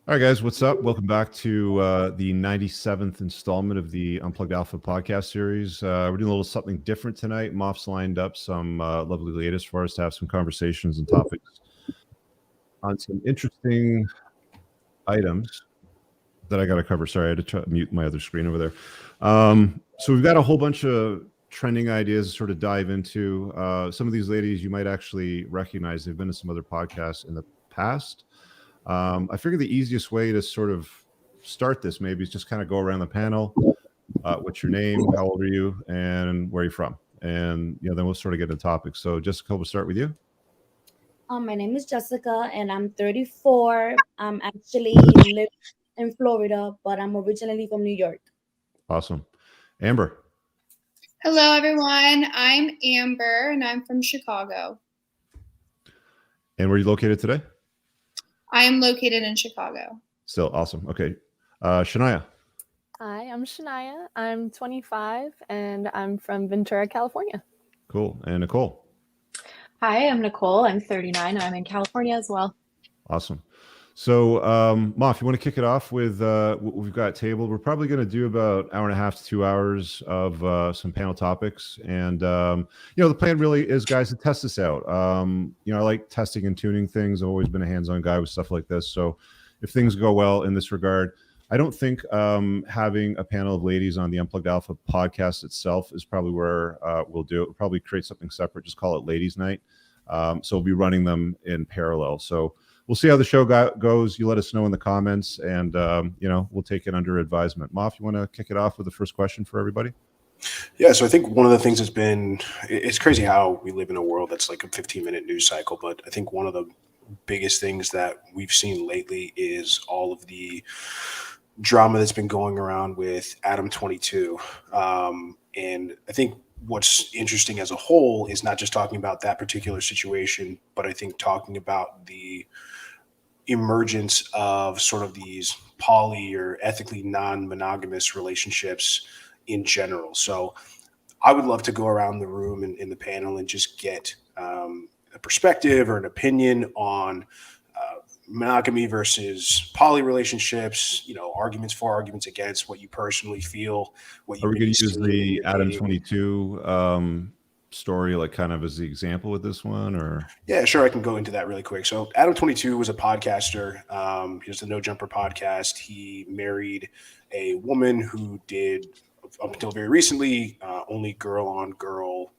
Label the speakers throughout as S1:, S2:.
S1: All right, guys, what's up? Welcome back to the 97th installment of the Unplugged Alpha podcast series. We're doing a little something different tonight. Moff's lined up some lovely ladies for us to have some conversations and topics on some interesting items that I got to cover. Sorry, I had to mute my other screen over there. So we've got a whole bunch of trending ideas to sort of dive into. Some of these ladies you might actually recognize. They've been to some other podcasts in the past. I figured the easiest way to sort of start this maybe is just kind of go around the panel. What's your name? How old are you? And where are you from? And then we'll sort of get into topics. So Jessica, we'll start with you.
S2: My name is Jessica, and I'm 34. I'm actually live in Florida, but I'm originally from New York.
S1: Awesome. Amber.
S3: Hello, everyone. I'm Amber, and I'm from Chicago.
S1: And where are you located today?
S3: I am located in Chicago.
S1: Still awesome. Okay. Shania.
S4: Hi, I'm Shania. I'm 25, and I'm from Ventura, California.
S1: Cool. And Nicole.
S5: Hi, I'm Nicole. I'm 39. I'm in California as well.
S1: Awesome. So, Moff, you want to kick it off with what we've got tabled? We're probably going to do about 1.5 to 2 hours of some panel topics. And, the plan really is, guys, to test this out. I like testing and tuning things. I've always been a hands-on guy with stuff like this. So if things go well in this regard, I don't think having a panel of ladies on the Unplugged Alpha podcast itself is probably where we'll do it. We'll probably create something separate, just call it Ladies Night. So we'll be running them in parallel. So we'll see how the show goes. You let us know in the comments, and we'll take it under advisement. Moff, you want to kick it off with the first question for everybody?
S6: Yeah, so I think one of the things it's crazy how we live in a world that's like a 15-minute news cycle, but I think one of the biggest things that we've seen lately is all of the drama that's been going around with Adam 22. And I think what's interesting as a whole is not just talking about that particular situation, but I think talking about the emergence of sort of these poly or ethically non-monogamous relationships in general. So I would love to go around the room in the panel and just get a perspective or an opinion on monogamy versus poly relationships, arguments for, arguments against, what you personally feel. What you
S1: Are we going to use the Adam 22 story like kind of as the example with this one, or?
S6: Yeah, sure. I can go into that really quick. So Adam 22 was a podcaster. He was the No Jumper podcast. He married a woman who did, up until very recently, only girl on girl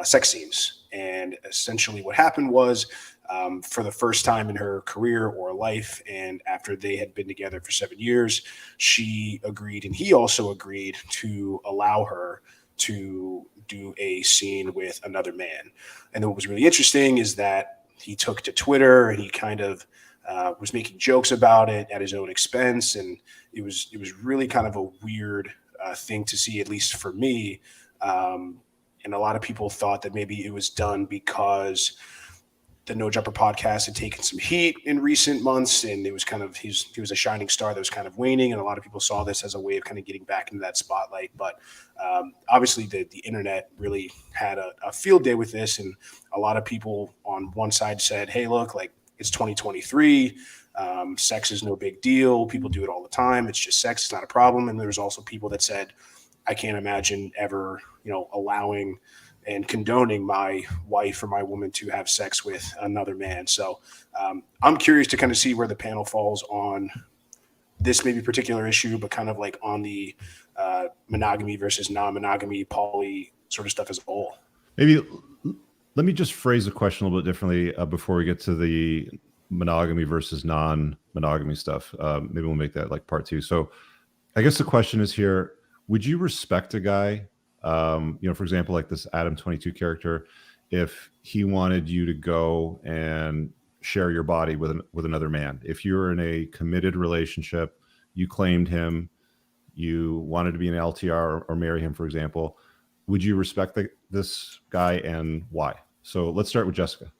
S6: sex scenes. And essentially what happened was, for the first time in her career or life, and after they had been together for 7 years, she agreed, and he also agreed, to allow her to do a scene with another man. And what was really interesting is that he took to Twitter and he kind of was making jokes about it at his own expense. And it was really kind of a weird thing to see, at least for me. And a lot of people thought that maybe it was done because the No Jumper podcast had taken some heat in recent months, and it was kind of he was a shining star that was kind of waning, and a lot of people saw this as a way of kind of getting back into that spotlight. But obviously, the internet really had a field day with this, and a lot of people on one side said, "Hey, look, like it's 2023, sex is no big deal. People do it all the time. It's just sex; it's not a problem." And there was also people that said, "I can't imagine ever, allowing and condoning my wife or my woman to have sex with another man." So I'm curious to kind of see where the panel falls on this maybe particular issue, but kind of like on the monogamy versus non-monogamy, poly sort of stuff as a whole.
S1: Maybe let me just phrase the question a little bit differently before we get to the monogamy versus non-monogamy stuff. Maybe we'll make that like part 2. So I guess the question is here, would you respect a guy, for example, like this Adam 22 character, if he wanted you to go and share your body with another man? If you were in a committed relationship, you claimed him, you wanted to be an LTR or marry him, for example, would you respect this guy, and why? So let's start with Jessica.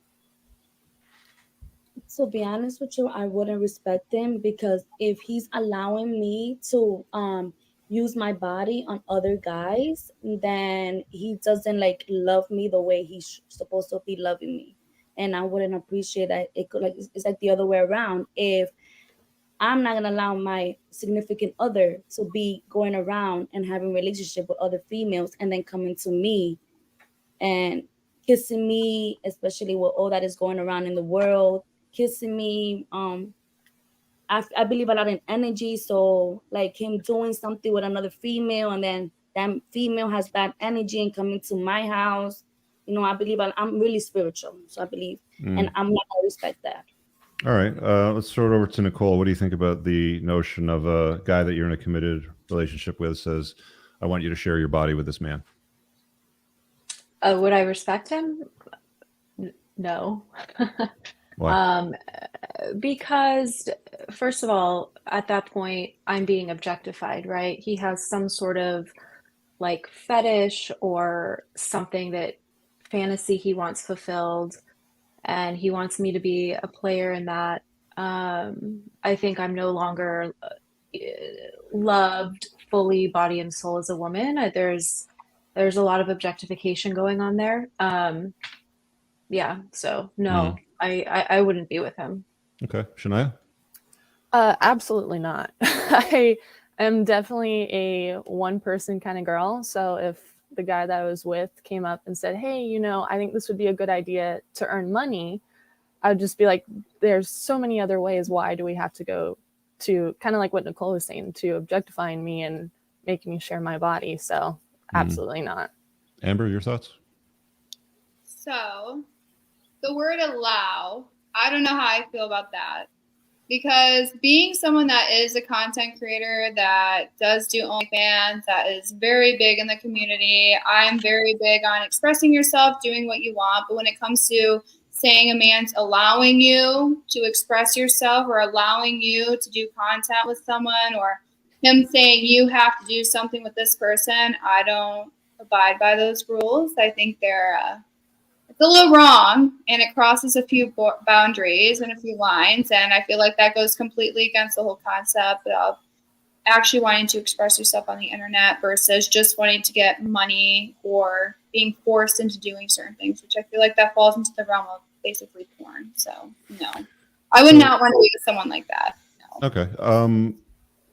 S2: To be honest with you, I wouldn't respect him, because if he's allowing me to use my body on other guys, then he doesn't love me the way he's supposed to be loving me, and I wouldn't appreciate that. It could it's like the other way around. If I'm not gonna allow my significant other to be going around and having relationship with other females and then coming to me and kissing me, especially with all that is going around in the world, kissing me. I believe a lot in energy. So like him doing something with another female and then that female has bad energy and coming to my house. You know, I believe I'm really spiritual. So I believe, and I'm not gonna respect that.
S1: All right. Let's throw it over to Nicole. What do you think about the notion of a guy that you're in a committed relationship with says, I want you to share your body with this man?
S5: Would I respect him? No.
S1: Why?
S5: Because first of all, at that point, I'm being objectified, right? He has some sort of like fetish or something that fantasy he wants fulfilled, and he wants me to be a player in that. I think I'm no longer loved fully body and soul as a woman. There's a lot of objectification going on there. Yeah, so no, I wouldn't be with him.
S1: Okay. Shania?
S4: Absolutely not. I am definitely a one person kind of girl. So if the guy that I was with came up and said, hey, you know, I think this would be a good idea to earn money, I'd just be like, there's so many other ways. Why do we have to go to kind of like what Nicole was saying, to objectifying me and making me share my body? So absolutely not.
S1: Amber, your thoughts?
S3: So the word allow, I don't know how I feel about that. Because being someone that is a content creator that does do OnlyFans, that is very big in the community, I'm very big on expressing yourself, doing what you want. But when it comes to saying a man's allowing you to express yourself or allowing you to do content with someone, or him saying you have to do something with this person, I don't abide by those rules. I think they're it's a little wrong, and it crosses a few boundaries and a few lines, and I feel like that goes completely against the whole concept of actually wanting to express yourself on the internet versus just wanting to get money or being forced into doing certain things, which I feel like that falls into the realm of basically porn. So no, I would not want to be with someone like that. No.
S1: Okay.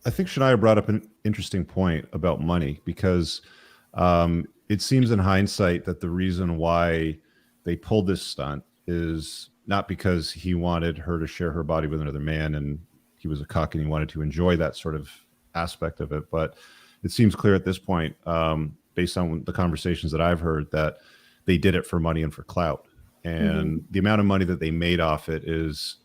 S1: I think Shania brought up an interesting point about money, because it seems in hindsight that the reason why they pulled this stunt is not because he wanted her to share her body with another man and he was a cuck and he wanted to enjoy that sort of aspect of it. But it seems clear at this point, based on the conversations that I've heard, that they did it for money and for clout. And the amount of money that they made off it is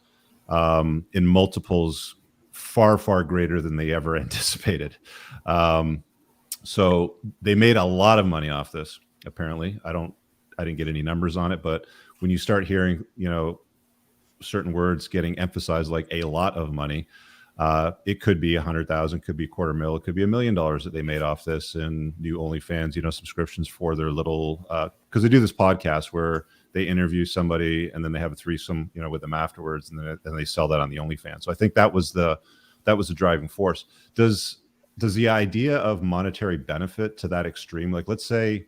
S1: in multiples far, far greater than they ever anticipated. So they made a lot of money off this, apparently. I didn't get any numbers on it, but when you start hearing, you know, certain words getting emphasized like a lot of money, it could be 100,000, could be $250,000, it could be $1 million that they made off this in new OnlyFans, you know, subscriptions for their little, because they do this podcast where they interview somebody and then they have a threesome, you know, with them afterwards, and then they sell that on the OnlyFans. So I think that was the driving force. Does the idea of monetary benefit to that extreme, like let's say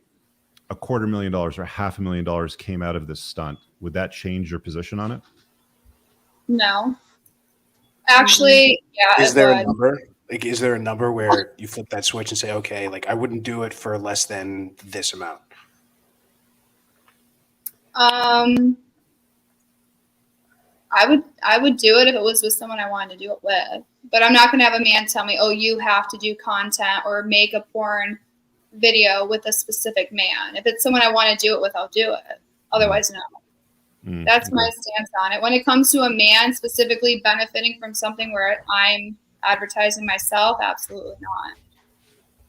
S1: $250,000 or $500,000 came out of this stunt, would that change your position on it?
S3: No. Actually, yeah.
S6: Is there a number? Like, is there a number where you flip that switch and say, okay, like I wouldn't do it for less than this amount?
S3: I would do it if it was with someone I wanted to do it with. But I'm not going to have a man tell me, oh, you have to do content or make a porn video with a specific man. If it's someone I want to do it with, I'll do it. Otherwise, no. That's my stance on it. When it comes to a man specifically benefiting from something where I'm advertising myself, absolutely not.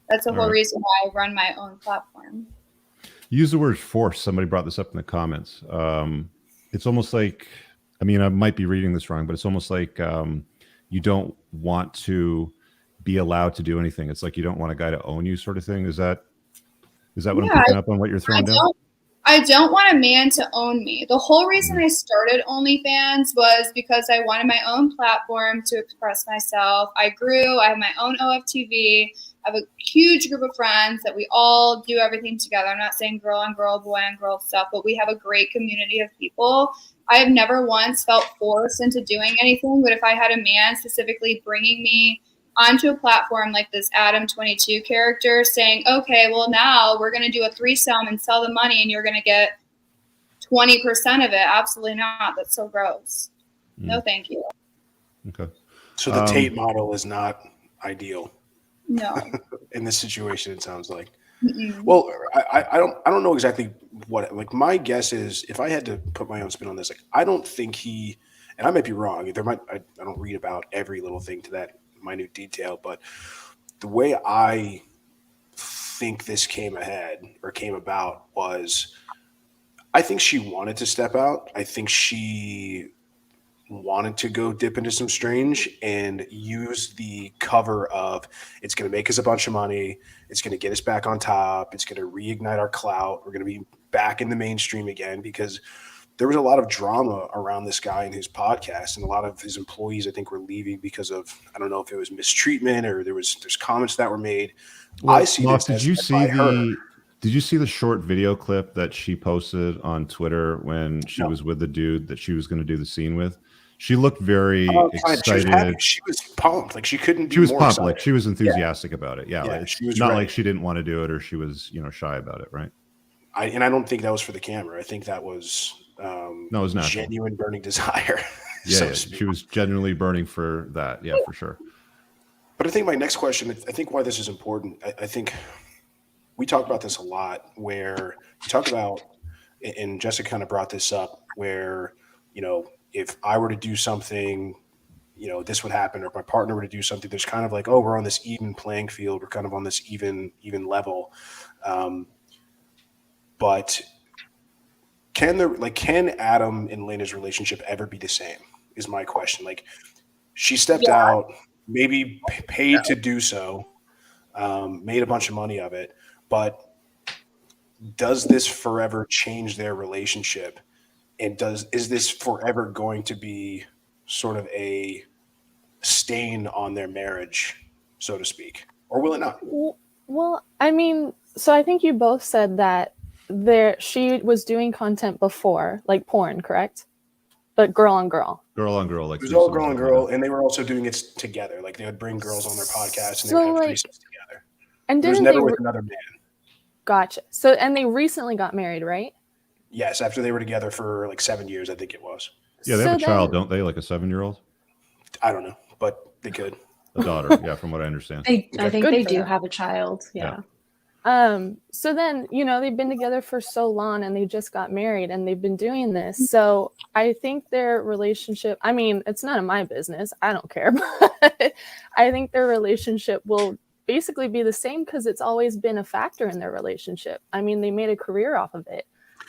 S3: That's the whole reason why I run my own platform.
S1: Use the word force. Somebody brought this up in the comments. It's almost like, I mean, I might be reading this wrong, but it's almost like you don't want to be allowed to do anything. It's like you don't want a guy to own you, sort of thing. Is that what I'm picking up on what you're throwing down?
S3: I don't want a man to own me. The whole reason I started OnlyFans was because I wanted my own platform to express myself. I grew. I have my own OFTV. I have a huge group of friends that we all do everything together. I'm not saying girl on girl, boy on girl stuff, but we have a great community of people. I have never once felt forced into doing anything, but if I had a man specifically bringing me onto a platform like this Adam 22 character saying, okay, well, now we're going to do a threesome and sell the money and you're going to get 20% of it. Absolutely not. That's so gross. No, thank you.
S1: Okay.
S6: So the Tate model is not ideal.
S3: No.
S6: In this situation, it sounds like.
S3: Mm-mm.
S6: Well, I don't know exactly what, like, my guess is, if I had to put my own spin on this, like, I don't think he, and I might be wrong. I don't read about every little thing to that minute detail, but the way I think this came about was, I think she wanted to step out. I think she wanted to go dip into some strange and use the cover of, it's going to make us a bunch of money, it's going to get us back on top, it's going to reignite our clout, we're going to be back in the mainstream again, because there was a lot of drama around this guy and his podcast, and a lot of his employees, I think, were leaving because of, I don't know if it was mistreatment or there's comments that were made.
S1: Well,
S6: I see
S1: Moff,
S6: this.
S1: Did you see the short video clip that she posted on Twitter when she was with the dude that she was going to do the scene with? She looked very excited.
S6: She was pumped. Like, she couldn't be
S1: She was
S6: more
S1: pumped.
S6: excited.
S1: Like, she was enthusiastic about it. Yeah, like,
S6: she was
S1: not
S6: ready.
S1: like she didn't want to do it or she was, shy about it, right?
S6: I don't think that was for the camera. I think that was
S1: No, it was natural.
S6: Genuine burning desire.
S1: Yeah, she was genuinely burning for that. Yeah, for sure.
S6: But I think my next question, I think why this is important, I think we talk about this a lot, where you talk about, and Jessica kind of brought this up, where, if I were to do something, this would happen, or if my partner were to do something, there's kind of like, oh, we're on this even playing field. We're kind of on this even level. But can Adam and Lena's relationship ever be the same, is my question. Like, she stepped out, maybe paid to do so, made a bunch of money of it, but does this forever change their relationship? And is this forever going to be sort of a stain on their marriage, so to speak? Or will it not?
S4: Well, I mean, so I think you both said that she was doing content before, like porn, correct? But girl on girl.
S1: Girl on girl. Like,
S6: it was all girl on girl, and they were also doing it together. Like, they would bring girls on their podcast and they would have threesomes together.
S4: And
S6: it was never with another man.
S4: Gotcha. So, and they recently got married, right?
S6: Yes, after they were together for like 7 years, I think it was.
S1: Yeah, they have a child, don't they? Like a 7-year-old?
S6: I don't know, but they could.
S1: A daughter, yeah, from what I understand.
S5: I think they do have a child. Yeah.
S4: So then, they've been together for so long and they just got married and they've been doing this. So I think their relationship, I mean, it's none of my business. I don't care. But I think their relationship will basically be the same because it's always been a factor in their relationship. I mean, they made a career off of it.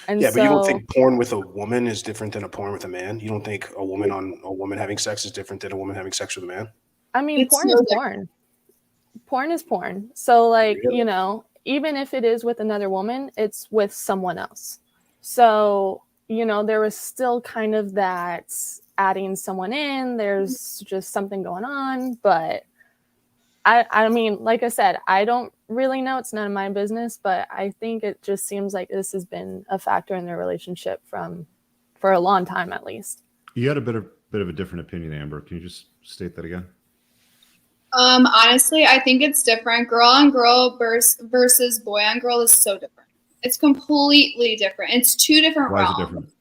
S4: And
S6: but you don't think porn with a woman is different than a porn with a man? You don't think a woman having sex is different than a woman having sex with a man?
S4: I mean, porn is porn. Porn is porn. So, like, even if it is with another woman, it's with someone else. So, there was still kind of that adding someone in. There's just something going on. But I mean, like I said, I don't really know. It's none of my business. But I think it just seems like this has been a factor in their relationship for a long time, at least.
S1: You had a bit of a different opinion, Amber. Can you just state that again?
S3: Honestly, I think it's different. Girl on girl versus boy on girl is so different. It's completely different. It's two different realms.
S1: Why is it different?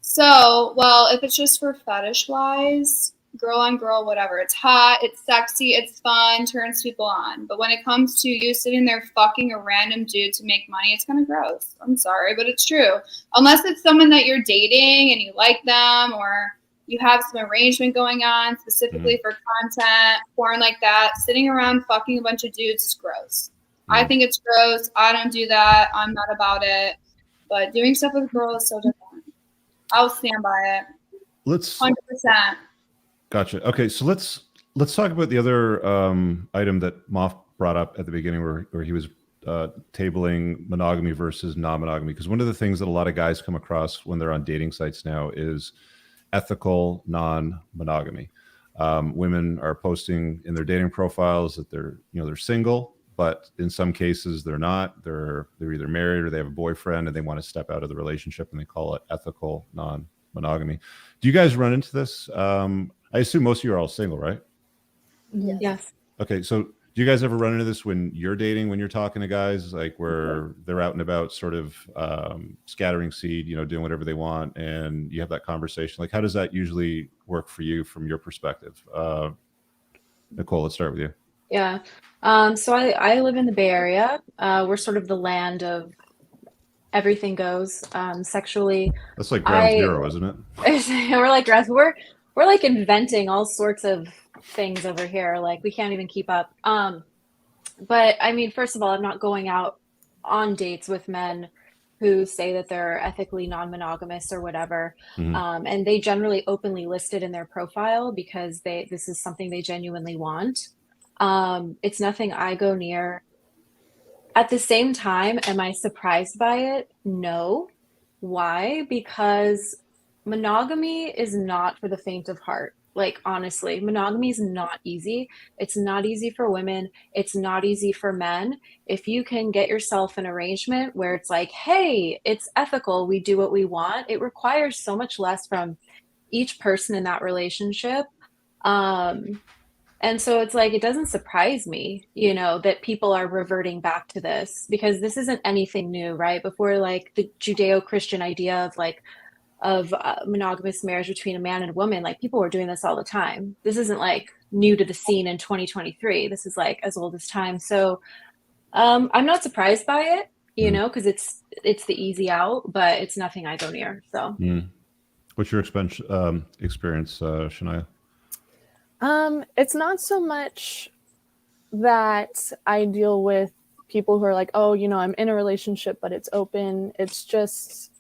S3: So, well, if it's just for fetish wise, girl on girl, whatever. It's hot, it's sexy, it's fun, turns people on. But when it comes to you sitting there fucking a random dude to make money, it's kind of gross. I'm sorry, but it's true. Unless it's someone that you're dating and you like them, or you have some arrangement going on specifically for content, porn like that, sitting around fucking a bunch of dudes is gross. I think it's gross. I don't do that. I'm not about it. But doing stuff with a girl is so different. I'll stand by it. 100%.
S1: Gotcha. Okay, so let's talk about the other item that Moff brought up at the beginning, where he was tabling monogamy versus non-monogamy, because one of the things that a lot of guys come across when they're on dating sites now is ethical non-monogamy. Women are posting in their dating profiles that they're single, but in some cases they're not. They're either married or they have a boyfriend and they want to step out of the relationship, and they call it ethical non-monogamy. Do you guys run into this? I assume most of you are all single, right?
S5: Yes.
S1: Okay, so do you guys ever run into this when you're dating, when you're talking to guys, like where they're out and about sort of scattering seed, doing whatever they want, and you have that conversation? Like, how does that usually work for you from your perspective? Nicole, let's start with you.
S5: Yeah. So I live in the Bay Area. We're sort of the land of everything goes sexually.
S1: That's like ground zero, isn't it?
S5: We're like inventing all sorts of things over here. Like we can't even keep up. But I mean, first of all, I'm not going out on dates with men who say that they're ethically non-monogamous or whatever. And they generally openly list it in their profile because this is something they genuinely want. It's nothing I go near. At the same time, am I surprised by it? No. Why? Because monogamy is not for the faint of heart. Like, honestly, monogamy is not easy. It's not easy for women. It's not easy for men. If you can get yourself an arrangement where it's like, hey, it's ethical, we do what we want, it requires so much less from each person in that relationship. And so it's like, it doesn't surprise me, that people are reverting back to this, because this isn't anything new, right? Before, like, the Judeo-Christian idea of monogamous marriage between a man and a woman, like, people were doing this all the time. This isn't like new to the scene in 2023. This is like as old as time. So I'm not surprised by it, because it's the easy out, but it's nothing I go near. So
S1: What's your experience, Shania?
S4: It's not so much that I deal with people who are like, oh, I'm in a relationship, but it's open. It's just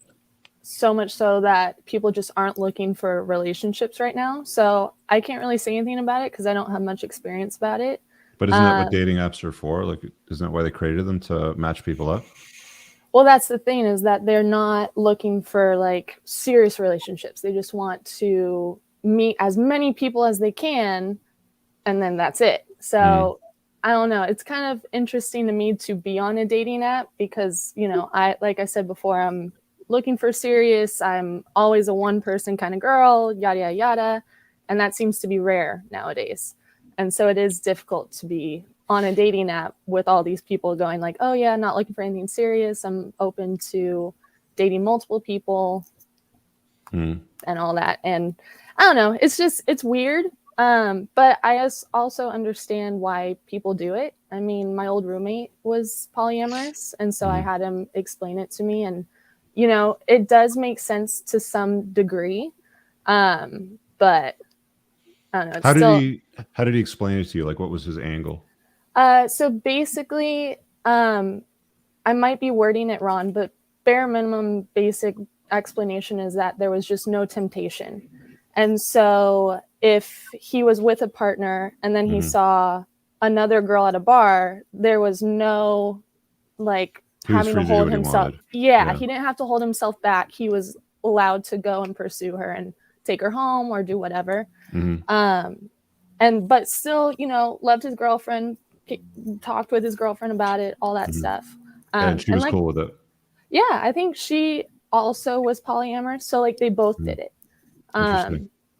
S4: so much so that people just aren't looking for relationships right now. So I can't really say anything about it because I don't have much experience about it.
S1: But isn't that what dating apps are for? Like, isn't that why they created them, to match people up?
S4: Well, that's the thing, is that they're not looking for like serious relationships. They just want to meet as many people as they can, and then that's it. So I don't know. It's kind of interesting to me to be on a dating app because, like I said before, I'm looking for serious. I'm always a one person kind of girl, yada, yada, yada. And that seems to be rare nowadays. And so it is difficult to be on a dating app with all these people going like, oh yeah, not looking for anything serious. I'm open to dating multiple people and all that. And I don't know. It's weird. But I also understand why people do it. I mean, my old roommate was polyamorous. And so I had him explain it to me. And, it does make sense to some degree. But I don't know.
S1: How did he explain it to you? Like, what was his angle?
S4: So basically, I might be wording it wrong, but bare minimum basic explanation is that there was just no temptation. And so if he was with a partner and then he saw another girl at a bar, there was no like having to hold himself. Yeah, he didn't have to hold himself back. He was allowed to go and pursue her and take her home or do whatever. But still, loved his girlfriend, talked with his girlfriend about it, all that stuff.
S1: And she was cool with it.
S4: Yeah, I think she also was polyamorous. So like they both did it.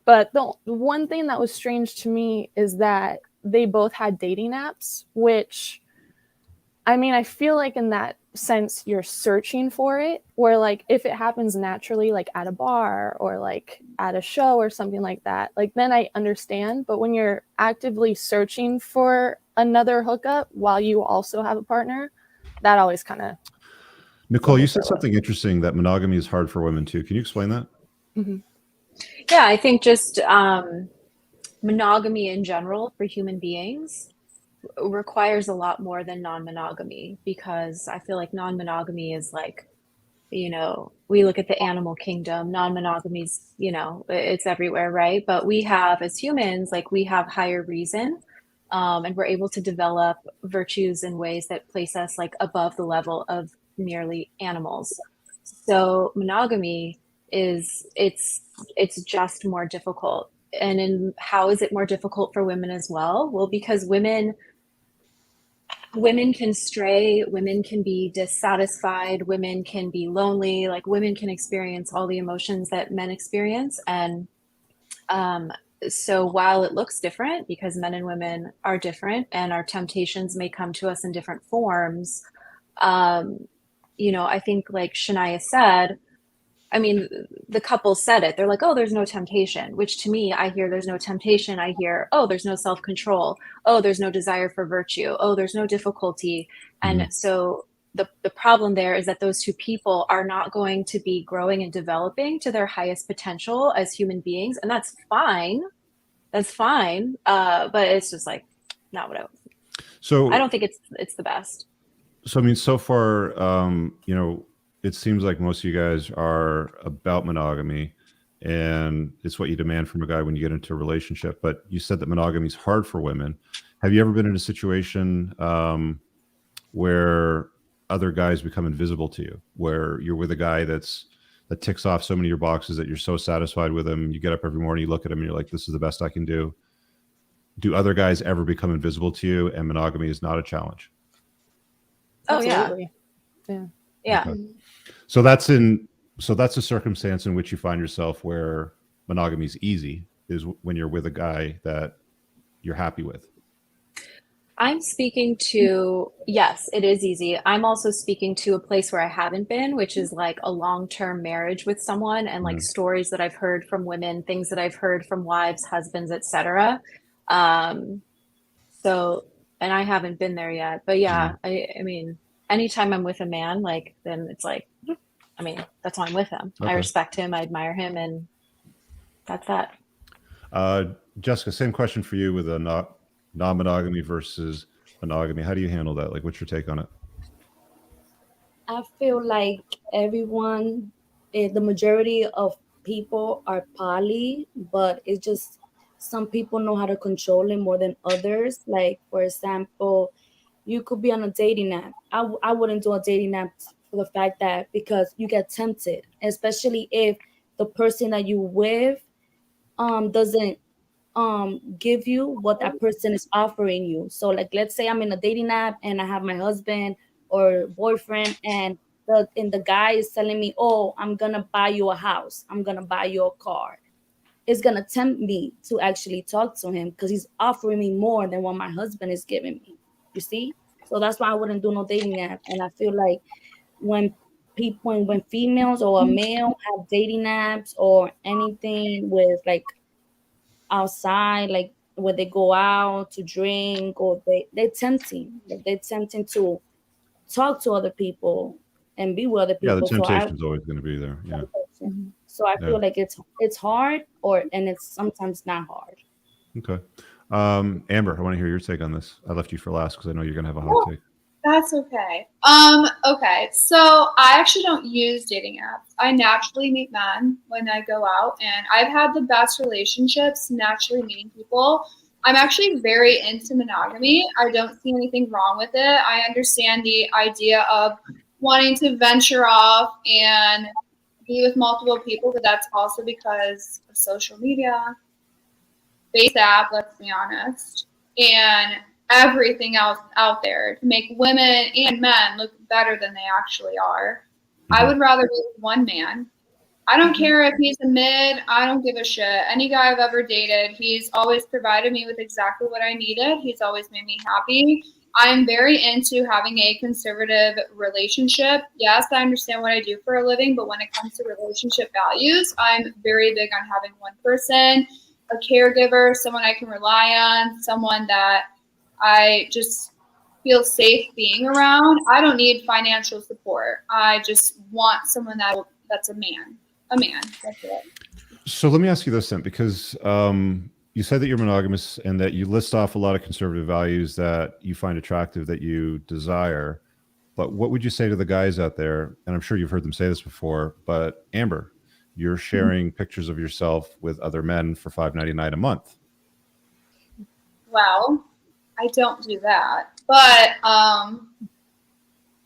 S4: But the one thing that was strange to me is that they both had dating apps, which, I mean, I feel like in that sense, you're searching for it, where like if it happens naturally, like at a bar or like at a show or something like that, like then I understand. But when you're actively searching for another hookup while you also have a partner, that always kind of...
S1: Nicole, you said something interesting, that monogamy is hard for women too. Can you explain that?
S5: Yeah, I think just monogamy in general for human beings requires a lot more than non-monogamy, because I feel like non-monogamy is like, we look at the animal kingdom, non-monogamy is, it's everywhere, right? But we have, as humans, like we have higher reason and we're able to develop virtues in ways that place us like above the level of merely animals. So monogamy it's just more difficult. And in how is it more difficult for women as well? Well, because women can stray, women can be dissatisfied, women can be lonely, like women can experience all the emotions that men experience. And so while it looks different because men and women are different and our temptations may come to us in different forms, I think like Shania said, I mean, the couple said it. They're like, oh, there's no temptation, which to me, I hear there's no temptation. I hear, oh, there's no self-control. Oh, there's no desire for virtue. Oh, there's no difficulty. And so the problem there is that those two people are not going to be growing and developing to their highest potential as human beings. And that's fine. That's fine. But it's just like, not what I don't think it's the best.
S1: So, I mean, so far, it seems like most of you guys are about monogamy and it's what you demand from a guy when you get into a relationship. But you said that monogamy is hard for women. Have you ever been in a situation where other guys become invisible to you, where you're with a guy that ticks off so many of your boxes that you're so satisfied with him? You get up every morning, you look at him and you're like, this is the best I can do. Do other guys ever become invisible to you and monogamy is not a challenge?
S5: Oh,
S4: Absolutely.
S5: yeah.
S1: Okay. So that's a circumstance in which you find yourself where monogamy is easy, is when you're with a guy that you're happy with.
S5: I'm speaking to, yes, it is easy. I'm also speaking to a place where I haven't been, which is like a long-term marriage with someone and like stories that I've heard from women, things that I've heard from wives, husbands, etc. So, and I haven't been there yet, but yeah, I mean, anytime I'm with a man, like, then it's like, I mean, that's why I'm with him.
S1: Okay.
S5: I respect him. I admire him. And that's that.
S1: Jessica, same question for you with a non-monogamy versus monogamy. How do you handle that? Like, what's your take on it?
S2: I feel like everyone, the majority of people are poly, but it's just some people know how to control it more than others. Like, for example, you could be on a dating app. I wouldn't do a dating app for the fact that because you get tempted, especially if the person that you with doesn't give you what that person is offering you. So like, let's say I'm in a dating app and I have my husband or boyfriend and the guy is telling me, oh, I'm gonna buy you a house, I'm gonna buy you a car. It's gonna tempt me to actually talk to him because he's offering me more than what my husband is giving me. You see? So that's why I wouldn't do no dating app. And I feel like when females or a male have dating apps or anything with like outside, like where they go out to drink or they're tempting. Like they're tempting to talk to other people and be with other people.
S1: Yeah, the temptation is always going to be there. Yeah.
S2: So I feel like it's hard and it's sometimes not hard.
S1: Okay. Amber, I want to hear your take on this. I left you for last because I know you're going to have a hot take.
S3: That's okay. Okay. So I actually don't use dating apps. I naturally meet men when I go out, and I've had the best relationships naturally meeting people. I'm actually very into monogamy. I don't see anything wrong with it. I understand the idea of wanting to venture off and be with multiple people, but that's also because of social media, base app, let's be honest, and everything else out there to make women and men look better than they actually are. I would rather be with one man. I don't care if he's a mid. I don't give a shit. Any guy I've ever dated, he's always provided me with exactly what I needed. He's always made me happy. I'm very into having a conservative relationship. Yes, I understand what I do for a living, but when it comes to relationship values, I'm very big on having one person, a caregiver, someone I can rely on, someone that I just feel safe being around. I don't need financial support. I just want someone that's a man. A man. That's it.
S1: So let me ask you this then, because you said that you're monogamous and that you list off a lot of conservative values that you find attractive, that you desire. But what would you say to the guys out there? And I'm sure you've heard them say this before, but Amber, you're sharing pictures of yourself with other men for $5.99 a month.
S3: Well, I don't do that. But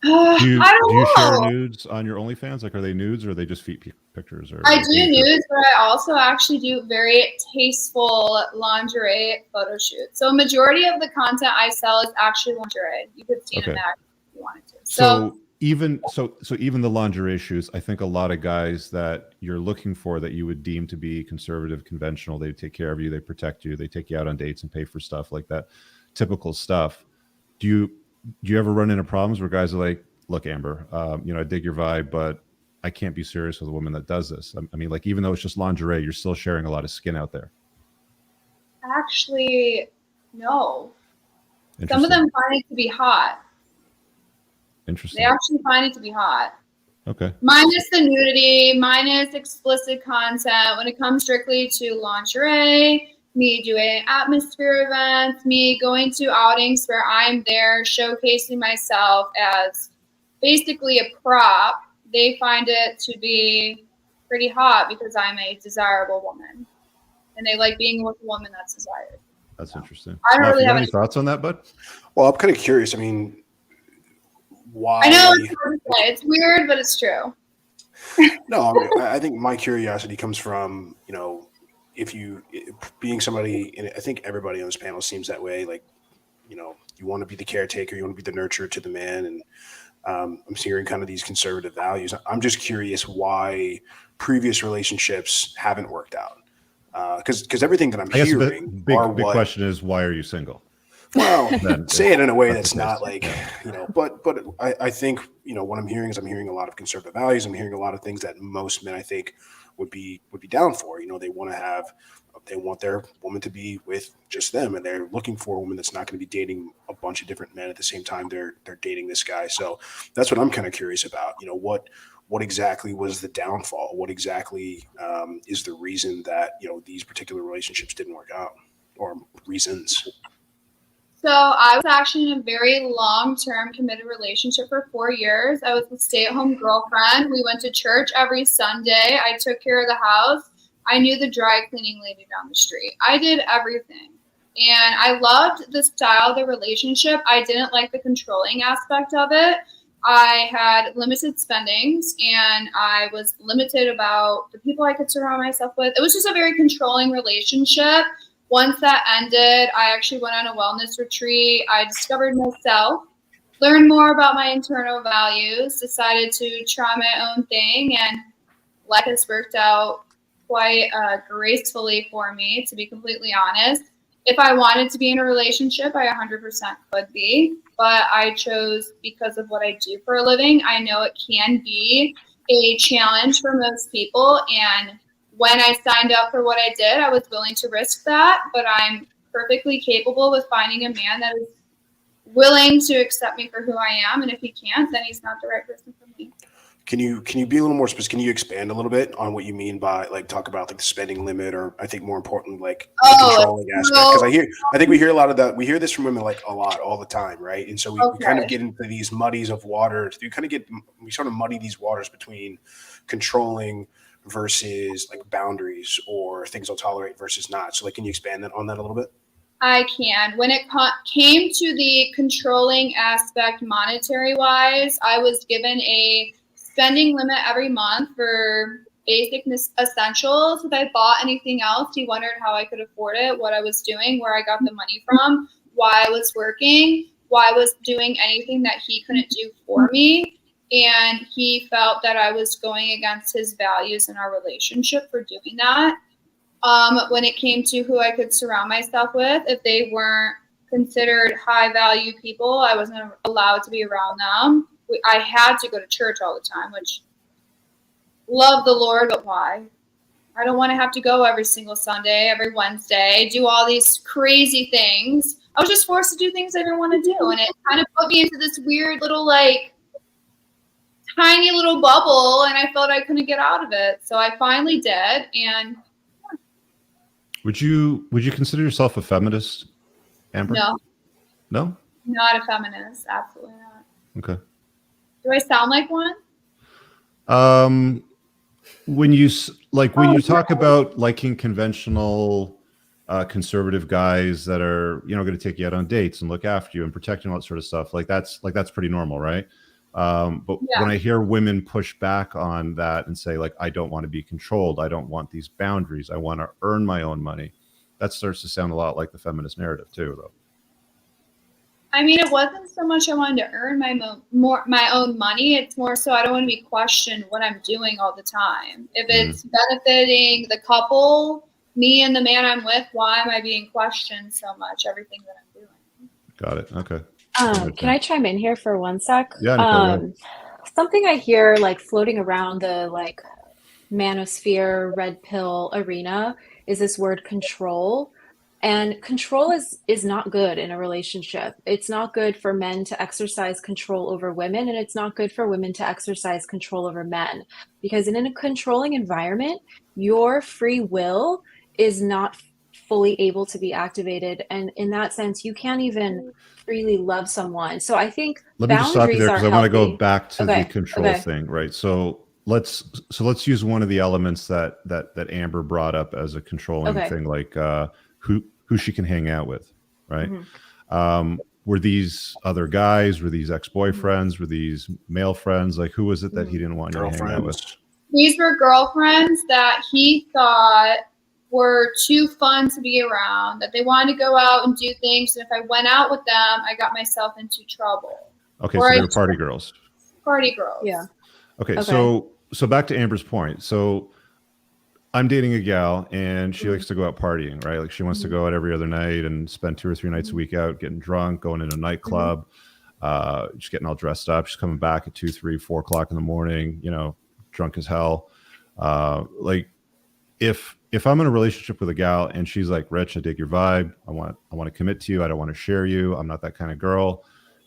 S1: Do you
S3: I don't
S1: do you share
S3: know.
S1: nudes on your OnlyFans? Like, are they nudes or are they just feet pictures? Or
S3: I do nudes, but I also actually do very tasteful lingerie photo shoots. So a majority of the content I sell is actually lingerie. You could see it in
S1: Okay.
S3: that if you wanted to.
S1: So even the lingerie shoots, I think a lot of guys that you're looking for that you would deem to be conservative, conventional, they take care of you, they protect you, they take you out on dates and pay for stuff like that, typical stuff. Do you ever run into problems where guys are like, look, Amber, I dig your vibe, but I can't be serious with a woman that does this. I mean, like, even though it's just lingerie, you're still sharing a lot of skin out there.
S3: actually, no. Some of them find it to be hot.
S1: Interesting.
S3: They actually find it to be hot.
S1: Okay.
S3: Minus the nudity, minus explicit content. When it comes strictly to lingerie, me doing atmosphere events, me going to outings where I'm there showcasing myself as basically a prop, they find it to be pretty hot because I'm a desirable woman. And they like being with a woman that's desired.
S1: That's interesting.
S3: I don't
S1: Moff,
S3: really
S1: you
S3: have
S1: got any
S3: any
S1: thoughts on that, bud?
S6: Well, I'm kind of curious. I mean, why?
S3: I know it's hard to say. It's weird, but it's true.
S6: No, I mean, I think my curiosity comes from, if you being somebody, and I think everybody on this panel seems that way. Like, you want to be the caretaker, you want to be the nurturer to the man, and I'm hearing kind of these conservative values. I'm just curious why previous relationships haven't worked out. Because everything that I'm hearing,
S1: big question is, why are you single?
S6: Well, say it in a way
S1: that's
S6: that's
S1: the
S6: not
S1: case.
S6: like, but I think, what I'm hearing is I'm hearing a lot of conservative values. I'm hearing a lot of things that most men, I think, would be down for. They want their woman to be with just them, and they're looking for a woman that's not going to be dating a bunch of different men at the same time they're dating this guy. So that's what I'm kind of curious about. What exactly was the downfall? What exactly is the reason that these particular relationships didn't work out, or reasons?
S3: So I was actually in a very long-term committed relationship for 4 years. I was a stay-at-home girlfriend. We went to church every Sunday. I took care of the house. I knew the dry cleaning lady down the street. I did everything. And I loved the style of the relationship. I didn't like the controlling aspect of it. I had limited spendings, and I was limited about the people I could surround myself with. It was just a very controlling relationship. Once that ended, I actually went on a wellness retreat. I discovered myself, learned more about my internal values, decided to try my own thing, and life has worked out quite gracefully for me, to be completely honest. If I wanted to be in a relationship, I 100% could be, but I chose because of what I do for a living. I know it can be a challenge for most people, and when I signed up for what I did, I was willing to risk that, but I'm perfectly capable with finding a man that is willing to accept me for who I am, and if he can't, then he's not the right person for me.
S6: Can you be a little more specific? Can you expand a little bit on what you mean by, like, talk about like the spending limit, or I think more importantly, like the controlling aspect? Because I think we hear a lot of that. We hear this from women like a lot, all the time, right? And so we kind of get into these muddies of waters. We sort of muddy these waters between controlling versus like boundaries, or things I'll tolerate versus not. So, like, can you expand on that a little bit?
S3: I can. When it came to the controlling aspect, monetary wise, I was given a spending limit every month for basic essentials. If I bought anything else, he wondered how I could afford it, what I was doing, where I got the money from, why I was working, why I was doing anything that he couldn't do for me. And he felt that I was going against his values in our relationship for doing that. When it came to who I could surround myself with, if they weren't considered high value people, I wasn't allowed to be around them. I had to go to church all the time, which love the Lord, but why? I don't want to have to go every single Sunday, every Wednesday, do all these crazy things. I was just forced to do things I didn't want to do. And it kind of put me into this weird little, like, tiny little bubble, and I felt I couldn't get out of it. So I finally did. And
S1: Would you consider yourself a feminist, Amber?
S3: no.
S1: No?
S3: Not a feminist. Absolutely not.
S1: Okay.
S3: Do I sound like one?
S1: When you talk about liking conventional conservative guys that are, you know, going to take you out on dates and look after you and protect you and all that sort of stuff. Like that's pretty normal, right? But when I hear women push back on that and say, like, I don't want to be controlled, I don't want these boundaries, I want to earn my own money, that starts to sound a lot like the feminist narrative too, though.
S3: I mean, it wasn't so much I wanted to earn my own money. It's more so I don't want to be questioned what I'm doing all the time. If it's benefiting the couple, me and the man I'm with, why am I being questioned so much? Everything that I'm doing.
S1: Got it. Okay.
S5: Can I chime in here for 1 sec?
S1: Yeah, Nicole,
S5: something I hear like floating around the like manosphere, red pill arena is this word control. And control is not good in a relationship. It's not good for men to exercise control over women, and it's not good for women to exercise control over men. Because in a controlling environment, your free will is not fully able to be activated. And in that sense, you can't even freely love someone. So I think
S1: let me just stop you there because I want to go back to the control
S5: Okay.
S1: thing, right? So let's use one of the elements that Amber brought up as a controlling thing, like who she can hang out with, right? Were these other guys? Were these ex-boyfriends? Were these male friends? Like, who was it that he didn't want you to hang out with?
S3: These were girlfriends that he thought were too fun to be around, that they wanted to go out and do things, and if I went out with them, I got myself into trouble.
S1: Okay, so they were party girls.
S3: Party girls.
S5: Yeah.
S1: Okay, so back to Amber's point. So I'm dating a gal and she likes to go out partying, right? Like she wants to go out every other night and spend 2 or 3 nights a week out, getting drunk, going in a nightclub, just getting all dressed up. She's coming back at 2, 3, 4 o'clock in the morning, you know, drunk as hell. Like if I'm in a relationship with a gal and she's like, Rich, I dig your vibe. I want to commit to you. I don't want to share you. I'm not that kind of girl.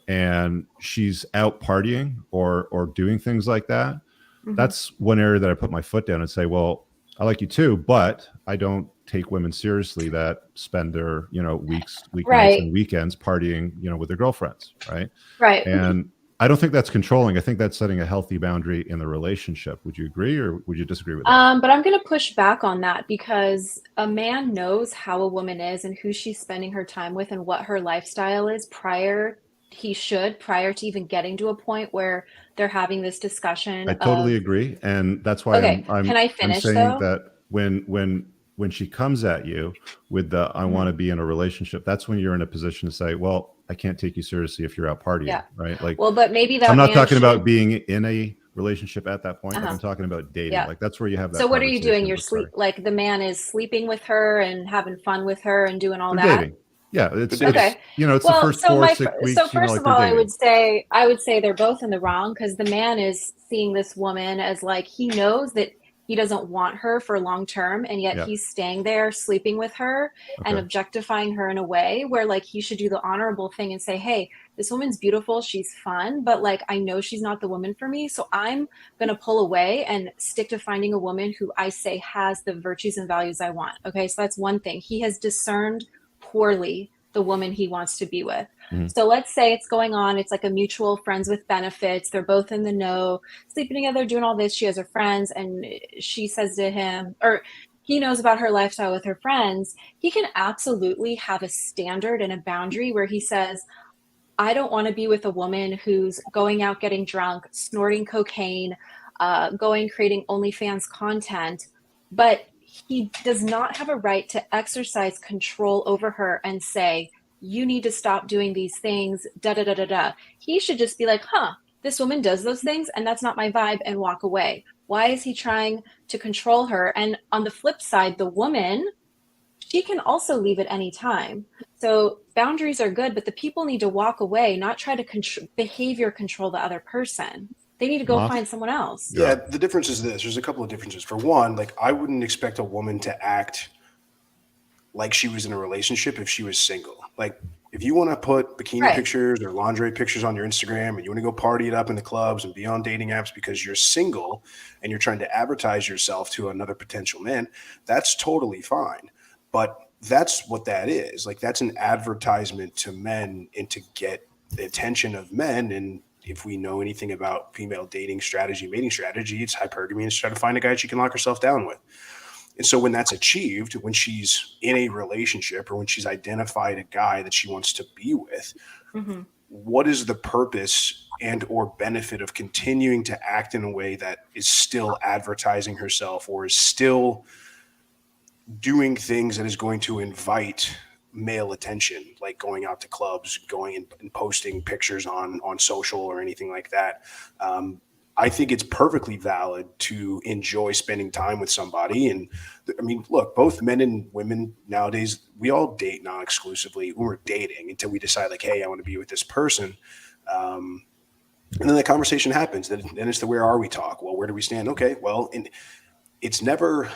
S1: And she's out partying or doing things like that. That's one area that I put my foot down and say, well, I like you too, but I don't take women seriously that spend their, you know, weeknights and weekends partying, you know, with their girlfriends. Right.
S5: Right.
S1: And I don't think that's controlling. I think that's setting a healthy boundary in the relationship. Would you agree or would you disagree with that?
S5: But I'm going to push back on that because a man knows how a woman is and who she's spending her time with and what her lifestyle is prior to even getting to a point where they're having this discussion.
S1: I totally agree. And that's why
S5: can I finish,
S1: I'm saying
S5: though?
S1: that when she comes at you with the, I want to be in a relationship, that's when you're in a position to say, well, I can't take you seriously if you're out partying, right? Like,
S5: well, but maybe that
S1: I'm not talking about being in a relationship at that point. Like I'm talking about dating.
S5: Yeah.
S1: Like that's where you have that.
S5: So what are you doing? You're like the man is sleeping with her and having fun with her and doing all that.
S1: Dating. Yeah, it's
S5: okay.
S1: You know, it's the first 4 or 6 weeks.
S5: So first of all, I would say they're both in the wrong because the man is seeing this woman as like he knows that he doesn't want her for long term, and yet he's staying there, sleeping with her and objectifying her in a way where like he should do the honorable thing and say, hey, this woman's beautiful, she's fun, but like I know she's not the woman for me, so I'm gonna pull away and stick to finding a woman who I say has the virtues and values I want. Okay, so that's one thing. He has discerned poorly the woman he wants to be with. So let's say it's going on, it's like a mutual friends with benefits, they're both in the know, sleeping together, doing all this, she has her friends, and she says to him, or he knows about her lifestyle with her friends, he can absolutely have a standard and a boundary where he says, I don't want to be with a woman who's going out getting drunk, snorting cocaine, creating OnlyFans content, but he does not have a right to exercise control over her and say, you need to stop doing these things, da-da-da-da-da. He should just be like, this woman does those things and that's not my vibe, and walk away. Why is he trying to control her? And on the flip side, the woman, she can also leave at any time. So boundaries are good, but the people need to walk away, not try to behavior control the other person. They need to go find someone else.
S6: Yeah, the difference is this. There's a couple of differences. For one, like I wouldn't expect a woman to act like she was in a relationship if she was single. Like if you want to put bikini pictures or lingerie pictures on your Instagram and you want to go party it up in the clubs and be on dating apps because you're single and you're trying to advertise yourself to another potential man, that's totally fine. But that's what that is. Like that's an advertisement to men and to get the attention of men. And if we know anything about female dating strategy, mating strategy, it's hypergamy and try to find a guy she can lock herself down with. And so when that's achieved, when she's in a relationship or when she's identified a guy that she wants to be with,
S5: Mhm.
S6: what is the purpose and or benefit of continuing to act in a way that is still advertising herself or is still doing things that is going to invite male attention, like going out to clubs, going and posting pictures on social or anything like that? I think it's perfectly valid to enjoy spending time with somebody. And I mean, look, both men and women nowadays, we all date non-exclusively when we're dating until we decide like, hey, I want to be with this person. And then the conversation happens. Then it's the where are we talk. Well, where do we stand? Okay, well, and it's never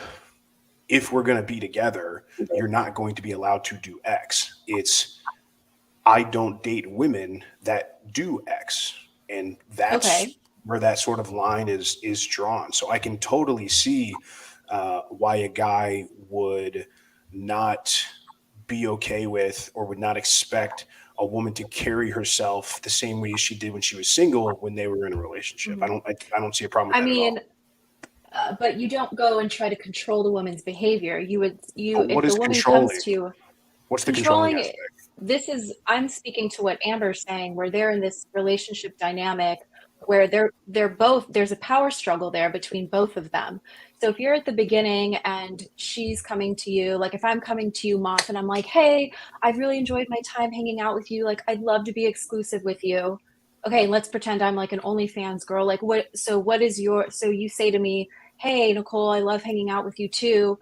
S6: if we're going to be together, you're not going to be allowed to do X. It's I don't date women that do X. And that's
S5: Okay.
S6: where that sort of line is drawn. So I can totally see why a guy would not be okay with or would not expect a woman to carry herself the same way as she did when she was single when they were in a relationship.
S5: Mhm.
S6: I don't see a problem with
S5: I
S6: that
S5: mean,
S6: at all.
S5: but you don't go and try to control the woman's behavior.
S6: But
S5: If
S6: what
S5: the
S6: is
S5: woman
S6: controlling?
S5: comes to you,
S6: What's the controlling
S5: controlling,
S6: aspect?
S5: I'm speaking to what Amber's saying, where they're in this relationship dynamic where they're both, there's a power struggle there between both of them. So if you're at the beginning and she's coming to you, like if I'm coming to you, Moff, and I'm like, hey, I've really enjoyed my time hanging out with you. Like, I'd love to be exclusive with you. Okay, let's pretend I'm like an OnlyFans girl. Like, so you say to me, hey, Nicole, I love hanging out with you too.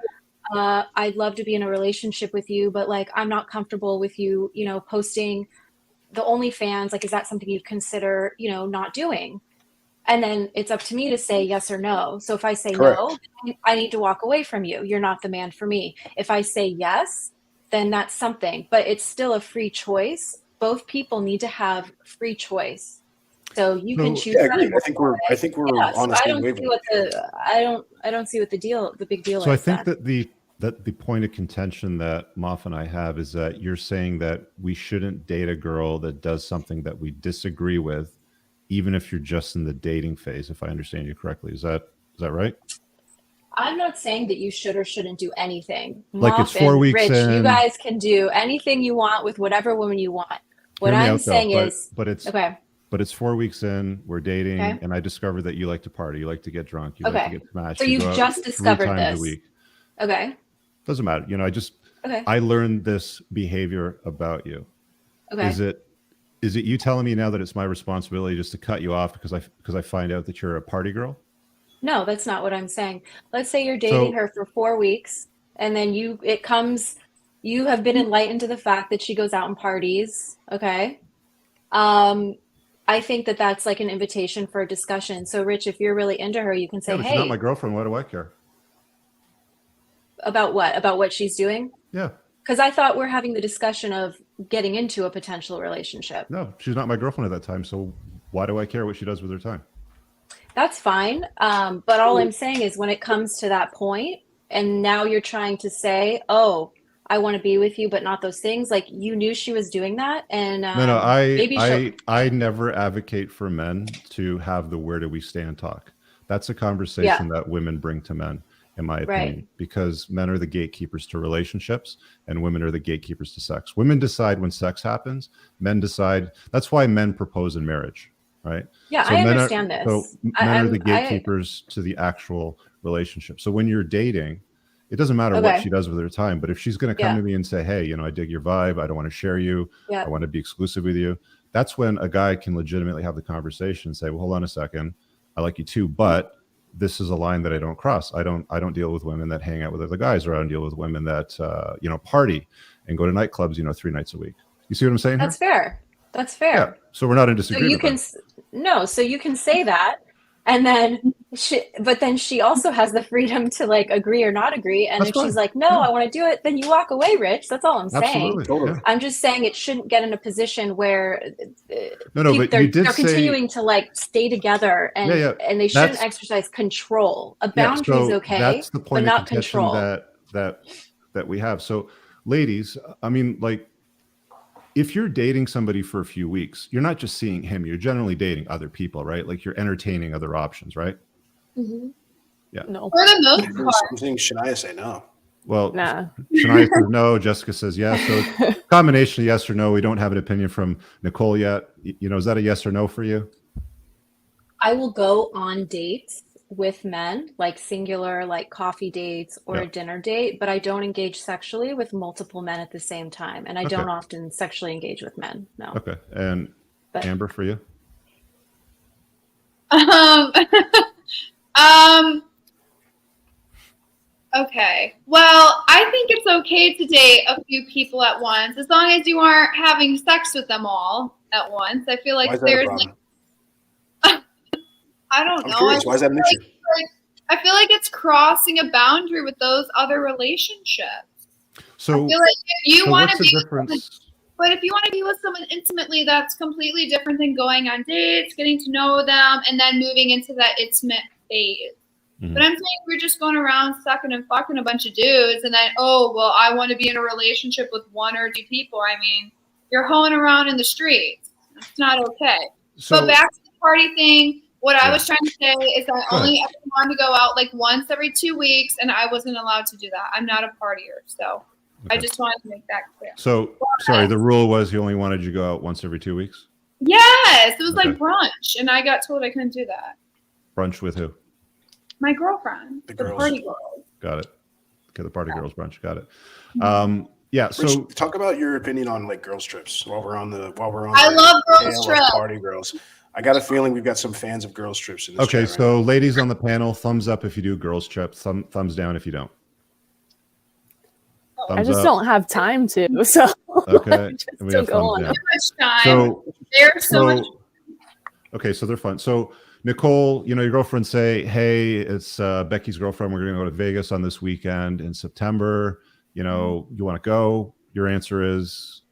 S5: I'd love to be in a relationship with you, but like, I'm not comfortable with you, posting the OnlyFans. Like, is that something you'd consider, not doing? And then it's up to me to say yes or no. So if I say
S6: Correct.
S5: no, then I need to walk away from you. You're not the man for me. If I say yes, then that's something, but it's still a free choice. Both people need to have free choice. So you can choose.
S6: Yeah,
S5: to
S6: agreed.
S5: walk
S6: I think we're
S5: Yeah,
S6: on
S5: so
S6: the
S5: I
S6: same
S5: don't see
S6: wavelength.
S5: what I don't see what the big deal
S1: So I
S5: is
S1: think
S5: then.
S1: that the point of contention that Moff and I have is that you're saying that we shouldn't date a girl that does something that we disagree with, even if you're just in the dating phase, if I understand you correctly. Is that right?
S5: I'm not saying that you should or shouldn't do anything.
S1: Like it's
S5: Moff
S1: 4
S5: and
S1: weeks
S5: Rich, you
S1: in.
S5: guys can do anything you want with whatever woman you want. What
S1: Hear me
S5: I'm
S1: out though,
S5: saying is,
S1: but it's
S5: okay,
S1: but it's 4 weeks in, we're dating,
S5: okay,
S1: and I discovered that you like to party, you like to get drunk, you like to
S5: okay.
S1: get smashed,
S5: So
S1: you
S5: you've
S1: go out
S5: just
S1: 3
S5: discovered
S1: times a
S5: this.
S1: week.
S5: Okay,
S1: Doesn't matter.
S5: okay,
S1: I learned this behavior about you.
S5: okay.
S1: Is it you telling me now that it's my responsibility just to cut you off because I find out that you're a party girl?
S5: No, that's not what I'm saying. Let's say you're dating
S1: So
S5: her for 4 weeks, and then you have been enlightened to the fact that she goes out and parties. Okay. I think that that's like an invitation for a discussion. So, Rich, if you're really into her, you can
S1: yeah,
S5: say,
S1: but she's not my
S5: hey,
S1: girlfriend. Why do I care?
S5: about what? About what she's doing?
S1: Yeah.
S5: Because I thought we're having the discussion of getting into a potential relationship.
S1: No, she's not my girlfriend at that time. So why do I care what she does with her time?
S5: That's fine. But all I'm saying is when it comes to that point, and now you're trying to say, oh, I want to be with you, but not those things. Like you knew she was doing that. And
S1: No,
S5: maybe she'll.
S1: I never advocate for men to have the where do we stand talk. That's a
S5: Yeah,
S1: conversation that women bring to men, in my
S5: right.
S1: opinion, because men are the gatekeepers to relationships and women are the gatekeepers to sex. Women decide when sex happens. Men decide. That's why men propose in marriage, right?
S5: Yeah,
S1: So
S5: I
S1: men are
S5: understand
S1: so
S5: this.
S1: men are the gatekeepers to the actual relationship. So when you're dating, it doesn't matter what she
S5: Okay.
S1: does with her time, but if she's going to come
S5: Yeah,
S1: to me and say, hey, I dig your vibe, I don't want to share you,
S5: yeah.
S1: I want to be exclusive with you, that's when a guy can legitimately have the conversation and say, well, hold on a second, I like you too, but this is a line that I don't cross. I don't deal with women that hang out with other guys, or I don't deal with women that party and go to nightclubs 3 nights a week. You see what I'm saying
S5: That's
S1: here?
S5: fair. That's
S1: Yeah.
S5: fair.
S1: So we're not in
S5: So you
S1: disagreement then.
S5: so you can say that, and then but then she also has the freedom to like agree or not agree. And
S1: That's
S5: if she's
S1: fine.
S5: like, no,
S1: Yeah,
S5: I want to do it, then you walk away, Rich. That's all I'm saying.
S1: absolutely.
S6: Totally.
S1: Yeah.
S5: I'm just saying it shouldn't get in a position where
S1: No, but you did
S5: they're
S1: say,
S5: continuing to like stay together,
S1: yeah.
S5: and they shouldn't
S1: That's
S5: exercise control. A
S1: Yeah,
S5: boundary is
S1: so
S5: okay,
S1: that's the
S5: but
S1: point of
S5: not
S1: contention
S5: control.
S1: that we have. So, ladies, I mean, like, if you're dating somebody for a few weeks, you're not just seeing him. You're generally dating other people, right? Like you're entertaining other options, right?
S2: Mm-hmm.
S4: No.
S3: For the most part.
S6: I'm saying Shania say no.
S1: Well,
S4: Nah.
S1: Shania says no. Jessica says yes. So it's a combination of yes or no. We don't have an opinion from Nicole yet. You know, is that a yes or no for you?
S5: I will go on dates with men, like singular, like coffee dates or
S1: Yeah.
S5: a dinner date, but I don't engage sexually with multiple men at the same time. And I
S1: Okay.
S5: don't often sexually engage with men. No.
S1: Okay. And
S5: But
S1: Amber, for you?
S3: Um, okay. Well, I think it's okay to date a few people at once, as long as you aren't having sex with them all at once. I feel
S6: Why
S3: like
S6: is that a
S3: there's
S6: problem?
S3: I don't
S6: I'm
S3: know.
S6: curious. Why is that an issue?
S3: I feel like it's crossing a boundary with those other relationships.
S1: So,
S3: I feel like if you
S1: so
S3: want
S1: what's
S3: to
S1: the
S3: be
S1: difference?
S3: But if you want to be with someone intimately, that's completely different than going on dates, getting to know them, and then moving into that intimate phase.
S1: Mhm.
S3: But I'm saying we're just going around sucking and fucking a bunch of dudes, and then, oh, well, I want to be in a relationship with one or two people. I mean, you're hoeing around in the streets. It's not okay.
S1: So,
S3: But back to the party thing, what I
S1: Yeah.
S3: was trying to say is I
S1: Go
S3: only ever wanted to go out like once every 2 weeks, and I wasn't allowed to do that. I'm not a partier, so I
S1: okay.
S3: just wanted to make that clear.
S1: So, sorry, the rule was you only wanted you to go out once every 2 weeks?
S3: Yes, it was
S1: Okay.
S3: like brunch, and I got told I couldn't do that.
S1: Brunch with who?
S3: My girlfriend,
S6: The
S3: the
S6: girls.
S3: party girl.
S1: Got it. Okay, the party girls brunch. Got it.
S3: Mm-hmm.
S1: Yeah.
S6: Rich,
S1: So,
S6: talk about your opinion on like girls trips while we're on the
S3: I love girls
S6: tail of
S3: trips.
S6: party girls. I got a feeling we've got some fans of girls trips in this
S1: okay.
S6: chat
S1: So,
S6: right
S1: ladies on the panel, thumbs up if you do girls trip. Thumbs down if you don't.
S4: I
S1: Thumbs
S4: just
S1: up.
S4: don't have time to. So
S1: Okay.
S4: just
S1: And we
S4: to
S1: have
S4: go
S1: thumbs
S4: on.
S1: down.
S3: Too much time.
S1: So,
S3: There's so much.
S1: Okay, so they're fun. So Nicole, you know, your girlfriend say, hey, it's Becky's girlfriend. We're going to go to Vegas on this weekend in September. You know, you want to go? Your answer is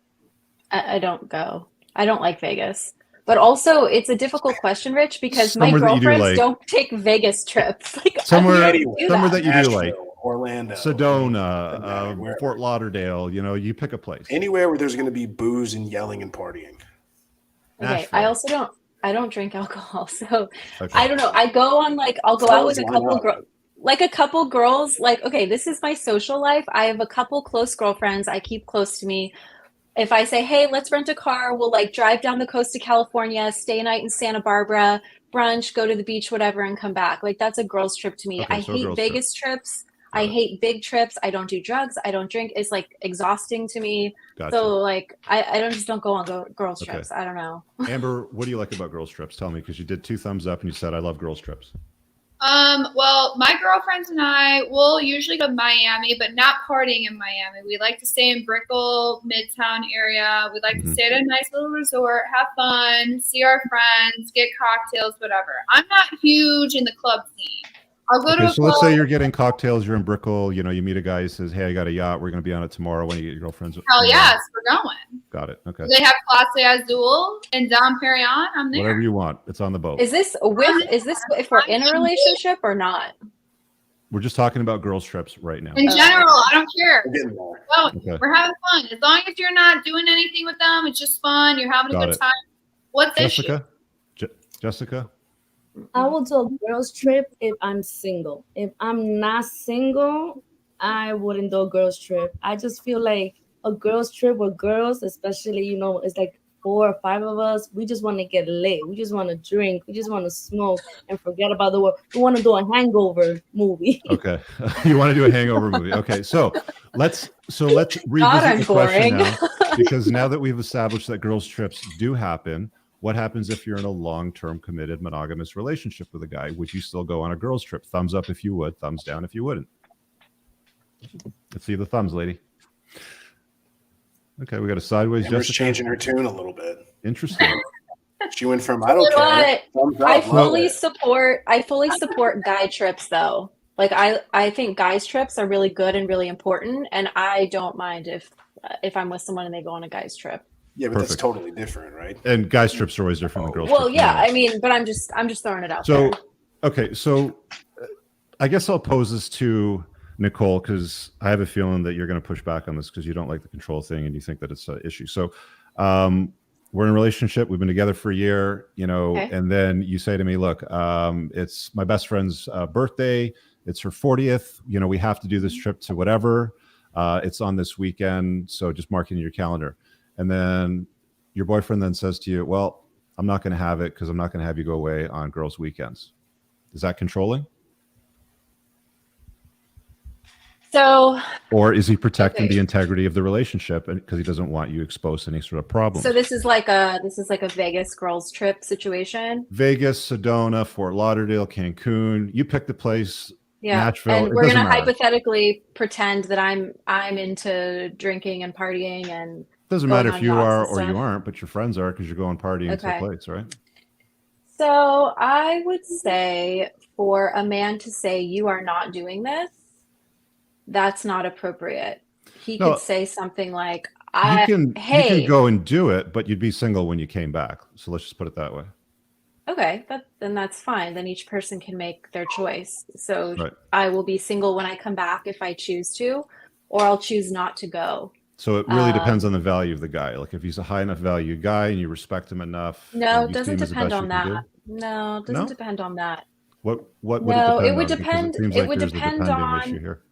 S5: I don't go. I don't like Vegas. But also, it's a difficult question, Rich, because my
S1: Somewhere that you do
S5: girlfriends
S1: like.
S5: don't take Vegas trips. Like,
S1: Somewhere-
S5: I
S6: now.
S5: do
S1: somewhere
S5: that.
S1: that you do like
S6: Nashville, Orlando,
S1: Sedona,
S6: wherever.
S1: Fort Lauderdale. You know, you pick a place.
S6: Anywhere where there's going to be booze and yelling and partying.
S5: Okay,
S1: Nashville.
S5: I also don't. I don't drink alcohol, so
S1: Okay.
S5: I don't know. I go on like I'll go out with a couple girls. Like a couple girls, like, okay, this is my social life. I have a couple close girlfriends I keep close to me. If I say, hey, let's rent a car, we'll like drive down the coast of California, stay a night in Santa Barbara, brunch, go to the beach, whatever, and come back. Like, that's a girl's trip to me.
S1: Okay,
S5: I
S1: so a
S5: hate
S1: girl's
S5: Vegas trips.
S1: Got
S5: I
S1: it.
S5: hate big trips. I don't do drugs. I don't drink. It's like exhausting to me.
S1: Gotcha.
S5: So like, I don't go on girls
S1: Okay.
S5: trips. I don't know.
S1: Amber, what do you like about girls trips? Tell me, because you did 2 thumbs up and you said I love girls trips.
S3: Well, my girlfriends and I will usually go to Miami, but not partying in Miami. We like to stay in Brickell, Midtown area. We like to
S1: Mhm.
S3: stay at a nice little resort, have fun, see our friends, get cocktails, whatever. I'm not huge in the club scene. I'll go to
S1: Okay,
S3: a
S1: so let's
S3: club.
S1: say you're getting cocktails, you're in Brickell, you know, you meet a guy who says, hey, I got a yacht, we're going to be on it tomorrow. When you get your girlfriends?
S3: Hell yes, we're going.
S1: Got it. Okay.
S3: They have Clase Azul and Dom Perignon. I'm there.
S1: Whatever you want. It's on the boat.
S5: Is this if we're in a relationship or not?
S1: We're just talking about girls trips right now.
S3: In general, I don't care.
S6: We're getting there.
S3: Well,
S1: Okay.
S3: we're having fun. As long as you're not doing anything with them, it's just fun. You're having a
S1: Got
S3: good
S1: it.
S3: time. What's the issue?
S1: Jessica? Jessica?
S2: I will do a girls trip if I'm single. If I'm not single, I wouldn't do a girls trip. I just feel like a girls trip with girls, especially, you know, it's like 4 or 5 of us. We just want to get lit. We just want to drink. We just want to smoke and forget about the world. We want to do a hangover movie.
S1: Okay. You want to do a hangover movie. Okay. So let's revisit
S5: I'm
S1: the question
S5: boring.
S1: now, because now that we've established that girls trips do happen, what happens if you're in a long-term committed monogamous relationship with a guy? Would you still go on a girls trip? Thumbs up if you would, thumbs down if you wouldn't. Let's see the thumbs, lady. Okay, we got a sideways
S6: Amber's
S1: Jessica.
S6: changing her tune a little bit.
S1: Interesting.
S6: She went from I don't
S5: You know
S6: care.
S5: what?
S6: Thumbs up,
S5: I
S6: love
S5: fully
S6: it.
S5: support guy trips though. Like I think guys trips are really good and really important, and I don't mind if I'm with someone and they go on a guys trip.
S6: Yeah, but that's
S1: Perfect.
S6: totally different, right?
S1: And guys trips are always different than girls
S5: Well,
S1: trips.
S5: yeah,
S1: anyway.
S5: I mean, but I'm just throwing it out
S1: So,
S5: there.
S1: okay, so I guess I'll pose this to Nicole, because I have a feeling that you're going to push back on this because you don't like the control thing and you think that it's an issue. So, we're in a relationship. We've been together for a year, you know,
S5: Okay.
S1: and then you say to me, look, it's my best friend's birthday. it's her 40th. You know, we have to do this trip to whatever. It's on this weekend, so just mark it in your calendar. And then your boyfriend then says to you, well, I'm not going to have it because I'm not going to have you go away on girls' weekends. Is that controlling?
S5: So,
S1: or is he protecting
S5: okay.
S1: the integrity of the relationship because he doesn't want you exposed to any sort of problems?
S5: So this is like a Vegas girls trip situation.
S1: Vegas, Sedona, Fort Lauderdale, Cancun. You pick the place.
S5: Yeah,
S1: Nashville.
S5: and we're gonna hypothetically pretend that I'm into drinking and partying and
S1: doesn't
S5: going
S1: matter if
S5: on
S1: you
S5: yachts
S1: are
S5: and
S1: or you
S5: stuff.
S1: aren't, but your friends are because you're going partying to a
S5: Okay.
S1: place, right?
S5: So I would say for a man to say you are not doing this, that's not appropriate. He
S1: No,
S5: could say something like,
S1: you can
S5: hey,
S1: go and do it, but you'd be single when you came back. So let's just put it that way.
S5: okay, then that's fine. Then each person can make their choice. So
S1: Right.
S5: I will be single when I come back if I choose to, or I'll choose not to go.
S1: So it really depends on the value of the guy. Like if he's a high enough value guy and you respect him enough.
S5: No,
S1: and
S5: it
S1: you see
S5: doesn't
S1: him as the
S5: depend
S1: best
S5: on
S1: you can do.
S5: that. No, it doesn't depend on that.
S1: What would
S5: No,
S1: it
S5: it
S1: depend
S5: would
S1: on? Because it
S5: depend.
S1: seems
S5: It
S1: like
S5: would
S1: there's a
S5: depend
S1: depending
S5: on.
S1: issue here.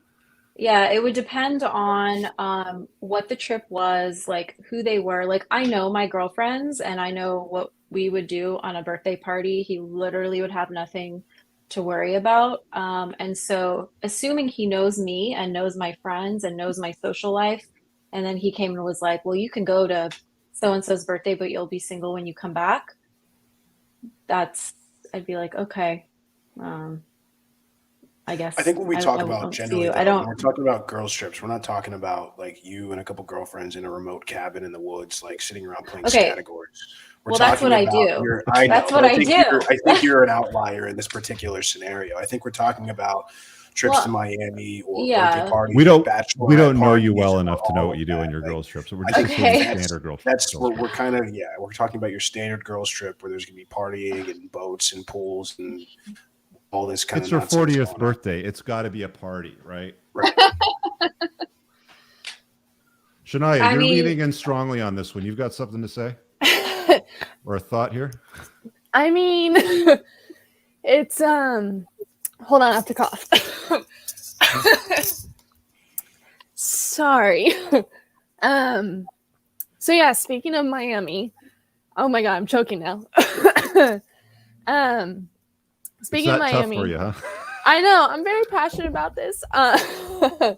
S5: Yeah, it would depend on what the trip was, like who they were. Like I know my girlfriends and I know what we would do on a birthday party. He literally would have nothing to worry about. And so assuming he knows me and knows my friends and knows my social life, and then he came and was like, well, you can go to so-and-so's birthday, but you'll be single when you come back. I'd be like, okay. I guess
S6: I think when we talk about
S5: won't
S6: generally,
S5: see you.
S6: though,
S5: I don't.
S6: when we're talking about girls trips, we're not talking about like you and a couple girlfriends in a remote cabin in the woods, like sitting around playing
S5: Okay.
S6: categories. We're
S5: Well, that's
S6: talking
S5: what I
S6: about
S5: do.
S6: I know,
S5: That's what
S6: but
S5: I do.
S6: I think you're an outlier in this particular scenario. I think we're talking about trips
S5: Well,
S6: to Miami or
S5: yeah.
S6: birthday parties.
S1: We don't
S6: bachelorette
S1: know you
S6: parties
S1: well
S6: or
S1: enough to know
S6: all
S1: what
S6: of
S1: you do
S6: that.
S1: on your
S6: Like,
S1: girls trips. So we're
S6: I
S1: just
S6: think
S5: Okay.
S1: assuming standard girls.
S6: that's where we're kind of we're talking about your standard girls trip where there's gonna be partying and boats and pools and all this kind
S1: It's
S6: of
S1: her
S6: nonsense
S1: 40th
S6: going on.
S1: birthday. It's got to be a party, right?
S6: Right.
S1: Shania,
S5: I
S1: you're
S5: mean-
S1: leaning in strongly on this one. You've got something to say or a thought here?
S4: I mean, it's hold on, I have to cough. Sorry. So yeah, speaking of Miami, oh my god, I'm choking now. Speaking of Miami,
S1: tough for you, huh?
S4: I know I'm very passionate about this. So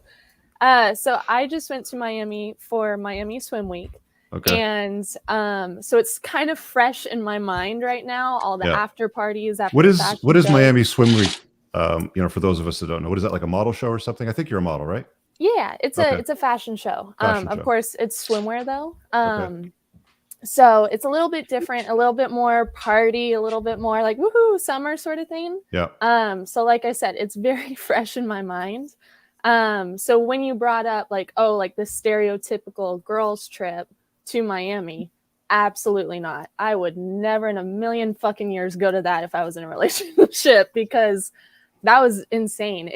S4: I just went to Miami for Miami Swim Week.
S1: Okay.
S4: And so it's kind of fresh in my mind right now. All the after parties.
S1: What is Miami Swim Week? For those of us that don't know, what is that, like a model show or something? I think you're a model, right?
S4: Yeah, it's a fashion show.
S1: Fashion
S4: of
S1: show.
S4: course, it's swimwear though.
S1: Okay.
S4: So it's a little bit different, a little bit more party, a little bit more like woohoo summer sort of thing.
S1: Yeah.
S4: So like I said, it's very fresh in my mind. So when you brought up like, oh, like the stereotypical girls trip to Miami, absolutely not. I would never in a million fucking years go to that if I was in a relationship because that was insane.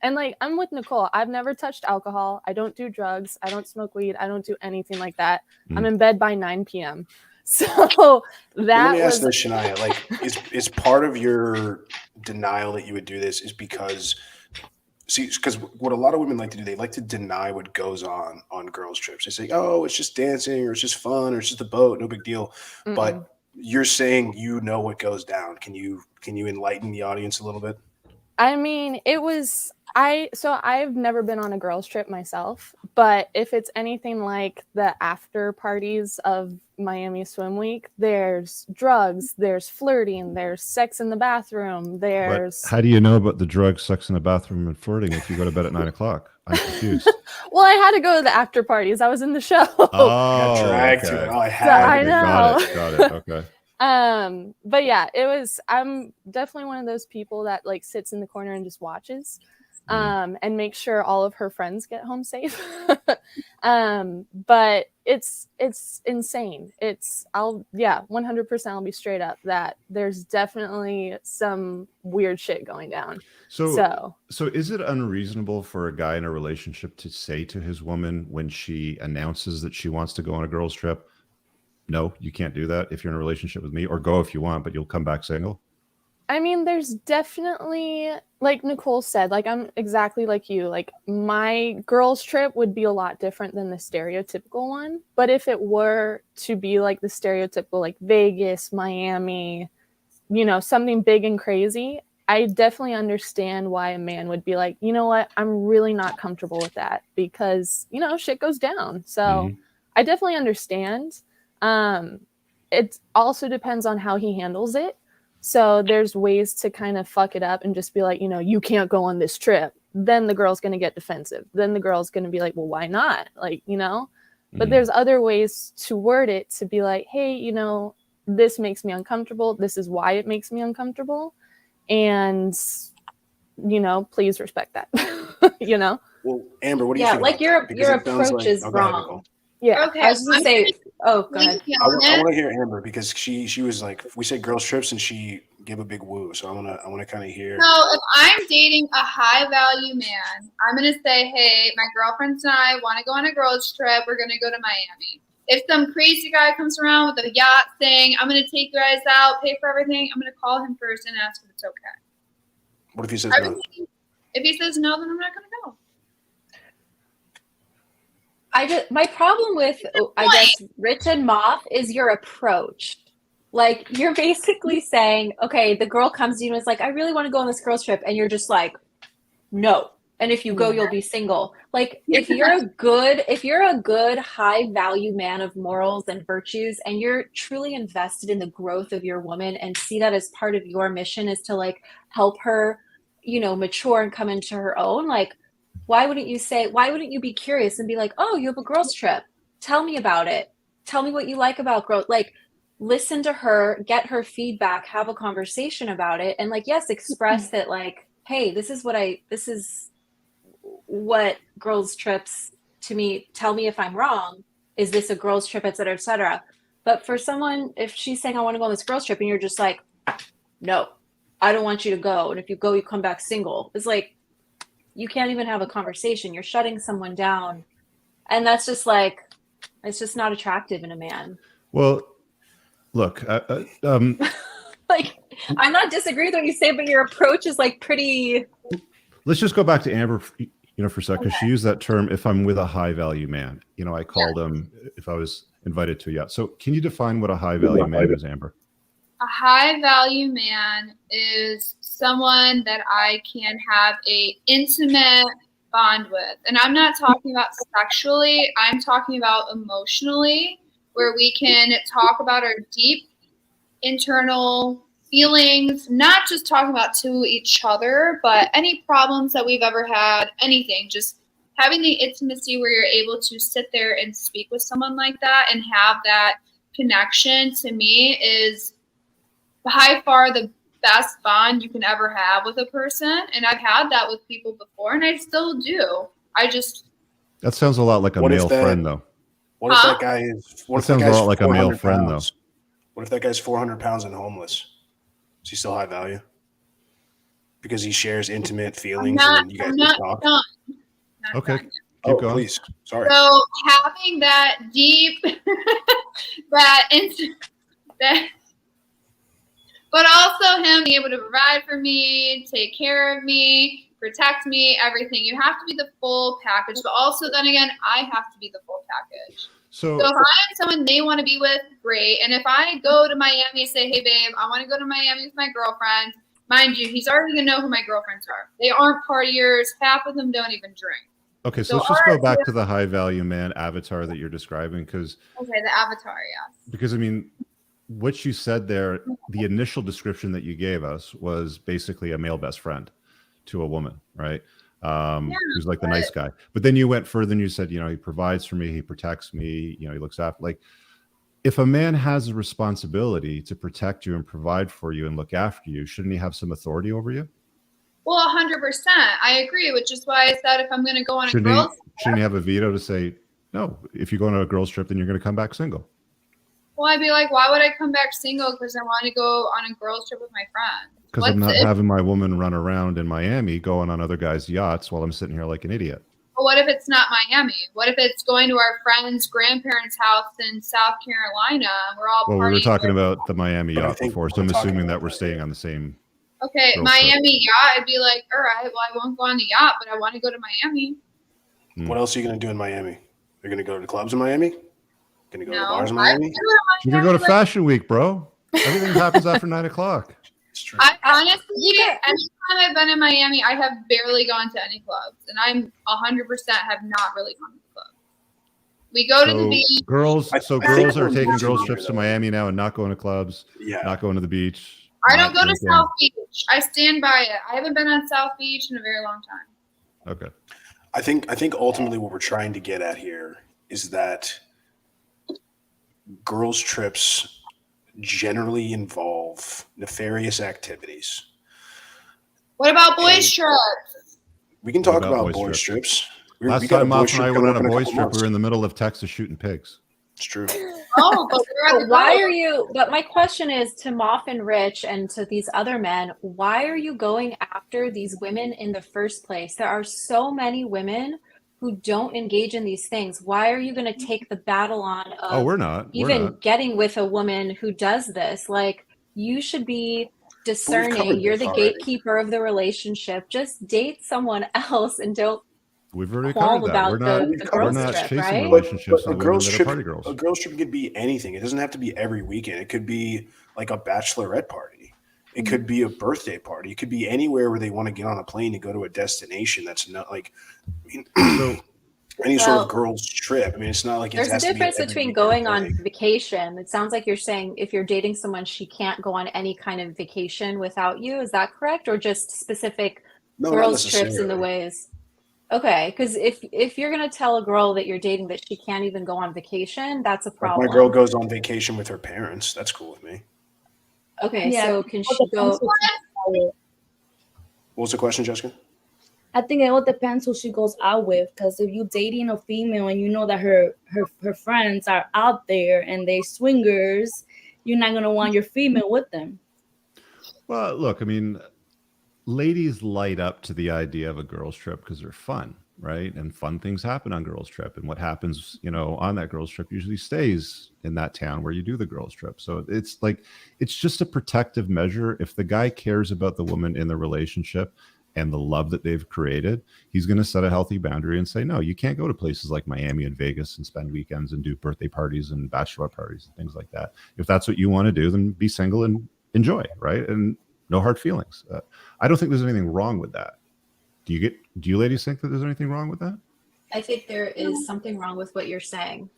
S4: And like I'm with Nicole. I've never touched alcohol. I don't do drugs. I don't smoke weed. I don't do anything like that. I'm in bed by 9 p.m. So
S6: Let me ask this, Shania. Like, is part of your denial that you would do this is because what a lot of women like to do, they like to deny what goes on girls' trips. They say, oh, it's just dancing or it's just fun or it's just a boat, no big deal.
S4: Mm-mm.
S6: But you're saying you know what goes down. Can you enlighten the audience a little bit?
S4: I mean, I've never been on a girls' trip myself, but if it's anything like the after parties of Miami Swim Week, there's drugs, there's flirting, there's sex in the bathroom, there's...
S1: But how do you know about the drugs, sex in the bathroom, and flirting if you go to bed at 9 o'clock? I'm confused.
S4: Well, I had to go to the after parties. I was in the show.
S1: Oh,
S6: got dragged to it. Oh,
S4: I know.
S1: Got it. Okay.
S4: But yeah, I'm definitely one of those people that like sits in the corner and just watches, and make sure all of her friends get home safe. But it's insane. 100% I'll be straight up that there's definitely some weird shit going down. So
S1: is it unreasonable for a guy in a relationship to say to his woman when she announces that she wants to go on a girls' trip, no, you can't do that if you're in a relationship with me, or go if you want, but you'll come back single?
S4: I mean, there's definitely, like Nicole said, like I'm exactly like you. Like my girls' trip would be a lot different than the stereotypical one. But if it were to be like the stereotypical, like Vegas, Miami, you know, something big and crazy, I definitely understand why a man would be like, you know what, I'm really not comfortable with that because, you know, shit goes down. So I definitely understand. It also depends on how he handles it. So there's ways to kind of fuck it up and just be like, you know, you can't go on this trip. Then the girl's going to get defensive. Then the girl's going to be like, well, why not? Like, you know, but there's other ways to word it to be like, hey, you know, this makes me uncomfortable. This is why it makes me uncomfortable. And, you know, please respect that, you know?
S6: Well, Amber, what do you think?
S5: Like your approach is wrong. Yeah.
S3: Okay.
S5: I was going to say, go ahead.
S6: I want to hear Amber because she was like, we said girls trips and she gave a big woo. So I want to kind of hear.
S3: So if I'm dating a high value man, I'm going to say, hey, my girlfriends and I want to go on a girls trip. We're going to go to Miami. If some crazy guy comes around with a yacht thing, I'm going to take you guys out, pay for everything. I'm going to call him first and ask if it's okay.
S6: What if he says no?
S3: If he says no, then I'm not going to go.
S5: My problem with, I guess, Rich and Moff is your approach. Like, you're basically saying, okay, the girl comes to you and is like, I really want to go on this girls trip. And you're just like, no. And if you go, you'll be single. Like, if you're a good high value man of morals and virtues, and you're truly invested in the growth of your woman and see that as part of your mission is to like help her, you know, mature and come into her own, like, why wouldn't you be curious and be like, oh, you have a girls trip. Tell me about it. Tell me what you like about growth. Like, listen to her, get her feedback, have a conversation about it. And like, yes, express that like, hey, this is what girls trips to me. Tell me if I'm wrong. Is this a girls trip, et cetera, et cetera. But for someone, if she's saying, I want to go on this girls trip and you're just like, no, I don't want you to go. And if you go, you come back single. It's like, you can't even have a conversation. You're shutting someone down. And that's just like, it's just not attractive in a man.
S1: Well, look,
S5: like, I'm not disagreeing with what you say, but your approach is like pretty.
S1: Let's just go back to Amber, you know, for a second. Okay. She used that term, if I'm with a high value man, you know, I called him if I was invited to a yacht. So can you define what a high value man is, Amber?
S3: A high value man is someone that I can have a intimate bond with. And I'm not talking about sexually, I'm talking about emotionally, where we can talk about our deep internal feelings, not just talking about to each other, but any problems that we've ever had, anything, just having the intimacy where you're able to sit there and speak with someone like that and have that connection, to me is by far the best bond you can ever have with a person. And I've had that with people before and I still do.
S1: That sounds a lot like a male friend though.
S6: What if that guy is,
S1: that sounds a lot like a male friend though.
S6: What if that guy's 400 pounds and homeless? Is he still high value? Because he shares intimate feelings and you guys can talk.
S1: Okay. Keep going.
S6: Please. Sorry.
S3: So having that deep, but also him being able to provide for me, take care of me, protect me, everything. You have to be the full package, but also then again, I have to be the full package. So if I am someone they want to be with, great. And if I go to Miami and say, hey, babe, I want to go to Miami with my girlfriend, mind you, he's already going to know who my girlfriends are. They aren't partiers. Half of them don't even drink.
S1: Okay, so let's just go back to the high value man avatar that you're describing. Okay,
S3: the avatar, yes.
S1: Because, I mean, what you said there, the initial description that you gave us was basically a male best friend to a woman, right? Who's like the nice guy. But then you went further and you said, you know, he provides for me, he protects me, you know, he looks after. Like, if a man has a responsibility to protect you and provide for you and look after you, shouldn't he have some authority over you?
S3: Well, 100%. I agree, which is why I said if I'm going to go on a girls trip.
S1: Shouldn't he have a veto to say, no, if you go on a girls trip, then you're going to come back single?
S3: Well, I'd be like, why would I come back single? Because I want to go on a girls trip with my friends.
S1: Because I'm not having my woman run around in Miami going on other guys' yachts while I'm sitting here like an idiot.
S3: Well, what if it's not Miami? What if it's going to our friend's grandparents' house in South Carolina? We're all
S1: well, we were talking about the Miami yacht before, so I'm assuming that we're staying on the same
S3: Okay,
S1: Girls
S3: Miami yacht. I'd be like, all right, well, I won't go on the yacht, but I want to go to Miami.
S6: What else are you going to do in Miami? You're going to go to the clubs in Miami? Going to go to the
S3: No,
S6: bars in
S3: I
S6: Miami?
S3: would go to
S1: You're gonna go to
S3: Miami, like,
S1: Fashion Week, bro. Everything happens after 9 o'clock.
S6: It's true.
S3: I honestly,
S5: Yeah.
S3: anytime I've been in Miami, I have barely gone to any clubs, and I'm 100% have not really gone to the club. We go to the
S1: So
S3: beach.
S1: girls,
S6: I
S1: so
S6: think
S1: girls
S6: we're
S1: are taking
S6: losing
S1: girls
S6: here,
S1: trips to
S6: though.
S1: Miami now and not going to clubs,
S6: Yeah.
S1: not going to the beach.
S3: I
S1: not
S3: don't go to
S1: drinking.
S3: South Beach. I stand by it. I haven't been on South Beach in a very long time.
S1: Okay.
S6: I think ultimately what we're trying to get at here is that girls' trips generally involve nefarious activities.
S3: What about boys'
S6: And-
S3: trips?
S6: We can talk
S1: about
S6: about
S1: boys'
S6: boys' trips. We
S1: Last
S6: got a
S1: time
S6: boys'
S1: Moff and
S6: trip
S1: I
S6: coming
S1: went
S6: up
S1: on
S6: in
S1: a boys'
S6: couple
S1: trip, we
S6: months.
S1: were in the middle of Texas shooting pigs.
S6: It's true.
S3: Oh, but we're at the
S5: Why
S3: boat.
S5: are you, but my question is to Moff and Rich and to these other men, why are you going after these women in the first place? There are so many women who don't engage in these things. Why are you going to take the battle on
S1: Oh,
S5: of
S1: we're not. We're
S5: even
S1: not.
S5: getting with a woman who does this? Like, you should be discerning.
S6: covered
S5: You're
S6: this
S5: the
S6: already.
S5: gatekeeper of the relationship. Just date someone else and don't
S1: We've already
S5: qualm
S1: covered that.
S5: about
S1: We're not.
S5: the
S6: We've
S1: We're
S5: girls
S1: not
S5: trip,
S1: chasing
S5: right?
S1: relationships
S6: But
S1: with women that are party girls.
S6: a girls' trip could be anything. It doesn't have to be every weekend. It could be like a bachorette party. It could be a birthday party. It could be anywhere where they want to get on a plane to go to a destination that's not like, I mean,
S1: So
S6: any sort
S5: Well,
S6: of girls' trip. I mean, it's not like it
S5: there's a
S6: has to be
S5: difference
S6: every
S5: between
S6: weekend
S5: going on
S6: thing.
S5: vacation. It sounds like you're saying if you're dating someone, she can't go on any kind of vacation without you. Is that correct? Or just specific
S6: No, not
S5: girls' trips in the
S6: necessarily.
S5: ways? Okay, because if you're gonna tell a girl that you're dating that she can't even go on vacation, that's a
S6: Like my
S5: problem.
S6: girl goes on vacation with her parents. That's cool with me.
S5: Okay,
S2: Yeah,
S5: so
S2: I
S5: can
S2: think
S5: she
S2: it depends
S5: go?
S2: who she goes out with.
S6: What was the question, Jessica?
S2: I think it all depends who she goes out with. Because if you're dating a female and you know that her friends are out there and they swingers, you're not gonna want your female with them.
S1: Well, look, I mean, ladies light up to the idea of a girls' trip because they're fun, right? And fun things happen on girls' trip. And what happens, on that girls' trip usually stays in that town where you do the girls' trip. So it's like, it's just a protective measure. If the guy cares about the woman in the relationship and the love that they've created, he's going to set a healthy boundary and say, no, you can't go to places like Miami and Vegas and spend weekends and do birthday parties and bachelor parties and things like that. If that's what you want to do, then be single and enjoy, right? And no hard feelings. I don't think there's anything wrong with that. Do you ladies think that there's anything wrong with that?
S5: I think there is something wrong with what you're saying.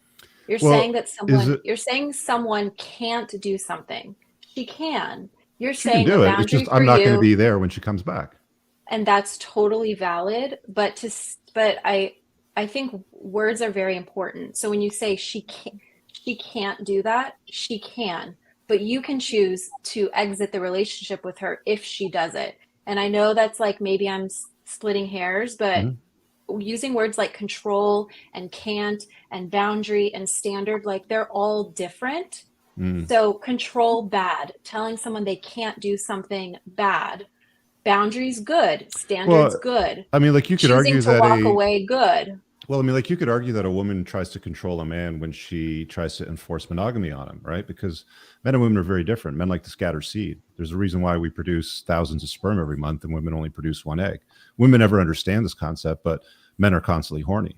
S5: You're
S1: Well,
S5: saying that someone can't do something. She can. You're
S1: She can
S5: saying a
S1: do it. It's
S5: boundary
S1: just
S5: for
S1: I'm not going to
S5: you,
S1: be there when she comes back.
S5: and that's totally valid. But I think words are very important. So when you say she can't do that, she can. But you can choose to exit the relationship with her if she does it. And I know that's like maybe I'm splitting hairs, but using words like control and can't and boundary and standard, like they're all different. So control, bad. Telling someone they can't do something, bad. Boundaries, good. Standards,
S1: Well,
S5: good.
S1: I mean, like you could
S5: Choosing
S1: argue
S5: to
S1: that
S5: walk away, good.
S1: Well, I mean, like you could argue that a woman tries to control a man when she tries to enforce monogamy on him, right? Because men and women are very different. Men like to scatter seed. There's a reason why we produce thousands of sperm every month and women only produce one egg. Women never understand this concept, but men are constantly horny,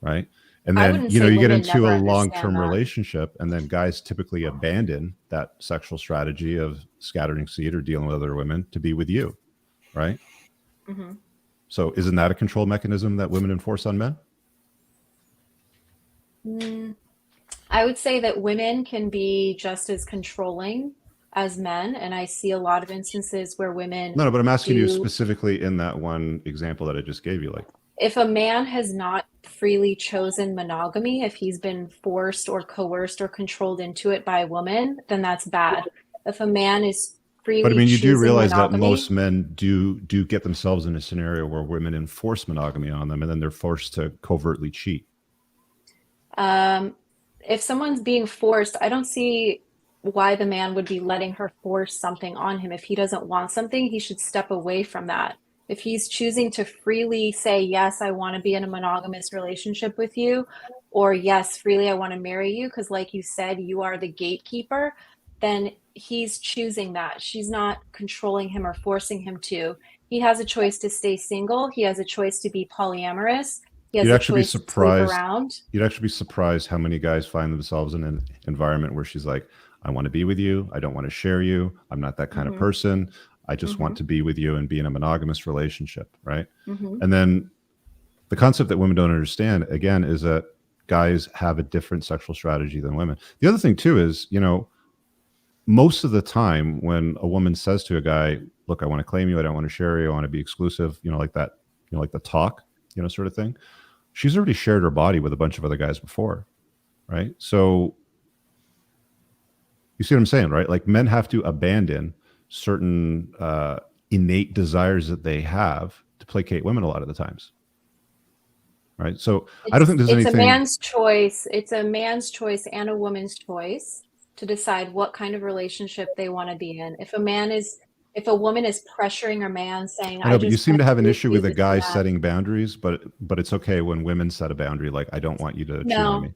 S1: right? And
S5: I
S1: then,
S5: wouldn't
S1: you
S5: say
S1: get
S5: women
S1: into
S5: never
S1: a
S5: understand
S1: long-term
S5: that.
S1: relationship, and then guys typically abandon that sexual strategy of scattering seed or dealing with other women to be with you, right?
S5: Mm-hmm.
S1: So isn't that a control mechanism that women enforce on men?
S5: I would say that women can be just as controlling as men, and I see a lot of instances where women
S1: No, but I'm asking you
S5: do.
S1: specifically in that one example that I just gave you. Like,
S5: If a man has not freely chosen monogamy, if he's been forced or coerced or controlled into it by a woman, then that's bad. If a man is freely
S1: but I mean, you do
S5: choosing
S1: realize that
S5: monogamy,
S1: most men do get themselves in a scenario where women enforce monogamy on them, and then they're forced to covertly cheat.
S5: if someone's being forced, I don't see why the man would be letting her force something on him. If he doesn't want something, he should step away from that. If he's choosing to freely say, yes, I want to be in a monogamous relationship with you, or yes, freely I want to marry you, because like you said, you are the gatekeeper, then he's choosing that. She's not controlling him or forcing him to. He has a choice to stay single. He has a choice to be polyamorous. He has
S1: You'd
S5: a
S1: actually be
S5: choice to sleep
S1: surprised.
S5: around.
S1: You'd actually be surprised how many guys find themselves in an environment where she's like, I want to be with you. I don't want to share you. I'm not that kind of person. I just want to be with you and be in a monogamous relationship, right? And then the concept that women don't understand, again, is that guys have a different sexual strategy than women. The other thing, too, is, you know, most of the time when a woman says to a guy, look, I want to claim you. I don't want to share you. I want to be exclusive, you know, like that, you know, like the talk, you know, sort of thing. She's already shared her body with a bunch of other guys before, right? So you see what I'm saying, right? Like men have to abandon certain innate desires that they have to placate women a lot of the times, right? So I don't think there's anything.
S5: It's a man's choice. It's a man's choice and a woman's choice to decide what kind of relationship they want to be in. If a woman is pressuring a man saying,
S1: I know, but you seem to have an issue with a guy
S5: that.
S1: setting boundaries, but it's okay when women set a boundary, like, I don't want you to cheat on me.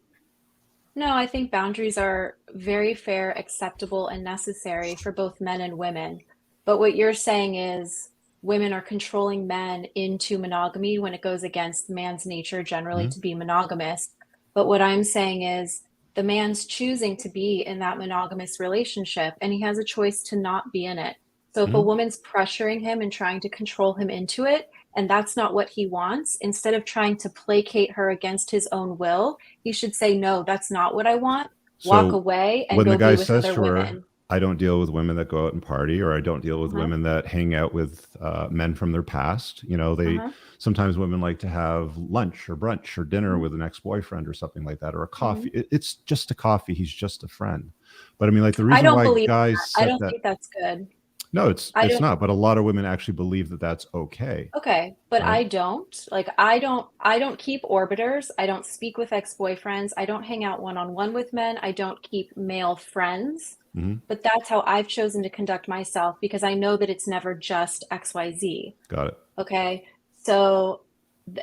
S5: No, I think boundaries are very fair, acceptable, and necessary for both men and women. But what you're saying is women are controlling men into monogamy when it goes against man's nature generally to be monogamous. But what I'm saying is the man's choosing to be in that monogamous relationship, and he has a choice to not be in it. So if a woman's pressuring him and trying to control him into it, and that's not what he wants, instead of trying to placate her against his own will, he should say, no, that's not what I want. Walk away and go be with other women.
S1: I don't deal with women that go out and party, or I don't deal with women that hang out with men from their past. You know, sometimes women like to have lunch or brunch or dinner with an ex-boyfriend or something like that, or a coffee. It's just a coffee. He's just a friend. But I mean, like, the reason why guys
S5: I don't think that's good.
S1: No, it's not. But a lot of women actually believe that that's okay.
S5: Okay, but
S1: right?
S5: I don't. Like, I don't keep orbiters. I don't speak with ex-boyfriends. I don't hang out one-on-one with men. I don't keep male friends. But that's how I've chosen to conduct myself, because I know that it's never just XYZ.
S1: Got it.
S5: Okay, so,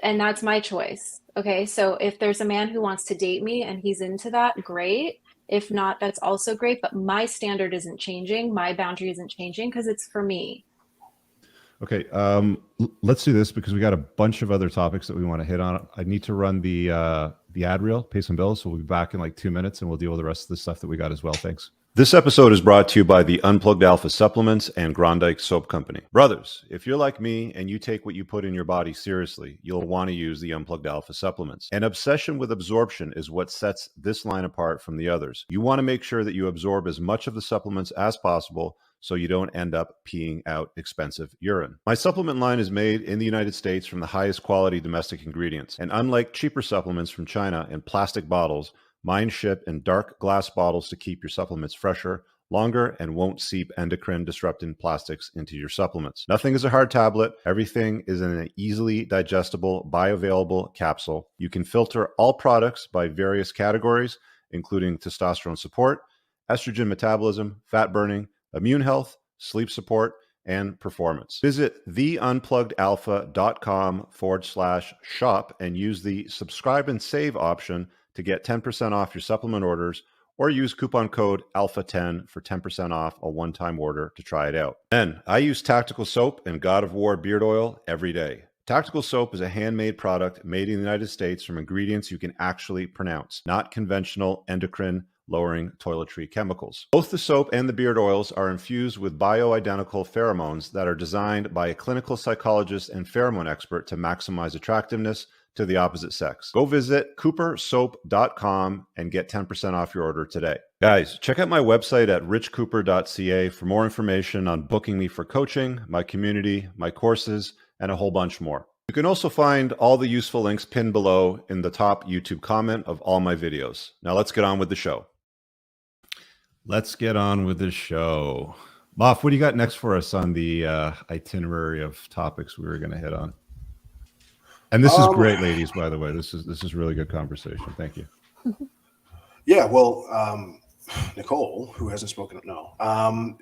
S5: and that's my choice. Okay, so if there's a man who wants to date me and he's into that, great. If not, that's also great. But my standard isn't changing. My boundary isn't changing because it's for me.
S1: Okay, let's do this because we got a bunch of other topics that we want to hit on. I need to run the ad reel, pay some bills. So we'll be back in like 2 minutes and we'll deal with the rest of the stuff that we got as well. Thanks. This episode is brought to you by the Unplugged Alpha Supplements and Grondike Soap Company. Brothers, if you're like me and you take what you put in your body seriously, you'll want to use the Unplugged Alpha Supplements. An obsession with absorption is what sets this line apart from the others. You want to make sure that you absorb as much of the supplements as possible so you don't end up peeing out expensive urine. My supplement line is made in the United States from the highest quality domestic ingredients. And unlike cheaper supplements from China in plastic bottles, mine ship in dark glass bottles to keep your supplements fresher, longer, and won't seep endocrine disrupting plastics into your supplements. Nothing is a hard tablet. Everything is in an easily digestible, bioavailable capsule. You can filter all products by various categories, including testosterone support, estrogen metabolism, fat burning, immune health, sleep support, and performance. Visit theunpluggedalpha.com/shop and use the subscribe and save option to get 10% off your supplement orders, or use coupon code ALPHA10 for 10% off a one-time order to try it out. Then, I use Tactical Soap and God of War beard oil every day. Tactical Soap is a handmade product made in the United States from ingredients you can actually pronounce, not conventional endocrine-lowering toiletry chemicals. Both the soap and the beard oils are infused with bioidentical pheromones that are designed by a clinical psychologist and pheromone expert to maximize attractiveness to the opposite sex. Go visit coopersoap.com and get 10% off your order today. Guys, check out my website at richcooper.ca for more information on booking me for coaching, my community, my courses, and a whole bunch more. You can also find all the useful links pinned below in the top YouTube comment of all my videos. Now let's get on with the show. Moff, what do you got next for us on the itinerary of topics we were going to hit on? And this is great, ladies, by the way. This is really good conversation. Thank you.
S6: Yeah, well, Nicole, who hasn't spoken up,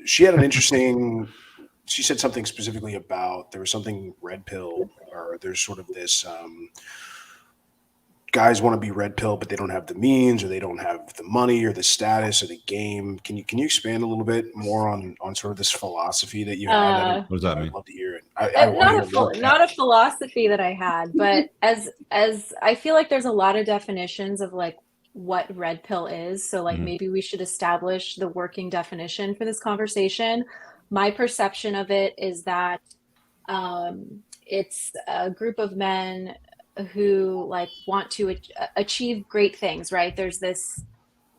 S6: she had an interesting, she said something specifically about, there was something RedPill, or there's sort of this guys want to be red pill, but they don't have the means, or they don't have the money, or the status, or the game. Can you expand a little bit more on sort of this philosophy that you had?
S1: What does that mean?
S6: I'd love to hear it. I want to hear more.
S5: Not a philosophy that I had, but as I feel like there's a lot of definitions of like what red pill is. So like maybe we should establish the working definition for this conversation. My perception of it is that it's a group of men who like want to achieve great things, right? There's this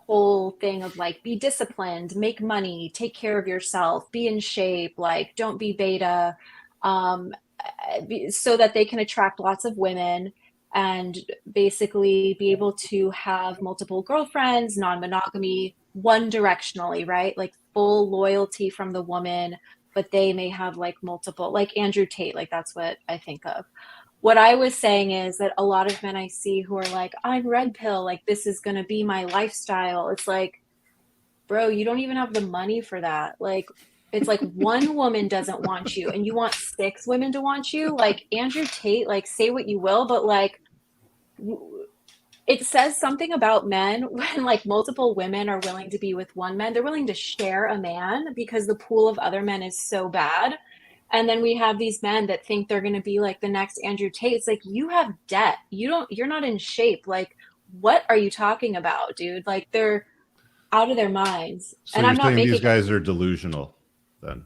S5: whole thing of like, be disciplined, make money, take care of yourself, be in shape, like don't be beta, so that they can attract lots of women and basically be able to have multiple girlfriends, non-monogamy, one directionally, right? Like full loyalty from the woman, but they may have like multiple, like Andrew Tate, like that's what I think of. What I was saying is that a lot of men I see who are like, I'm red pill, like this is going to be my lifestyle. It's like, bro, you don't even have the money for that. Like, it's like one woman doesn't want you and you want 6 women to want you. Like Andrew Tate, like say what you will, but like it says something about men when like multiple women are willing to be with one man. They're willing to share a man because the pool of other men is so bad. And then we have these men that think they're going to be like the next Andrew Tate. It's like, you have debt. You're not in shape. Like, what are you talking about, dude? Like, they're out of their minds.
S1: So
S5: and
S1: you're
S5: I'm not
S1: saying
S5: making
S1: these guys are delusional then?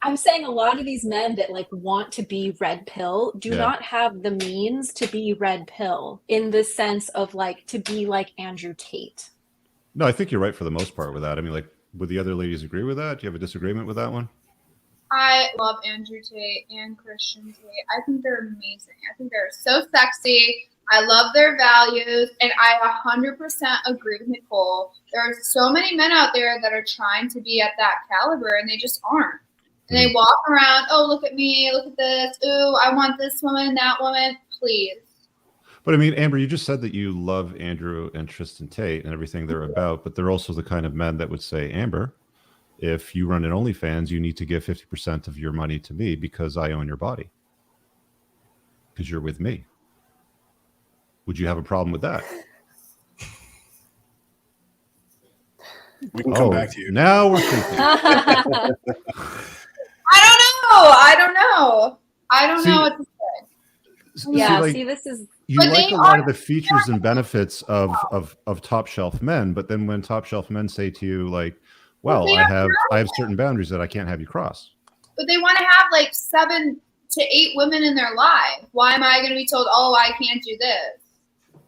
S5: I'm saying a lot of these men that like want to be red pill do not have the means to be red pill in the sense of like to be like Andrew Tate.
S1: No, I think you're right for the most part with that. I mean, like, would the other ladies agree with that? Do you have a disagreement with that one?
S3: I love Andrew Tate and Christian Tate. I think they're amazing. I think they're so sexy. I love their values, and I 100% agree with Nicole. There are so many men out there that are trying to be at that caliber, and they just aren't. And they walk around, oh, look at me, look at this. Ooh, I want this woman, that woman. Please.
S1: But I mean, Amber, you just said that you love Andrew and Tristan Tate and everything they're about, but they're also the kind of men that would say, Amber, if you run an OnlyFans, you need to give 50% of your money to me because I own your body. Because you're with me. Would you have a problem with that?
S6: We can come back to you.
S1: Now we're thinking.
S3: I don't know what to say.
S5: Yeah,
S1: like,
S5: see, this is...
S1: You like a lot of the features and benefits of top shelf men, but then when top shelf men say to you, like, well, I have certain boundaries that I can't have you cross.
S3: But they want to have like 7 to 8 women in their life. Why am I going to be told, oh, I can't do this?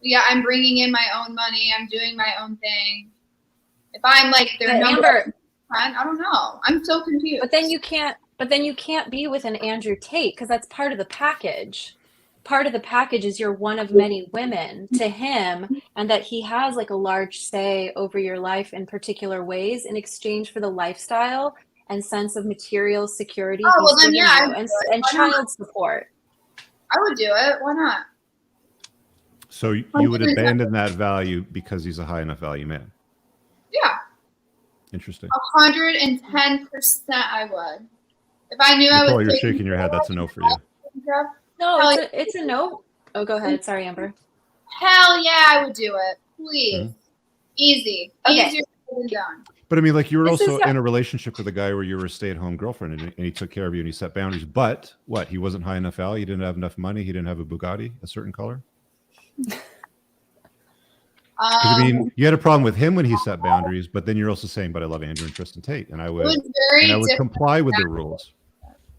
S3: Yeah, I'm bringing in my own money. I'm doing my own thing. If I'm like their number, I don't know. I'm so confused.
S5: But then you can't be with an Andrew Tate because that's part of the package. Part of the package is you're one of many women to him, and that he has like a large say over your life in particular ways in exchange for the lifestyle and sense of material security and child support.
S3: I would do it. Why not?
S1: So you would abandon that value because he's a high enough value man?
S3: Yeah.
S1: Interesting.
S3: 110% I would. If I knew I was...
S1: Nicole, you're shaking your head. That's a no for you.
S5: No, it's a no. Oh, go ahead. Sorry, Amber.
S3: Hell yeah, I would do it. Please. Easy.
S5: Okay.
S3: Easier than done.
S1: But I mean, like, you were also in a relationship with a guy where you were a stay-at-home girlfriend and he took care of you and he set boundaries. But what? He wasn't high enough value. He didn't have enough money. He didn't have a Bugatti, a certain color. I mean, you had a problem with him when he set boundaries, but then you're also saying, "But I love Andrew and Tristan Tate, and I would comply with the rules."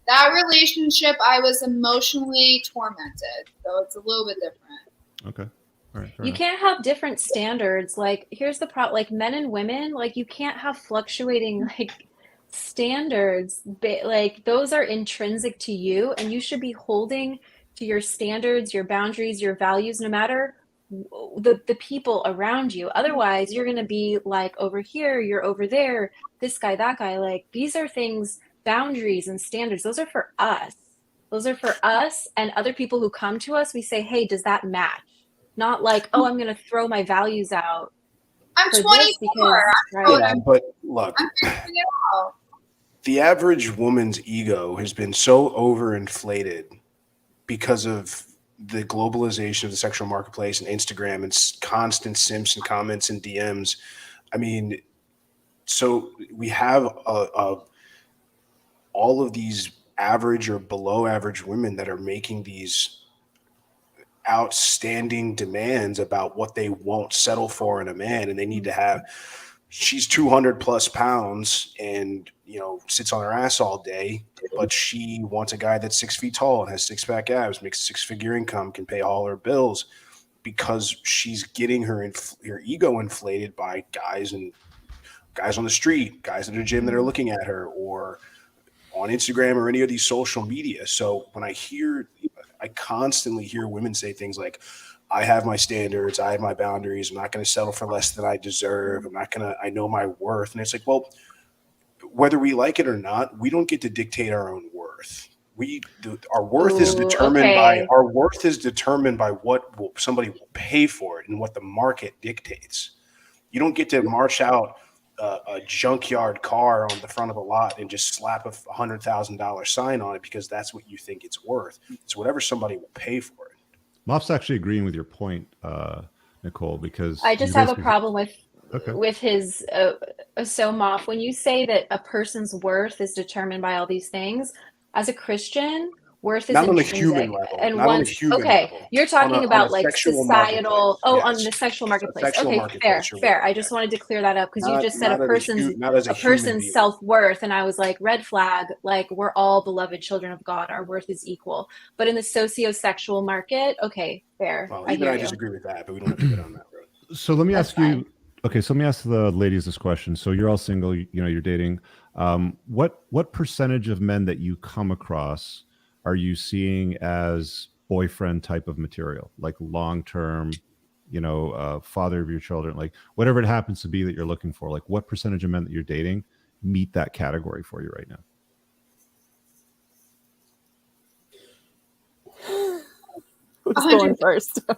S3: That relationship, I was emotionally tormented, so it's a little bit different.
S1: Okay. All right.
S5: You can't have different standards. Like, here's the problem. Like, men and women, like, you can't have fluctuating, like, standards. Like, those are intrinsic to you, and you should be holding to your standards, your boundaries, your values, no matter the people around you. Otherwise, you're going to be, like, over here, you're over there, this guy, that guy. Like, these are things, boundaries and standards. Those are for us. Those are for us and other people who come to us. We say, hey, does that match? Not like, oh, I'm going to throw my values out.
S3: I'm 24.
S6: But look, the average woman's ego has been so overinflated because of the globalization of the sexual marketplace and Instagram and constant simps and comments and DMs. I mean, so we have all of these average or below average women that are making these outstanding demands about what they won't settle for in a man, and they need to have. She's 200 plus pounds and, you know, sits on her ass all day, but she wants a guy that's 6 feet tall and has six-pack abs, makes a six-figure income, can pay all her bills, because she's getting her ego inflated by guys on the street, guys at a gym that are looking at her, or on Instagram or any of these social media. So when I constantly hear women say things like, I have my standards, I have my boundaries, I'm not going to settle for less than I deserve, I know my worth. And it's like, well, whether we like it or not, we don't get to dictate our own worth. Our worth is determined by what somebody will pay for it and what the market dictates. You don't get to march out a junkyard car on the front of a lot and just slap a $100,000 sign on it because that's what you think it's worth. It's whatever somebody will pay for it.
S1: Moff's actually agreeing with your point, Nicole, because
S5: I just have a problem with his. So Moff, when you say that a person's worth is determined by all these things, as a Christian, worth is
S6: not
S5: intrinsic.
S6: On a human level.
S5: And
S6: not on a human level.
S5: You're talking about like societal.
S6: Yes.
S5: On the sexual marketplace.
S6: Sexual marketplace,
S5: Fair. I just wanted to clear that up because you just said a person's self-worth, and I was like, red flag. Like, we're all beloved children of God. Our worth is equal. But in the socio-sexual market, okay, fair.
S6: Well, I disagree with that, but we don't have to get on that road.
S1: So let me ask you. Okay, so let me ask the ladies this question. So you're all single. You know, you're dating. What percentage of men that you come across are you seeing as boyfriend type of material, like long-term, you know, father of your children, like whatever it happens to be that you're looking for? Like, what percentage of men that you're dating meet that category for you right now?
S4: Who's going first?
S3: I'm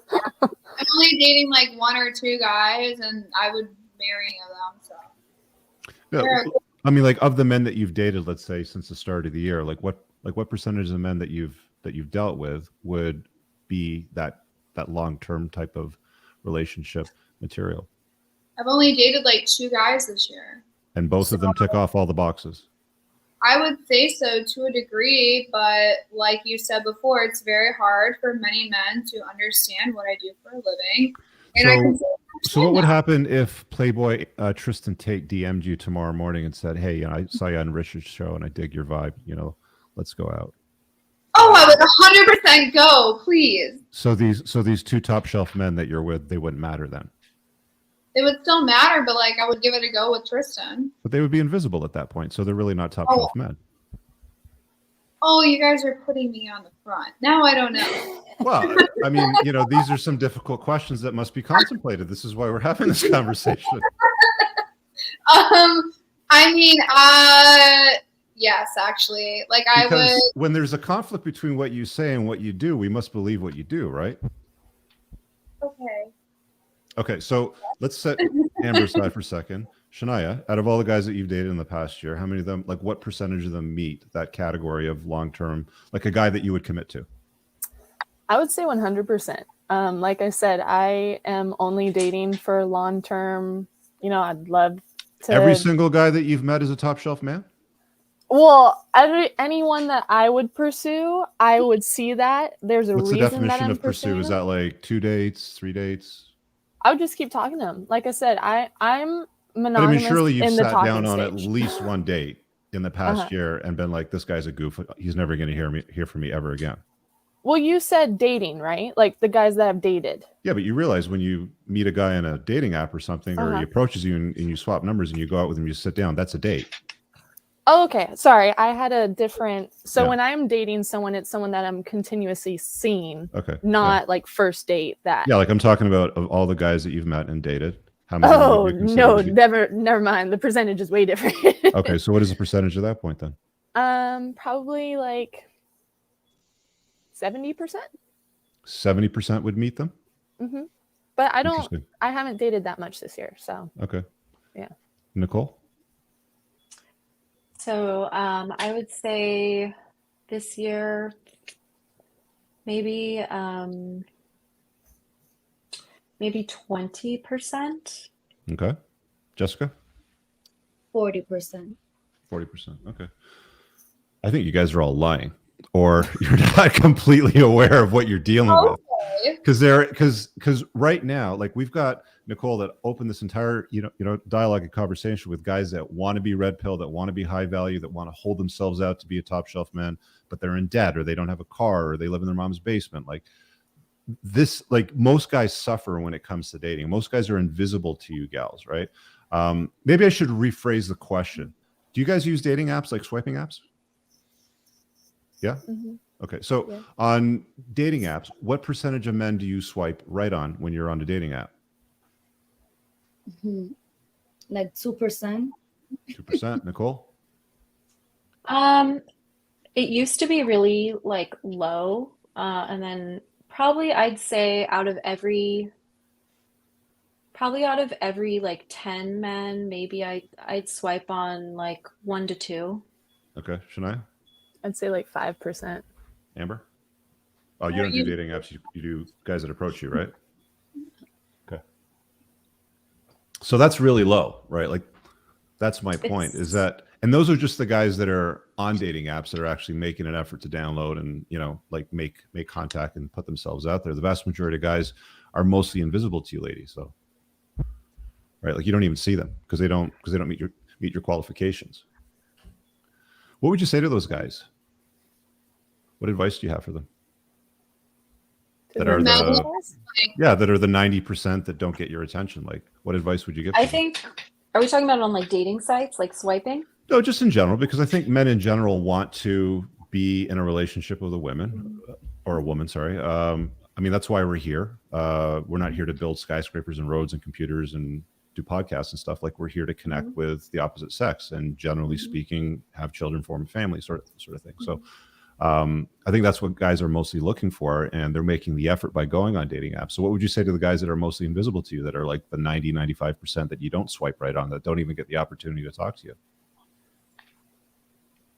S3: only dating like one or two guys, and I would marry any of them. So.
S1: No, I mean, like, of the men that you've dated, let's say since the start of the year, like what percentage of men that you've dealt with would be that long-term type of relationship material?
S3: I've only dated like two guys this year.
S1: And both of them tick off all the boxes?
S3: I would say so to a degree, but like you said before, it's very hard for many men to understand what I do for a living. And
S1: so what would happen if Playboy Tristan Tate DM'd you tomorrow morning and said, hey, you know, I saw you on Richard's show and I dig your vibe, you know, let's go out?
S3: Oh, I would 100% go, please.
S1: So these two top shelf men that you're with, they wouldn't matter then?
S3: It would still matter, but like I would give it a go with Tristan.
S1: But they would be invisible at that point, so they're really not top shelf men.
S3: Oh, you guys are putting me on the front. Now I don't know.
S1: Well, I mean, you know, these are some difficult questions that must be contemplated. This is why we're having this conversation.
S3: I mean, yes, actually. Like, because I would.
S1: When there's a conflict between what you say and what you do, we must believe what you do, right? Okay, so let's set Amber aside for a second. Shania, out of all the guys that you've dated in the past year, how many of them, like what percentage of them meet that category of long-term, like a guy that you would commit to?
S4: I would say 100%. Like I said, I am only dating for long-term. You know, I'd love to.
S1: Every single guy that you've met is a top shelf man?
S4: Well, anyone that I would pursue, I would see that there's a reason that I'm pursuing. What's the definition of pursue?
S1: Is that like 2 dates, 3 dates?
S4: I would just keep talking to him. Like I said, I'm monogamous.
S1: But I mean, surely you've
S4: in the
S1: sat down on
S4: stage.
S1: At least one date in the past year and been like, this guy's a goof. He's never going to hear from me ever again.
S4: Well, you said dating, right? Like the guys that I've dated.
S1: Yeah, but you realize when you meet a guy on a dating app or something, or he approaches you and you swap numbers and you go out with him, you sit down, that's a date.
S4: Oh, okay. Sorry. I had a different. So when I'm dating someone, it's someone that I'm continuously seeing. Okay. Not like first date that.
S1: Yeah. Like I'm talking about of all the guys that you've met and dated. How many?
S4: Oh, no, never mind. The percentage is way different.
S1: Okay. So what is the percentage at that point then?
S4: Probably like 70%.
S1: 70% would meet them?
S4: Mm-hmm. But I haven't dated that much this year. So.
S1: Okay.
S4: Yeah.
S1: Nicole?
S5: So I would say this year, maybe 20%.
S1: Okay. Jessica?
S2: 40%.
S1: 40%. Okay. I think you guys are all lying, or you're not completely aware of what you're dealing with. Because right now, like we've got Nicole that opened this entire dialogue and conversation with guys that want to be red pill, that want to be high value, that want to hold themselves out to be a top shelf man, but they're in debt, or they don't have a car, or they live in their mom's basement. Like this, like most guys suffer when it comes to dating. Most guys are invisible to you gals, right? Maybe I should rephrase the question. Do you guys use dating apps, like swiping apps? Yeah.
S4: Mhm.
S1: Okay. So
S4: Yeah.
S1: on dating apps, what percentage of men do you swipe right on when you're on a dating app?
S2: Like 2%.
S1: 2%. Nicole?
S5: It used to be really like low, and then probably I'd say out of every like 10 men, maybe I'd swipe on like 1 to 2.
S1: Okay. Shania?
S4: I'd say like 5%.
S1: Amber? Oh, you don't do dating apps. You do guys that approach you, right? Okay. So that's really low, right? Like that's my point is that, and those are just the guys that are on dating apps that are actually making an effort to download and, like make contact and put themselves out there. The vast majority of guys are mostly invisible to you ladies. So, right. Like you don't even see them because they don't meet your qualifications. What would you say to those guys? What advice do you have for them? That are the 90% that don't get your attention. Like, what advice would you give?
S5: I think, are we talking about on like dating sites, like swiping?
S1: No, just in general, because I think men in general want to be in a relationship with a woman or a woman. Sorry. I mean, that's why we're here. We're not here to build skyscrapers and roads and computers and do podcasts and stuff. Like we're here to connect with the opposite sex and generally speaking, have children, form a family, sort of thing. So I think that's what guys are mostly looking for, and they're making the effort by going on dating apps. So what would you say to the guys that are mostly invisible to you, that are like the 95% that you don't swipe right on, that don't even get the opportunity to talk to you?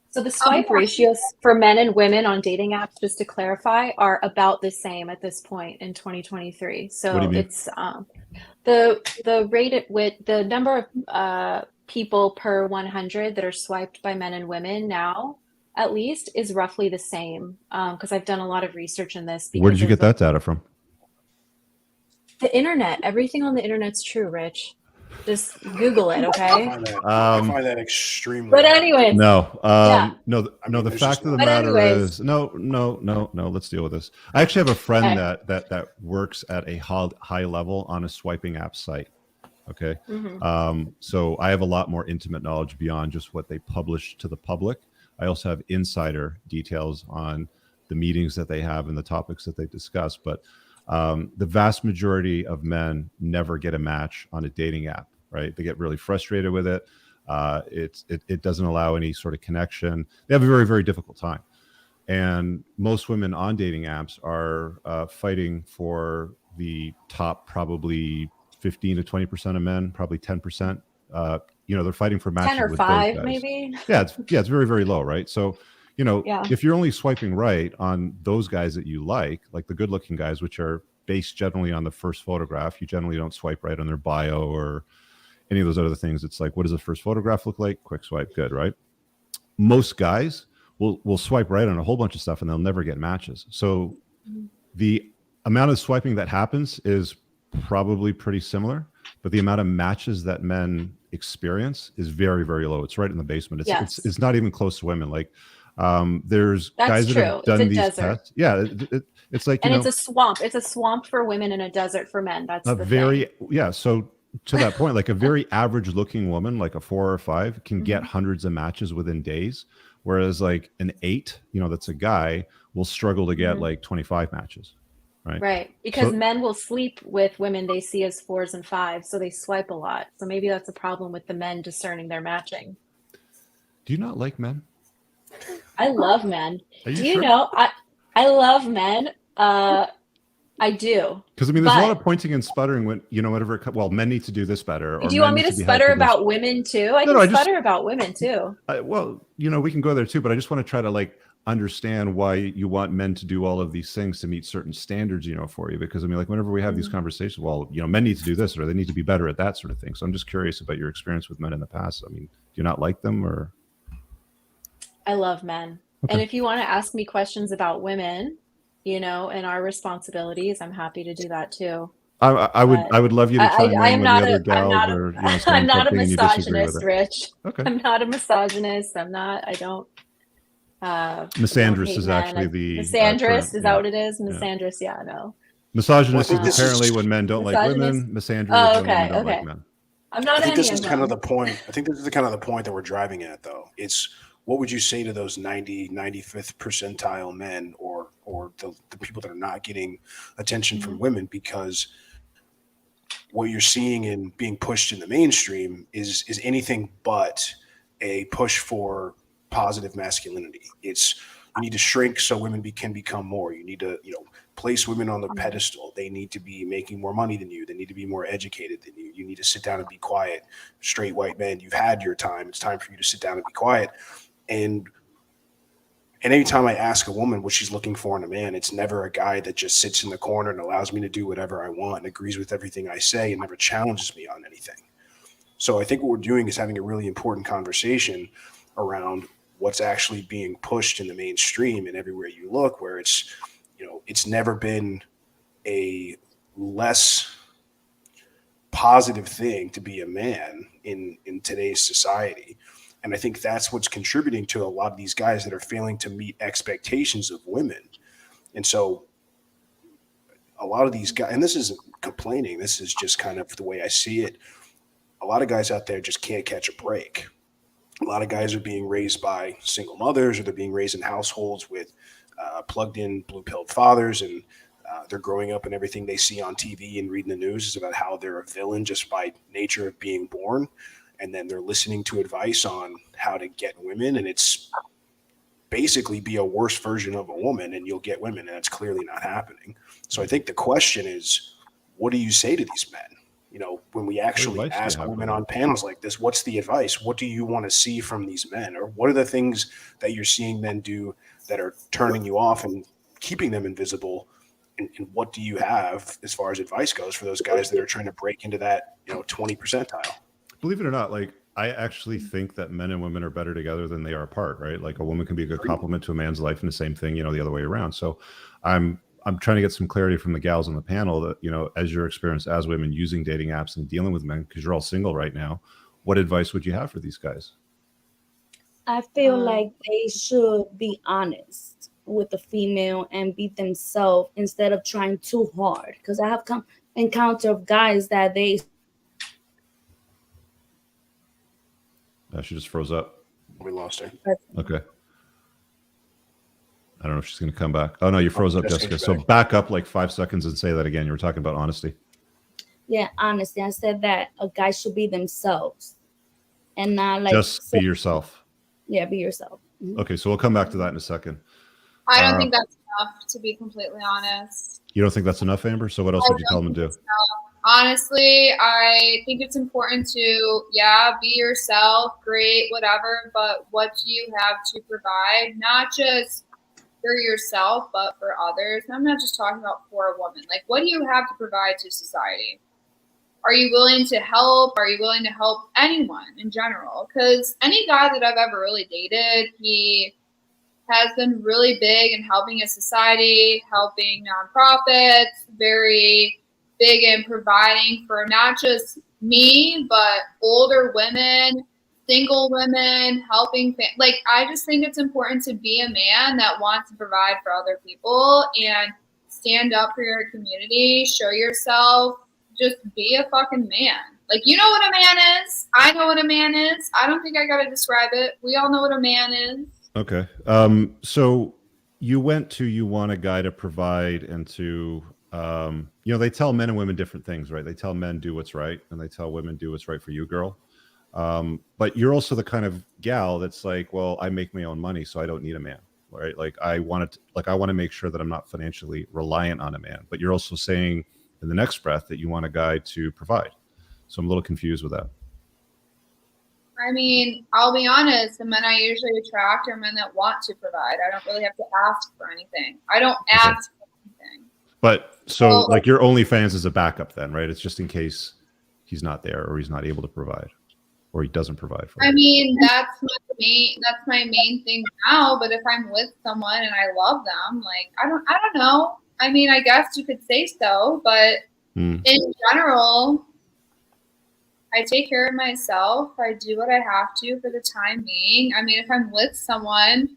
S5: So the swipe ratios for men and women on dating apps, just to clarify, are about the same at this point in 2023. So
S1: What do you mean?
S5: it's the rate at which the number of people per 100 that are swiped by men and women now, at least, is roughly the same. Because I've done a lot of research in this.
S1: Where did you get that data from?
S5: The internet. Everything on the internet's true, Rich. Just Google it, okay?
S6: I find that extremely.
S5: But anyway,
S1: no.
S5: Yeah.
S1: No. The
S6: There's
S1: fact
S6: just
S1: of the
S5: But
S1: matter
S5: anyways.
S1: is, no. Let's deal with this. I actually have a friend
S5: Okay.
S1: that works at a high level on a swiping app site. Okay.
S5: Mhm.
S1: So I have a lot more intimate knowledge beyond just what they publish to the public. I also have insider details on the meetings that they have and the topics that they discuss. But the vast majority of men never get a match on a dating app, right? They get really frustrated with it. It doesn't allow any sort of connection. They have a very, very difficult time. And most women on dating apps are fighting for the top probably 15 to 20% of men, probably 10%. They're fighting for matches
S5: 10 or
S1: with
S5: 5,
S1: those guys.
S5: maybe.
S1: Yeah, it's very, very low, right? So,
S5: Yeah.
S1: if you're only swiping right on those guys that you like the good-looking guys, which are based generally on the first photograph, you generally don't swipe right on their bio or any of those other things. It's like, what does the first photograph look like? Quick swipe, good, right? Most guys will swipe right on a whole bunch of stuff and they'll never get matches. So the amount of swiping that happens is probably pretty similar, but the amount of matches that men experience is very, very low. It's right in the basement. It's not even close to women. Like there's
S5: That's
S1: guys
S5: true.
S1: that have done
S5: It's a
S1: these
S5: desert.
S1: tests. Yeah, it's like,
S5: And it's a swamp. It's a swamp for women and a desert for men. That's the thing.
S1: So to that point, like a very average looking woman, like a 4 or 5, can get hundreds of matches within days, whereas like an 8, that's a guy, will struggle to get like 25 matches.
S5: Right. Because
S1: So-
S5: men will sleep with women they see as 4s and 5s, so they swipe a lot. So maybe that's a problem with the men discerning their matching.
S1: Do you not like men?
S5: I love men.
S1: Are you
S5: Do you
S1: sure?
S5: know I love men. I do.
S1: Because I mean, there's a lot
S5: But-
S1: of pointing and sputtering when whatever. Well, men need to do this better. Or
S5: Do you want
S1: men
S5: me
S1: need
S5: to
S1: be held
S5: sputter
S1: to this.
S5: about women too? I
S1: No,
S5: can
S1: I just-
S5: sputter about women too.
S1: Well, we can go there too, but I just want to try to like understand why you want men to do all of these things to meet certain standards, you know, for you. Because I mean, like whenever we have these conversations, well, you know, men need to do this or they need to be better at that sort of thing. So I'm just curious about your experience with men in the past. I mean, do you not like them or?
S5: I love men.
S1: Okay.
S5: And if you want to ask me questions about women, you know, and our responsibilities, I'm happy to do that too.
S1: I would love you to chime in when the other gals are, you know,
S5: I'm
S1: saying
S5: not a
S1: something and you disagree with
S5: misogynist,
S1: it.
S5: Rich.
S1: Okay.
S5: I'm not a misogynist. I don't
S1: Misandrist
S5: hate
S1: is
S5: men.
S1: actually the
S5: misandrist,
S1: term.
S5: is
S1: Yeah.
S5: that what it is? Misandrist, yeah, no.
S1: Misogynist
S6: Well, I think
S1: is
S6: this
S1: apparently
S6: is-
S1: when men don't like women. Misandry
S5: Oh,
S1: is when women
S5: okay,
S1: don't like
S5: okay.
S1: men.
S5: I'm not
S6: I think
S5: any
S6: this is
S5: of
S6: kind of
S5: them.
S6: the point. I think this is kind of the point that we're driving at, though. It's what would you say to those 95th percentile men or the people that are not getting attention from women? Because what you're seeing and being pushed in the mainstream is anything but a push for positive masculinity. It's you need to shrink so women can become more. You need to, you know, place women on the pedestal. They need to be making more money than you. They need to be more educated than you. You need to sit down and be quiet. Straight white men, you've had your time. It's time for you to sit down and be quiet. And anytime I ask a woman what she's looking for in a man, it's never a guy that just sits in the corner and allows me to do whatever I want and agrees with everything I say and never challenges me on anything. So I think what we're doing is having a really important conversation around what's actually being pushed in the mainstream and everywhere you look, where it's, you know, it's never been a less positive thing to be a man in today's society. And I think that's what's contributing to a lot of these guys that are failing to meet expectations of women. And so a lot of these guys, and this isn't complaining, this is just kind of the way I see it. A lot of guys out there just can't catch a break. A lot of guys are being raised by single mothers, or they're being raised in households with plugged in blue pilled fathers, and they're growing up and everything they see on TV and reading the news is about how they're a villain just by nature of being born. And then they're listening to advice on how to get women, and it's basically be a worse version of a woman and you'll get women, and it's clearly not happening. So I think the question is, what do you say to these men? You know, when we actually ask women on panels like this, what's the advice? What do you want to see from these men? Or what are the things that you're seeing men do that are turning you off and keeping them invisible? And what do you have as far as advice goes for those guys that are trying to break into that, you know, 20 percentile?
S1: Believe it or not, like I actually think that men and women are better together than they are apart, right? Like a woman can be a good complement to a man's life, and the same thing, you know, the other way around. So I'm trying to get some clarity from the gals on the panel that, you know, as your experience as women using dating apps and dealing with men, because you're all single right now, what advice would you have for these guys?
S2: I feel like they should be honest with the female and be themselves instead of trying too hard. Because I have encountered guys that they.
S1: She just froze up.
S6: We lost her.
S1: Okay. I don't know if she's going to come back. Oh, no, you froze up, Jessica. So back up like 5 seconds and say that again. You were talking about honesty.
S2: Yeah, honesty. I said that a guy should be themselves and not like.
S1: Just be yourself.
S2: Yeah, be yourself. Mm-hmm.
S1: Okay, so we'll come back to that in a second.
S3: I don't think that's enough, to be completely honest.
S1: You don't think that's enough, Amber? So what else would you tell them to do?
S3: Honestly, I think it's important to, be yourself, great, whatever, but what do you have to provide? Not just for yourself, but for others. And I'm not just talking about for a woman. Like, what do you have to provide to society? Are you willing to help? Are you willing to help anyone in general? Because any guy that I've ever really dated, he has been really big in helping a society, helping nonprofits, very big in providing for not just me, but older women, single women, helping. Like, I just think it's important to be a man that wants to provide for other people and stand up for your community, show yourself, just be a fucking man. Like, you know what a man is. I know what a man is. I don't think I got to describe it. We all know what a man is.
S1: Okay. So you want a guy to provide and to, you know, they tell men and women different things, right? They tell men do what's right, and they tell women do what's right for you, girl. But you're also the kind of gal that's like, well, I make my own money, so I don't need a man, right? Like I want to make sure that I'm not financially reliant on a man. But you're also saying in the next breath that you want a guy to provide. So I'm a little confused with that.
S3: I mean, I'll be honest, the men I usually attract are men that want to provide. I don't really have to ask for anything. I don't ask for anything.
S1: But so like your OnlyFans is a backup then, right? It's just in case he's not there or he's not able to provide or he doesn't provide for
S3: I
S1: you.
S3: mean, that's my main thing now, but if I'm with someone and I love them, like I don't know. I mean, I guess you could say so, but in general, I take care of myself. I do what I have to for the time being. I mean, if I'm with someone,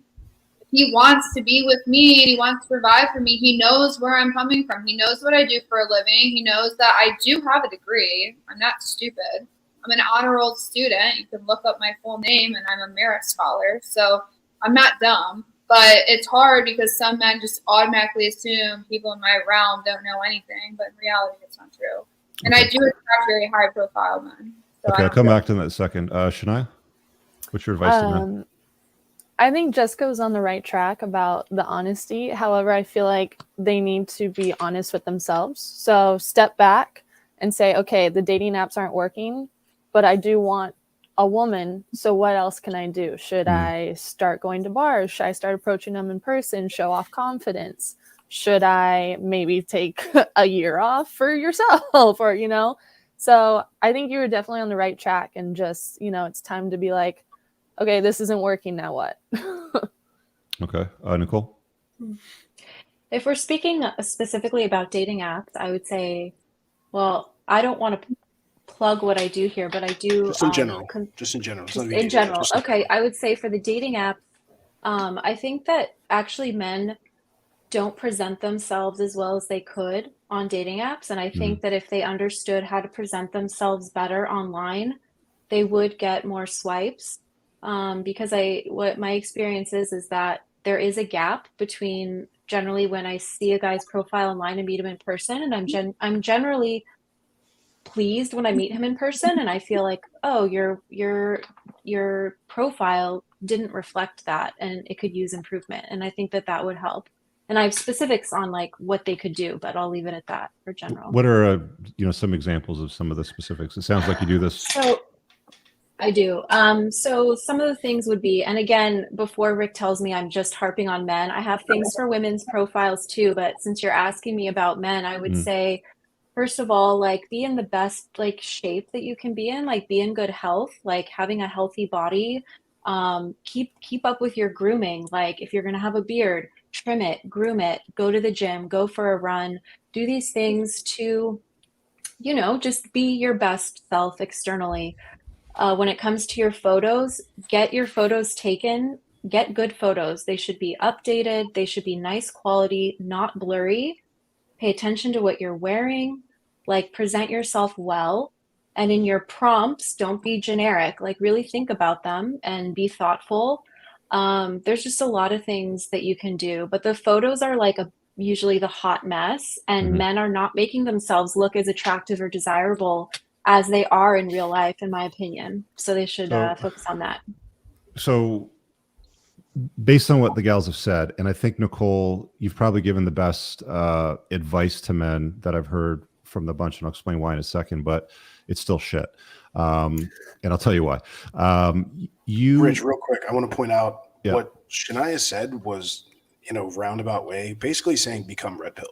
S3: if he wants to be with me and he wants to provide for me, he knows where I'm coming from. He knows what I do for a living. He knows that I do have a degree. I'm not stupid. I'm an honor roll student. You can look up my full name, and I'm a merit scholar. So I'm not dumb. But it's hard because some men just automatically assume people in my realm don't know anything. But in reality, it's not true. And I do attract very high-profile men. So
S1: Okay, I'll come back to that in a second. Shania, what's your advice to men?
S4: I think Jessica's on the right track about the honesty. However, I feel like they need to be honest with themselves. So step back and say, okay, the dating apps aren't working, but I do want a woman. So what else can I do? Should I start going to bars? Should I start approaching them in person, show off confidence? Should I maybe take a year off for yourself or, So I think you were definitely on the right track and just, it's time to be like, okay, this isn't working. Now what?
S1: Okay. Nicole?
S5: If we're speaking specifically about dating apps, I would say, well, I don't want to plug what I do here, but I do.
S6: Just in general.
S5: Okay. I would say for the dating app, I think that actually men don't present themselves as well as they could on dating apps. And I think that if they understood how to present themselves better online, they would get more swipes. Because what my experience is that there is a gap between generally when I see a guy's profile online and meet him in person, and I'm generally pleased when I meet him in person, and I feel like, oh, your profile didn't reflect that, and it could use improvement. And I think that would help. And I have specifics on like what they could do, but I'll leave it at that for general.
S1: What are some examples of some of the specifics? It sounds like you do this.
S5: So I do. So some of the things would be, and again, before Rick tells me I'm just harping on men, I have things for women's profiles too. But since you're asking me about men, I would say, first of all, like be in the best like shape that you can be in, like be in good health, like having a healthy body. Keep up with your grooming. Like if you're gonna have a beard, trim it, groom it, go to the gym, go for a run, do these things to, just be your best self externally. When it comes to your photos, get your photos taken, get good photos. They should be updated. They should be nice quality, not blurry. Pay attention to what you're wearing, like present yourself well. And in your prompts, don't be generic, like really think about them and be thoughtful. There's just a lot of things that you can do, but the photos are like usually the hot mess, and men are not making themselves look as attractive or desirable as they are in real life, in my opinion. So they should focus on that. So
S1: based on what the gals have said, and I think, Nicole, you've probably given the best advice to men that I've heard from the bunch, and I'll explain why in a second, but it's still shit. And I'll tell you why.
S6: Rich, real quick, I want to point out what Shania said was, in a roundabout way, basically saying become RedPill.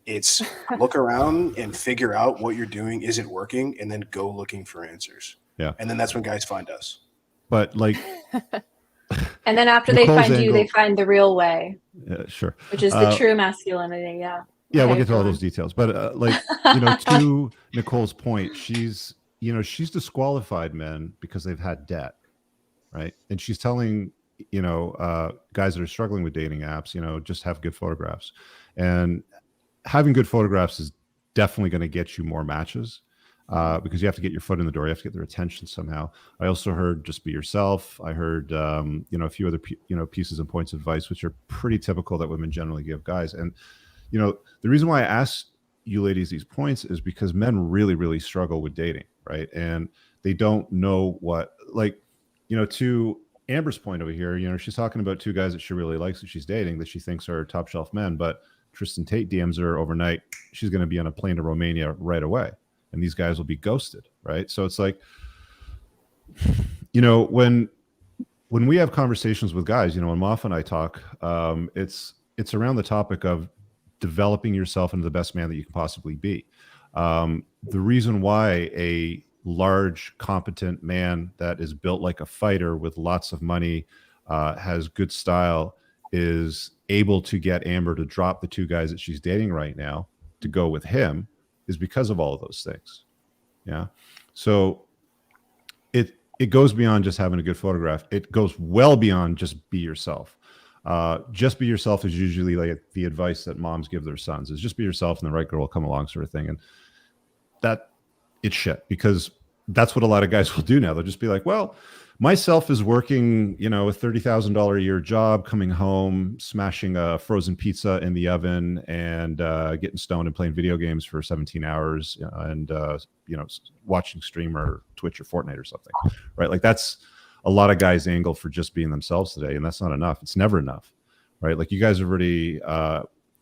S6: It's look around and figure out what you're doing isn't working, and then go looking for answers.
S1: Yeah.
S6: And then that's when guys find us.
S1: But like,
S5: and then after
S1: Nicole's
S5: they find you, they find the real way.
S1: Yeah, sure.
S5: Which is the true masculinity. Yeah.
S1: Yeah, we'll get to all those details. But to Nicole's point, she's disqualified men because they've had debt, right? And she's telling, guys that are struggling with dating apps, just have good photographs. And having good photographs is definitely going to get you more matches because you have to get your foot in the door. You have to get their attention somehow. I also heard just be yourself. I heard, a few other, pieces and points of advice, which are pretty typical that women generally give guys. And, the reason why I asked you ladies these points is because men really, really struggle with dating, right? And they don't know to Amber's point over here, she's talking about two guys that she really likes that she's dating that she thinks are top shelf men, but Tristan Tate DMs her overnight. She's going to be on a plane to Romania right away. And these guys will be ghosted, right? So it's like, you know, when we have conversations with guys, you know, when Moff and I talk, it's around the topic of developing yourself into the best man that you can possibly be. The reason why a large, competent man that is built like a fighter with lots of money, has good style, is able to get Amber to drop the two guys that she's dating right now to go with him, is because of all of those things. Yeah. So it goes beyond just having a good photograph. It goes well beyond just be yourself. Just be yourself is usually like the advice that moms give their sons, is just be yourself and the right girl will come along, sort of thing. And that it's shit, because that's what a lot of guys will do now. They'll just be like, well, myself is working, you know, a $30,000 a year job, coming home, smashing a frozen pizza in the oven, and getting stoned and playing video games for 17 hours, and you know, watching stream or Twitch or Fortnite or something, right? Like that's a lot of guys' angle for just being themselves today, and that's not enough. It's never enough, right? Like you guys have already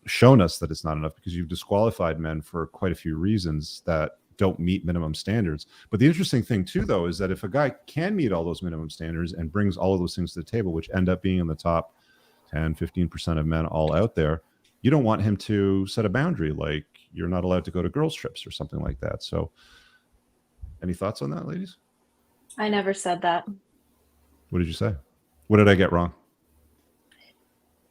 S1: shown us that it's not enough, because you've disqualified men for quite a few reasons that don't meet minimum standards. But the interesting thing too, though, is that if a guy can meet all those minimum standards and brings all of those things to the table, which end up being in the top 10, 15% of men all out there, you don't want him to set a boundary, like you're not allowed to go to girls' trips or something like that. So any thoughts on that, ladies?
S5: I never said that.
S1: What did you say? What did I get wrong?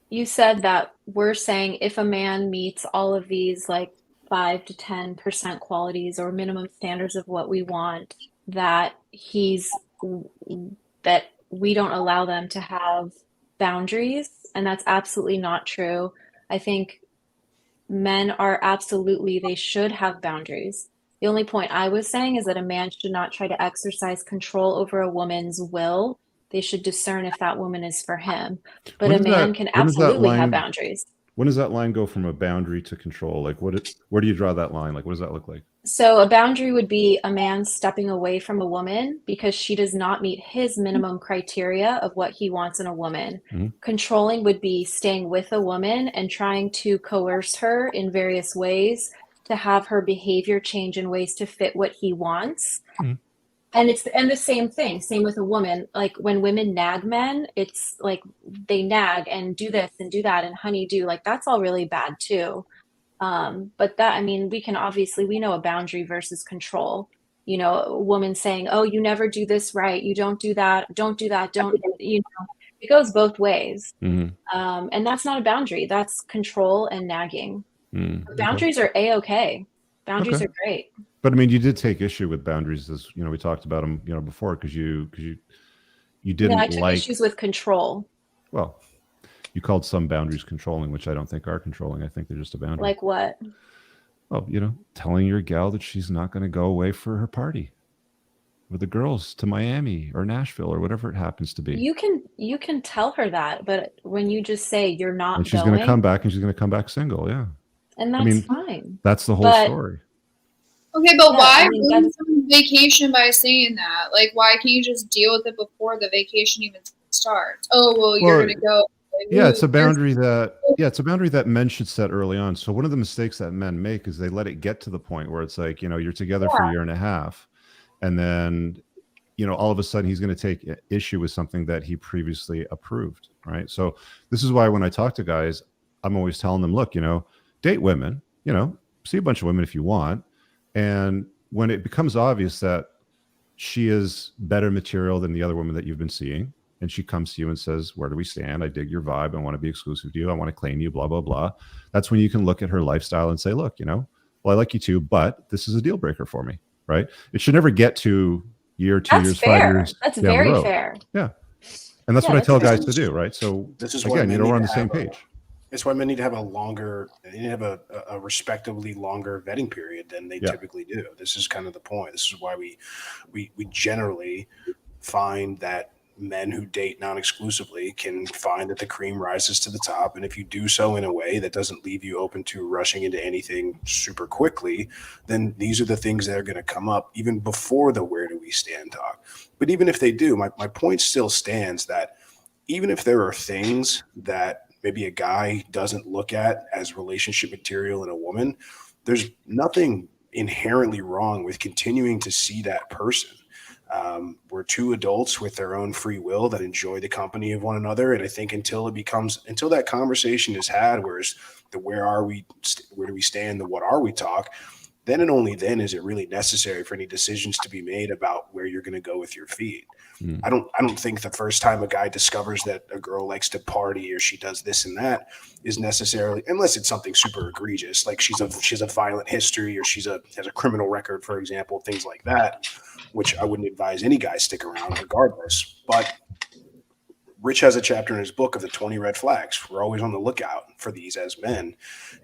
S5: You said that we're saying if a man meets all of these like 5 to 10% qualities or minimum standards of what we want, that that we don't allow them to have boundaries. And that's absolutely not true. I think men are absolutely, they should have boundaries. The only point I was saying is that a man should not try to exercise control over a woman's will. They should discern if that woman is for him. But a man can absolutely have boundaries.
S1: When does that line go from a boundary to control? Like where do you draw that line? Like what does that look like?
S5: So a boundary would be a man stepping away from a woman because she does not meet his minimum criteria of what he wants in a woman. Mm-hmm. Controlling would be staying with a woman and trying to coerce her in various ways to have her behavior change in ways to fit what he wants. Mm-hmm. And the same thing, same with a woman. Like when women nag men, it's like they nag and do this and do that and honeydew, like that's all really bad too. But that, I mean, we know a boundary versus control. You know, a woman saying, oh, you never do this right. You don't do that. Don't do that. Don't, you know, it goes both ways. Mm-hmm. And that's not a boundary. That's control and nagging. Mm-hmm. Boundaries are A-okay. Boundaries are great.
S1: But I mean, you did take issue with boundaries, as you know, we talked about them, you know, before, because you didn't
S5: I took issues with control.
S1: Well, you called some boundaries controlling, which I don't think are controlling. I think they're just a boundary.
S5: Like what?
S1: Well, you know, telling your gal that she's not going to go away for her party with the girls to Miami or Nashville or whatever it happens to be.
S5: You can tell her that, but when you just say you're not,
S1: and she's going to come back, and she's going to come back single, yeah.
S5: And that's fine.
S1: That's the whole story.
S3: Okay, but why ruin someone's vacation by saying that? Like, why can't you just deal with it before the vacation even starts? Oh, well, you're going to go. Like,
S1: yeah, it's a boundary that men should set early on. So one of the mistakes that men make is they let it get to the point where it's like, you know, you're together for a year and a half, and then, you know, all of a sudden he's going to take issue with something that he previously approved, right? So this is why when I talk to guys, I'm always telling them, look, you know, date women, you know, see a bunch of women if you want. And when it becomes obvious that she is better material than the other women that you've been seeing, and she comes to you and says, where do we stand? I dig your vibe. I want to be exclusive to you. I want to claim you, blah, blah, blah. That's when you can look at her lifestyle and say, look, you know, well, I like you too, but this is a deal breaker for me, right? It should never get to year, 2 years,
S5: fair.
S1: 5 years.
S5: That's very fair.
S1: Yeah. And that's what I tell guys to do, right? So
S6: this is
S1: again, you know, we're on the same page.
S6: It's why men need to have a respectively longer vetting period than they typically do. This is kind of the point. This is why we generally find that men who date non-exclusively can find that the cream rises to the top. And if you do so in a way that doesn't leave you open to rushing into anything super quickly, then these are the things that are going to come up even before the where do we stand talk. But even if they do, my point still stands that even if there are things that maybe a guy doesn't look at as relationship material in a woman, there's nothing inherently wrong with continuing to see that person. We're two adults with their own free will that enjoy the company of one another. And I think until that conversation is had, whereas the where do we stand, the what are we talk, then and only then is it really necessary for any decisions to be made about where you're going to go with your feet. I don't think the first time a guy discovers that a girl likes to party or she does this and that is necessarily, unless it's something super egregious, like she's a violent history or has a criminal record, for example, things like that, which I wouldn't advise any guy stick around regardless. But Rich has a chapter in his book of the 20 red flags. We're always on the lookout for these as men.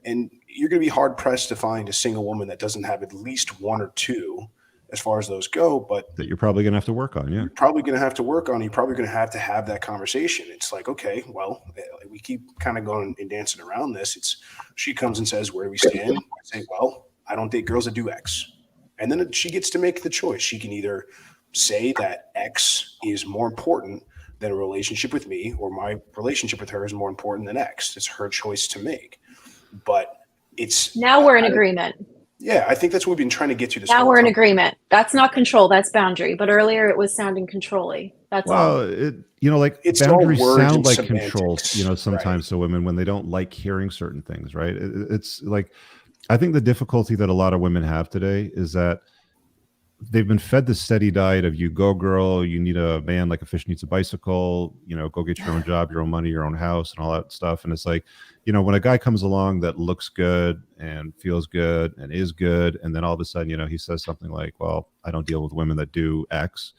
S6: And you're going to be hard pressed to find a single woman that doesn't have at least one or two as far as those go, but
S1: that you're probably going to have to work on. Yeah.
S6: You're probably going to have to work on. You're probably going to have that conversation. It's like, okay, well, we keep kind of going and dancing around this. She comes and says, where do we stand? I say, well, I don't date girls that do X. And then she gets to make the choice. She can either say that X is more important than a relationship with me, or my relationship with her is more important than X. It's her choice to make. But
S5: now we're in agreement.
S6: Yeah, I think that's what we've been trying to get to this.
S5: Now we're in agreement. That's not control, that's boundary. But earlier it was sounding controlling. That's all.
S6: It's
S1: boundaries
S6: all words
S1: sound
S6: and
S1: like
S6: semantics,
S1: control, sometimes to women when they don't like hearing certain things, right? It's like, I think the difficulty that a lot of women have today is that they've been fed the steady diet of you go girl, you need a man like a fish needs a bicycle, go get your own job, your own money, your own house and all that stuff. And it's like, when a guy comes along that looks good and feels good and is good, and then all of a sudden, he says something like, well, I don't deal with women that do X.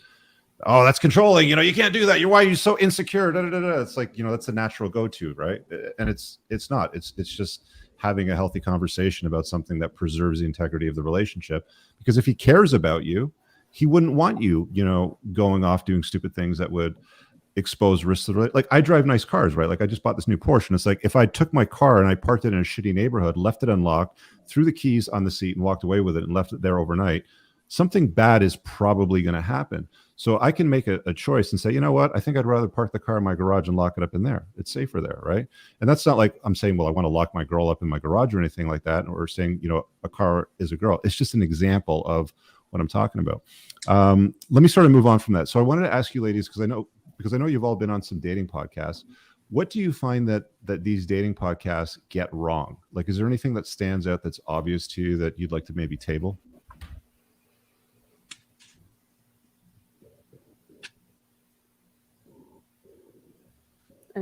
S1: Oh, that's controlling. You can't do that. Why are you so insecure? Da, da, da, da. It's like, that's a natural go-to, right? And it's not. It's just having a healthy conversation about something that preserves the integrity of the relationship. Because if he cares about you, he wouldn't want you, going off doing stupid things that would expose risks. Like, I drive nice cars, right? Like, I just bought this new Porsche, and it's like, if I took my car and I parked it in a shitty neighborhood, left it unlocked, threw the keys on the seat and walked away with it and left it there overnight, something bad is probably going to happen. So I can make a choice and say, you know what? I think I'd rather park the car in my garage and lock it up in there. It's safer there, right? And that's not like I'm saying, well, I want to lock my girl up in my garage or anything like that, or saying, a car is a girl. It's just an example of what I'm talking about. Let me sort of move on from that. So I wanted to ask you, ladies, because I know you've all been on some dating podcasts. What do you find that these dating podcasts get wrong? Like, is there anything that stands out that's obvious to you that you'd like to maybe table?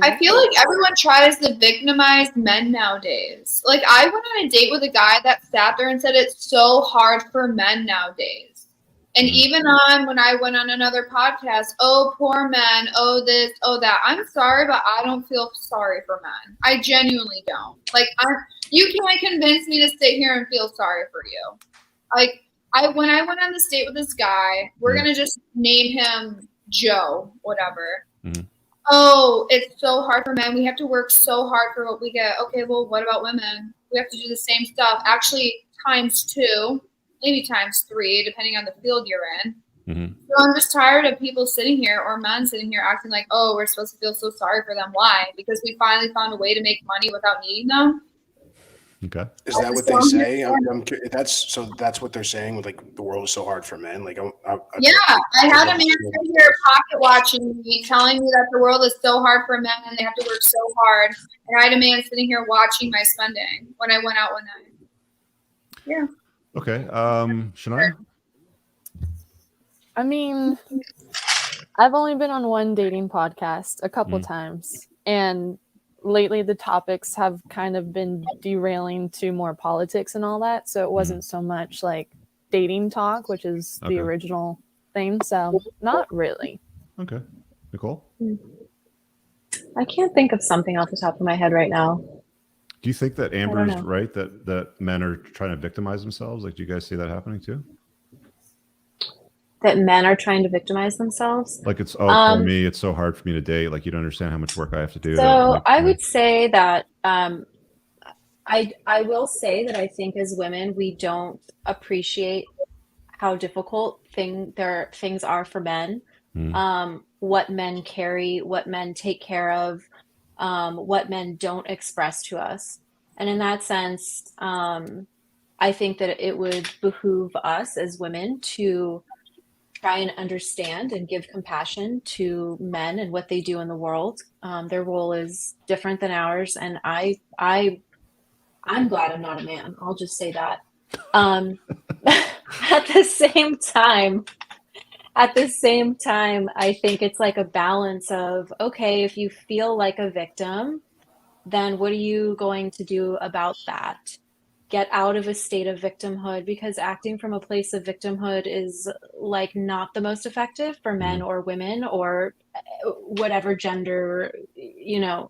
S3: I feel like everyone tries to victimize men nowadays. Like, I went on a date with a guy that sat there and said it's so hard for men nowadays. And even when I went on another podcast, oh, poor men, oh, this, oh, that. I'm sorry, but I don't feel sorry for men. I genuinely don't. Like, you can't convince me to sit here and feel sorry for you. Like, when I went on this date with this guy, we're going to just name him Joe, whatever. Mm-hmm. Oh, it's so hard for men. We have to work so hard for what we get. Okay, well, what about women? We have to do the same stuff. Actually, ×2, maybe ×3, depending on the field you're in. Mm-hmm. So I'm just tired of people sitting here, or men sitting here acting like, oh, we're supposed to feel so sorry for them. Why? Because we finally found a way to make money without needing them.
S1: Okay.
S6: Is that what they say? That's what they're saying with, like, the world is so hard for men. Like, I
S3: had a man sit here pocket watching me, telling me that the world is so hard for men and they have to work so hard. And I had a man sitting here watching my spending when I went out one night. Yeah.
S1: Okay. Shania?
S4: I mean, I've only been on one dating podcast a couple times, and lately the topics have kind of been derailing to more politics and all that. So it wasn't so much like dating talk, which is the original thing. So not really.
S1: Okay. Nicole?
S5: I can't think of something off the top of my head right now.
S1: Do you think that Amber is right that men are trying to victimize themselves? Like, do you guys see that happening too?
S5: That men are trying to victimize themselves?
S1: Like, it's, for me, it's so hard for me to date. Like, you don't understand how much work I have to do.
S5: So I would say that I will say that I think as women, we don't appreciate how difficult things are for men. What men carry, what men take care of, what men don't express to us. And in that sense, I think that it would behoove us as women to try and understand and give compassion to men and what they do in the world. Their role is different than ours, and I'm glad I'm not a man. I'll just say that. At the same time, I think it's like a balance of, okay, if you feel like a victim, then what are you going to do about that? Get out of a state of victimhood, because acting from a place of victimhood is like not the most effective for men or women or whatever gender, you know,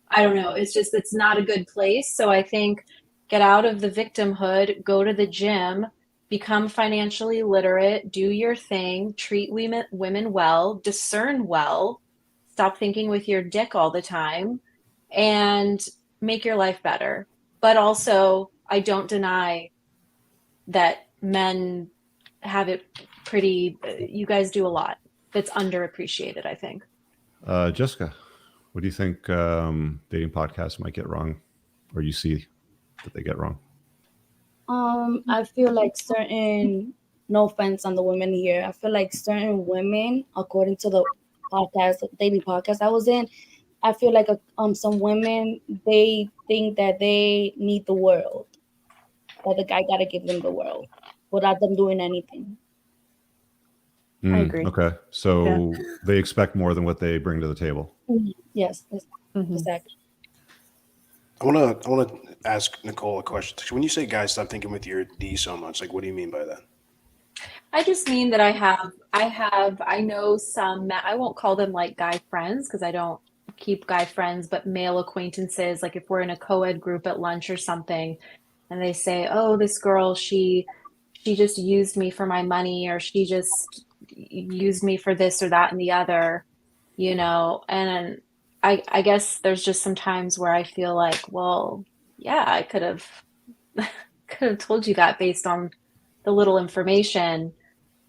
S5: I don't know. It's not a good place. So I think get out of the victimhood, go to the gym, become financially literate, do your thing, treat women well, discern well, stop thinking with your dick all the time, and make your life better. But also, I don't deny that men have it pretty, you guys do a lot that's underappreciated, I think.
S1: Jessica, what do you think dating podcasts might get wrong, or you see that they get wrong?
S2: I feel like certain, no offense on the women here, I feel like certain women, according to the dating podcast I was in, I feel like some women, they think that they need the world, that the guy gotta give them the world without them doing anything.
S4: I agree.
S1: Okay, so they expect more than what they bring to the table.
S2: Yes, exactly.
S6: I want to ask Nicole a question. So when you say guys stop thinking with your D so much, like what do you mean by that?
S5: I just mean that I know some, I won't call them like guy friends because I don't keep guy friends, but male acquaintances. Like if we're in a co-ed group at lunch or something and they say, oh, this girl, she just used me for my money, or she just used me for this or that and the other, you know, and I guess there's just some times where I feel like, well, yeah, I could have told you that based on the little information.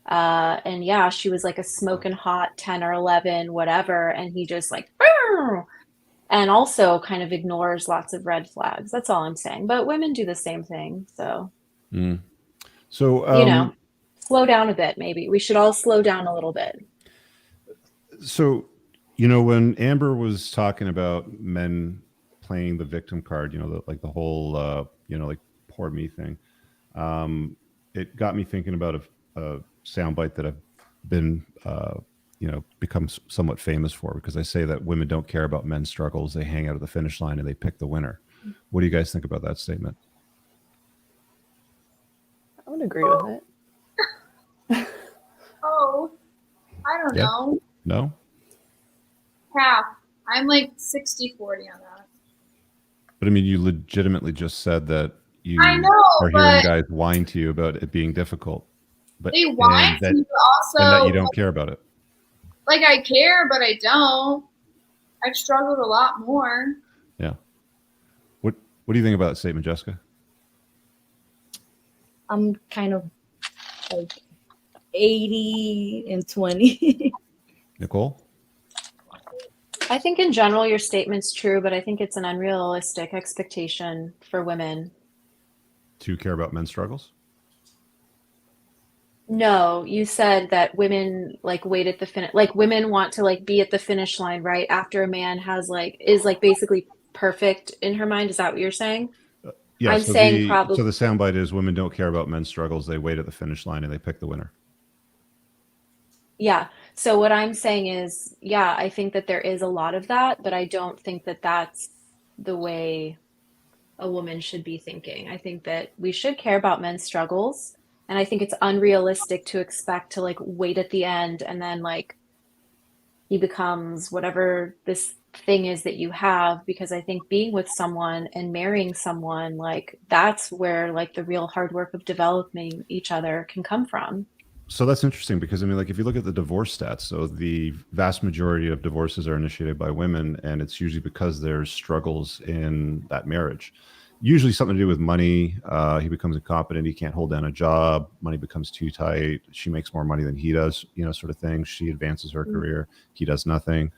S5: And yeah, she was like a smoking hot 10 or 11, whatever. And he just like, "Brr!" And also kind of ignores lots of red flags. That's all I'm saying. But women do the same thing. So,
S1: So
S5: you know, slow down a bit, maybe. We should all slow down a little bit.
S1: So, you know, when Amber was talking about men playing the victim card, you know, like the whole, you know, like poor me thing, it got me thinking about a soundbite that I've been, you know, become somewhat famous for, because I say that women don't care about men's struggles. They hang out at the finish line and they pick the winner. What do you guys think about that statement?
S4: I would agree with it.
S3: Oh, I don't
S1: Yeah.
S3: know.
S1: No?
S3: Half. I'm like 60-40 on that.
S1: But I mean, you legitimately just said that you
S3: I know,
S1: are hearing
S3: but
S1: guys whine to you about it being difficult. But
S3: they whine to me, but also
S1: and that you don't care about it.
S3: like I care, but I don't. I've struggled a lot more.
S1: Yeah. What do you think about that statement, Jessica?
S2: I'm kind of like 80 and 20.
S1: Nicole?
S5: I think in general your statement's true, but I think it's an unrealistic expectation for women.
S1: To care about men's struggles?
S5: No, you said that women like wait at the finish, like women want to like be at the finish line right after a man has like is like basically perfect in her mind. Is that what you're saying?
S1: Yeah.
S5: I'm saying probably.
S1: So the soundbite is women don't care about men's struggles. They wait at the finish line and they pick the winner.
S5: Yeah. So what I'm saying is, yeah, I think that there is a lot of that, but I don't think that that's the way a woman should be thinking. I think that we should care about men's struggles. And I think it's unrealistic to expect to like wait at the end and then like he becomes whatever this thing is that you have, because I think being with someone and marrying someone, like that's where like the real hard work of developing each other can come from.
S1: So that's interesting, because I mean, like if you look at the divorce stats, so the vast majority of divorces are initiated by women, and it's usually because there's struggles in that marriage. Usually something to do with money. He becomes incompetent. He can't hold down a job. Money becomes too tight. She makes more money than he does, you know, sort of thing. She advances her career. He does nothing.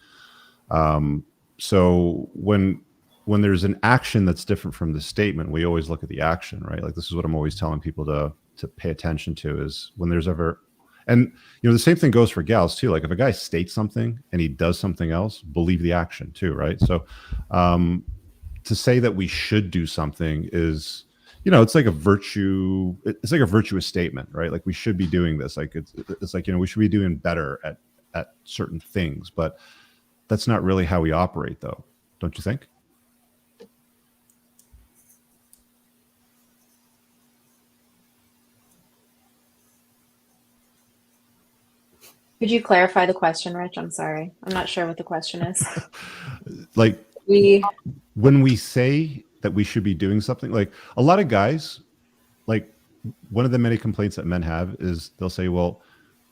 S1: So when there's an action that's different from the statement, we always look at the action, right? Like this is what I'm always telling people to pay attention to, is when there's ever And the same thing goes for gals too. Like if a guy states something and he does something else, believe the action too, right? So to say that we should do something is, it's like a virtue. It's like a virtuous statement, right? Like we should be doing this. Like it's like, we should be doing better at certain things, but that's not really how we operate though. Don't you think?
S5: Could you clarify the question, Rich? I'm sorry. I'm not sure what the question is.
S1: Like when we say that we should be doing something, like a lot of guys, like one of the many complaints that men have is they'll say, well,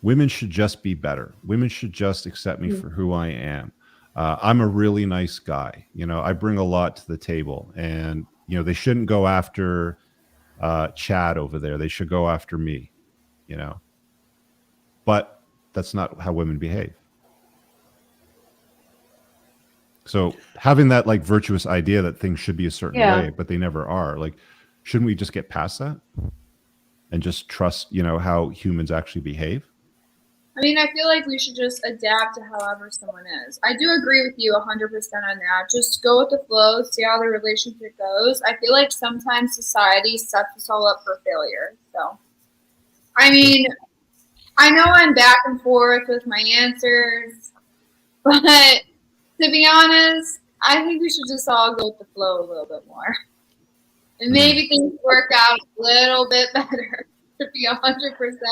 S1: women should just be better. Women should just accept me for who I am. I'm a really nice guy. I bring a lot to the table, and, they shouldn't go after Chad over there. They should go after me, but that's not how women behave. So having that like virtuous idea that things should be a certain way, but they never are, like, shouldn't we just get past that and just trust, how humans actually behave?
S3: I mean, I feel like we should just adapt to however someone is. I do agree with you 100% on that. Just go with the flow, see how the relationship goes. I feel like sometimes society sets us all up for failure. So, I mean, I know I'm back and forth with my answers, but to be honest, I think we should just all go with the flow a little bit more. And maybe things work out a little bit better, to be 100%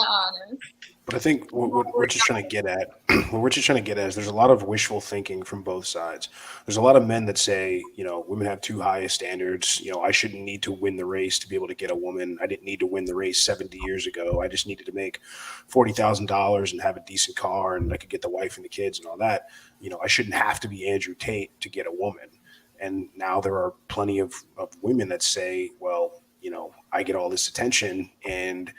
S3: honest.
S6: But I think what we're just trying to get at, is there's a lot of wishful thinking from both sides. There's a lot of men that say, women have too high standards. I shouldn't need to win the race to be able to get a woman. I didn't need to win the race 70 years ago. I just needed to make $40,000 and have a decent car, and I could get the wife and the kids and all that. I shouldn't have to be Andrew Tate to get a woman. And now there are plenty of women that say, well, I get all this attention, and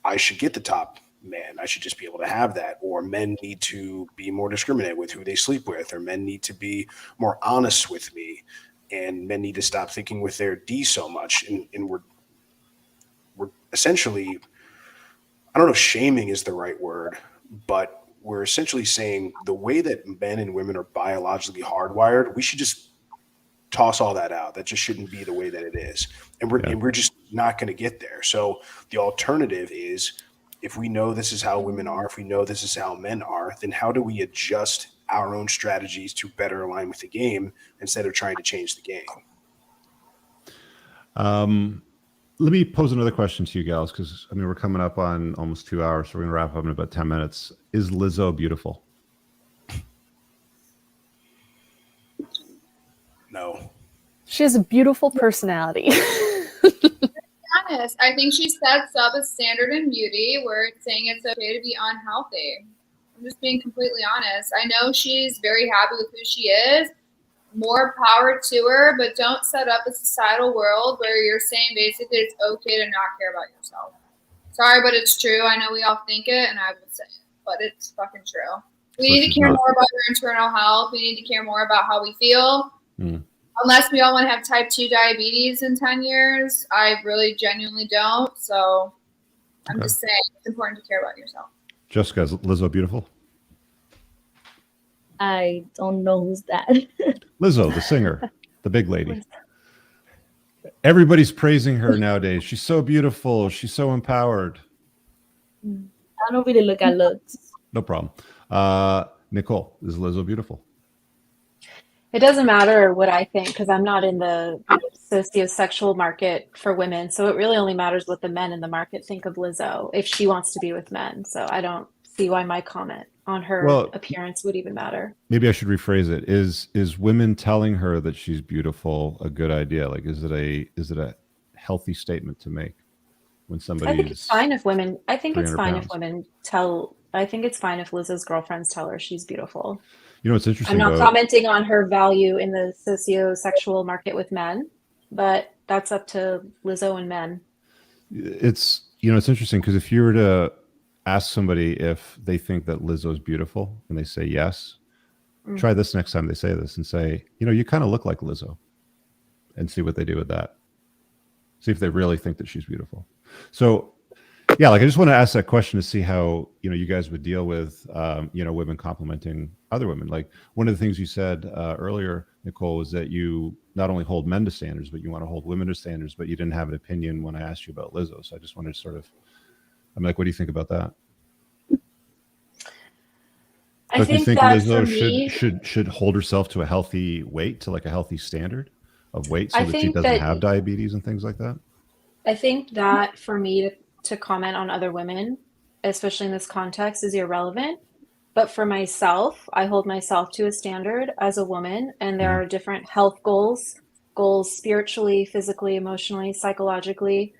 S6: I should get the top man. I should just be able to have that. Or men need to be more discriminate with who they sleep with, or men need to be more honest with me, and men need to stop thinking with their D so much. And we're essentially, I don't know if shaming is the right word, but we're essentially saying the way that men and women are biologically hardwired, we should just toss all that out. That just shouldn't be the way that it is. And we're just not going to get there. So the alternative is, if we know this is how women are, if we know this is how men are, then how do we adjust our own strategies to better align with the game instead of trying to change the game?
S1: Let me pose another question to you gals, because we're coming up on almost 2 hours, so we're going to wrap up in about 10 minutes. Is Lizzo beautiful?
S6: No.
S4: She has a beautiful personality.
S3: Honest, I think she sets up a standard in beauty where it's saying it's okay to be unhealthy. I'm just being completely honest. I know she's very happy with who she is. More power to her, but don't set up a societal world where you're saying basically it's okay to not care about yourself. Sorry, but it's true. I know we all think it, and I would say it, but it's fucking true. We need to care more about our internal health. We need to care more about how we feel. Unless we all want to have type 2 diabetes in 10 years, I really genuinely don't. So I'm just saying it's important to care about yourself.
S1: Jessica, is Lizzo beautiful?
S2: I don't know who's that.
S1: Lizzo, the singer, the big lady. Everybody's praising her nowadays. She's so beautiful. She's so empowered.
S2: I don't really look at looks.
S1: No problem. Nicole, is Lizzo beautiful?
S5: It doesn't matter what I think, because I'm not in the sociosexual market for women. So it really only matters what the men in the market think of Lizzo if she wants to be with men. So I don't see why my comment on her appearance would even matter. Maybe
S1: I should rephrase it. Is women telling her that she's beautiful a good idea? Like, is it a healthy statement to make when somebody?
S5: I think it's fine if women. I think it's fine if women tell. I think it's fine if Lizzo's girlfriends tell her she's beautiful.
S1: It's interesting.
S5: I'm not commenting on her value in the socio-sexual market with men, but that's up to Lizzo and men.
S1: It's interesting because if you were to ask somebody if they think that Lizzo is beautiful and they say yes, try this next time they say this and say, you kind of look like Lizzo, and see what they do with that. See if they really think that she's beautiful. So Yeah, like I just want to ask that question to see how you guys would deal with women complimenting other women. Like one of the things you said earlier, Nicole, was that you not only hold men to standards, but you want to hold women to standards. But you didn't have an opinion when I asked you about Lizzo, so I just wanted to sort of, I'm like, what do you think about that?
S5: I
S1: Do you
S5: think
S1: think
S5: that
S1: Lizzo
S5: for me,
S1: should hold herself to a healthy weight, to like a healthy standard of weight, so
S5: I
S1: that she
S5: think
S1: doesn't
S5: that
S1: have diabetes and things like that?
S5: I think that for me to comment on other women, especially in this context, is irrelevant. But for myself, I hold myself to a standard as a woman, and there
S1: Mhm.
S5: are different health goals spiritually, physically, emotionally, psychologically,